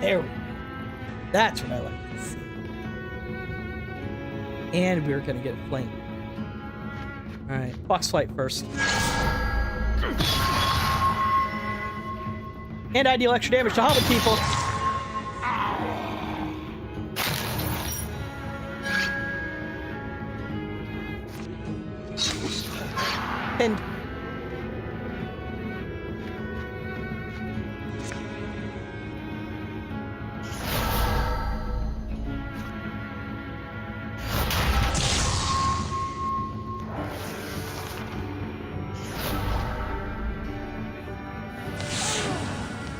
There we go. That's what I like to see. And we're gonna get a flame. Alright, Fox Flight first. And I deal extra damage to Hobbit people. Pinned.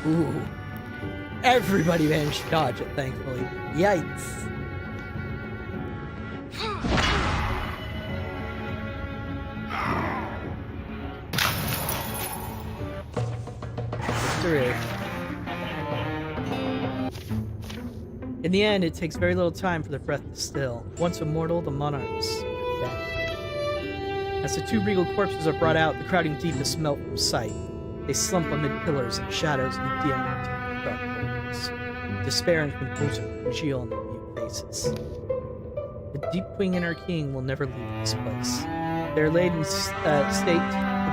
Ooh. Everybody managed to dodge it, thankfully. Yikes. Victory. In the end, it takes very little time for the breath to still. Once immortal, the monarchs are dead. As the two regal corpses are brought out, the crowding Deepists melt from sight. They slump amid pillars and shadows and dim dark corners. Despair and composure congeal in their mute faces. The deep queen and her king will never leave this place. They are laid in state in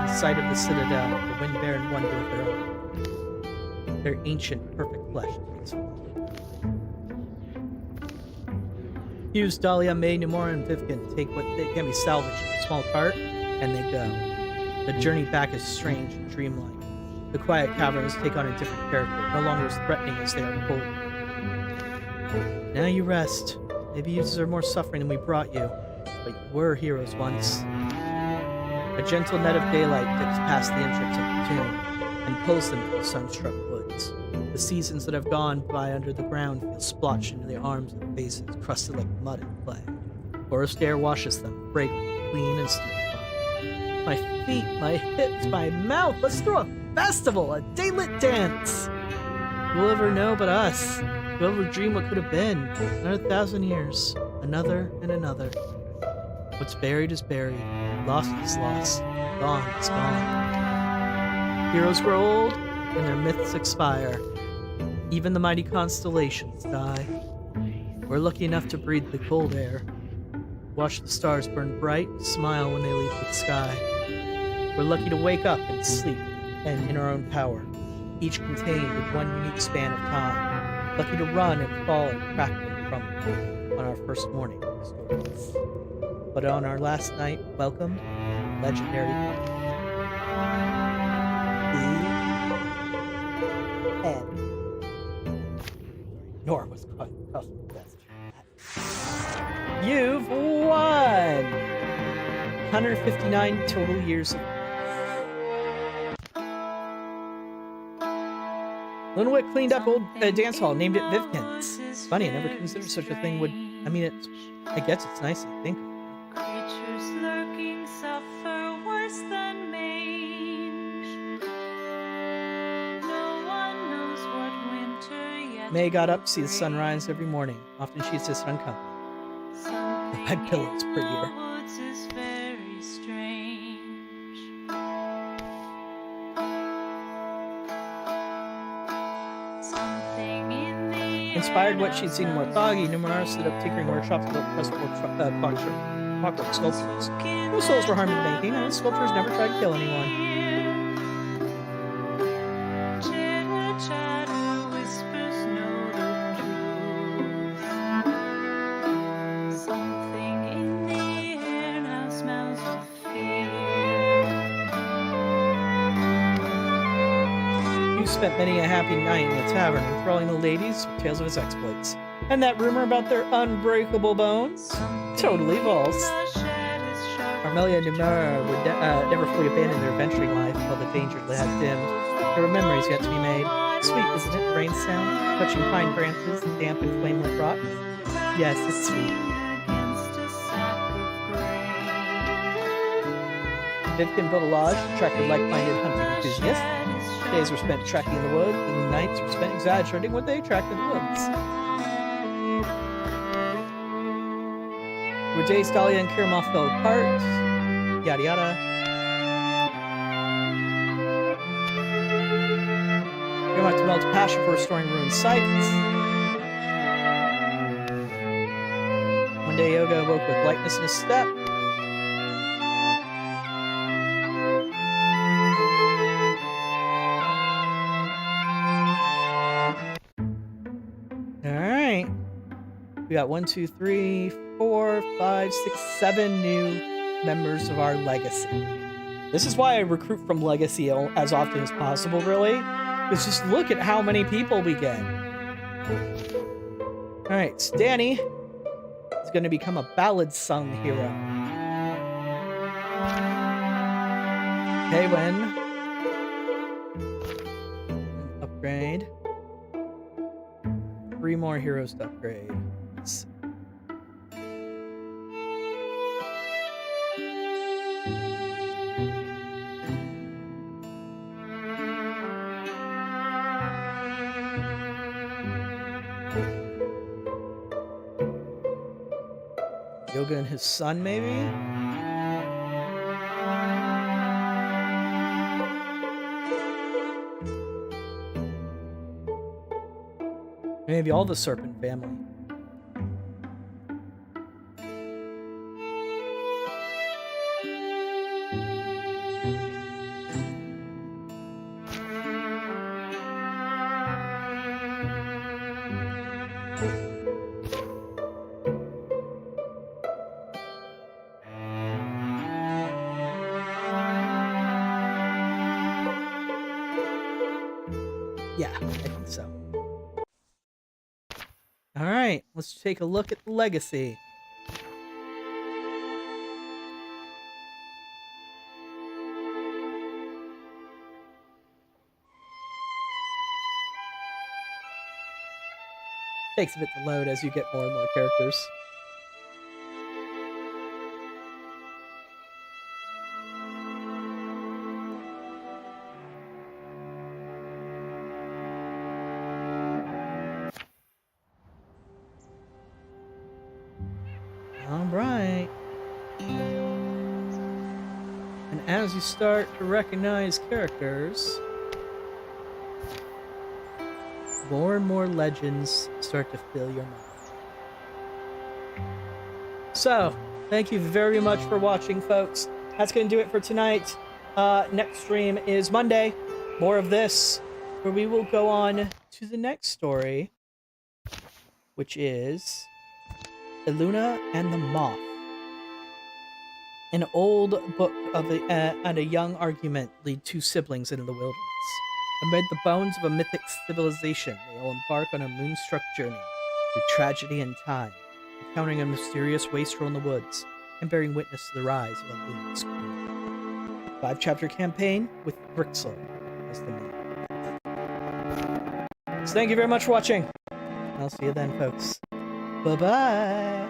the sight of the citadel, the wind-bearing wonder of their own. Their ancient, perfect flesh takes form. Hughes, Dahlia, May, Nemora, and Vivkin take what they can be salvaged in a small cart, and they go. The journey back is strange and dreamlike. The quiet caverns take on a different character, no longer as threatening as they are cold. Now you rest. Maybe you deserve more suffering than we brought you, but you were heroes once. A gentle net of daylight dips past the entrance of the tomb and pulls them to the sun-struck woods. The seasons that have gone by under the ground feel splotched into the arms and faces, crusted like mud and clay. Forest air washes them, fragrant, clean, and stupefying. My feet, my hips, my mouth, let's throw a festival, a daylit dance! Who will ever know but us? Who will ever dream what could have been? Another 1,000 years, another and another. What's buried is buried, lost is lost, gone is gone. Heroes grow old, and their myths expire. Even the mighty constellations die. We're lucky enough to breathe the cold air. Watch the stars burn bright, smile when they leave the sky. We're lucky to wake up and sleep, and in our own power, each contained in one unique span of time. Lucky to run and fall and crack and crumble on our first morning stories. But on our last night, welcome, legendary PNGtuber. Nor was custom best. You've won 159 total years of Linwick cleaned up old dance hall, named it Vivkin's. It's funny, I never considered such a thing would. I mean, I guess it's nice to think of. Creatures lurking suffer worse than mange. No one knows what winter yet. May got up to see the sunrise every morning. Often she insisted on company. My pillow's prettier. Inspired what she'd seen in Morthagi, Numenor set up tinkering workshops to build clockwork sculptures. No souls were harmed in the making, and the sculptors never tried to kill anyone. Spent many a happy night in the tavern, enthralling the ladies with tales of his exploits. And that rumor about their unbreakable bones? Totally false. Armelia and Numenor would never fully abandon their adventuring life while the danger had dimmed. There were memories yet to be made. Sweet, isn't it? The rain sound, touching pine branches, damp and flame-lit rocks. Yes, it's sweet. Vivkin built a lodge to attract like-minded hunting enthusiasts. Days were spent trekking in the woods, and nights were spent exaggerating what they attracted in the woods. Were days Dahlia and Kiramoth fell apart, yada yada. Kiramoth developed a passion for restoring ruined sites. One day Yoga awoke with lightness in his step. We got 1, 2, 3, 4, 5, 6, 7 new members of our legacy. This is why I recruit from legacy as often as possible, really. Because just look at how many people we get. Alright, Stanny is going to become a ballad sung hero. Haywen. Upgrade. 3 more heroes to upgrade. Yoga and his son, maybe? Maybe all the serpent family. Yeah, I think so. All right, let's take a look at the legacy. Takes a bit to load as you get more and more characters. All right. And as you start to recognize characters, more and more legends start to fill your mind. So, thank you very much for watching, folks. That's going to do it for tonight. Next stream is Monday. More of this, where we will go on to the next story, which is Iluna and the Moth. An old book of and a young argument lead two siblings into the wilderness. Amid the bones of a mythic civilization, they will embark on a moonstruck journey through tragedy and time, encountering a mysterious wastrel in the woods and bearing witness to the rise of a luminous queen. 5-chapter campaign with Brixel as the main. So thank you very much for watching. I'll see you then, folks. Bye-bye.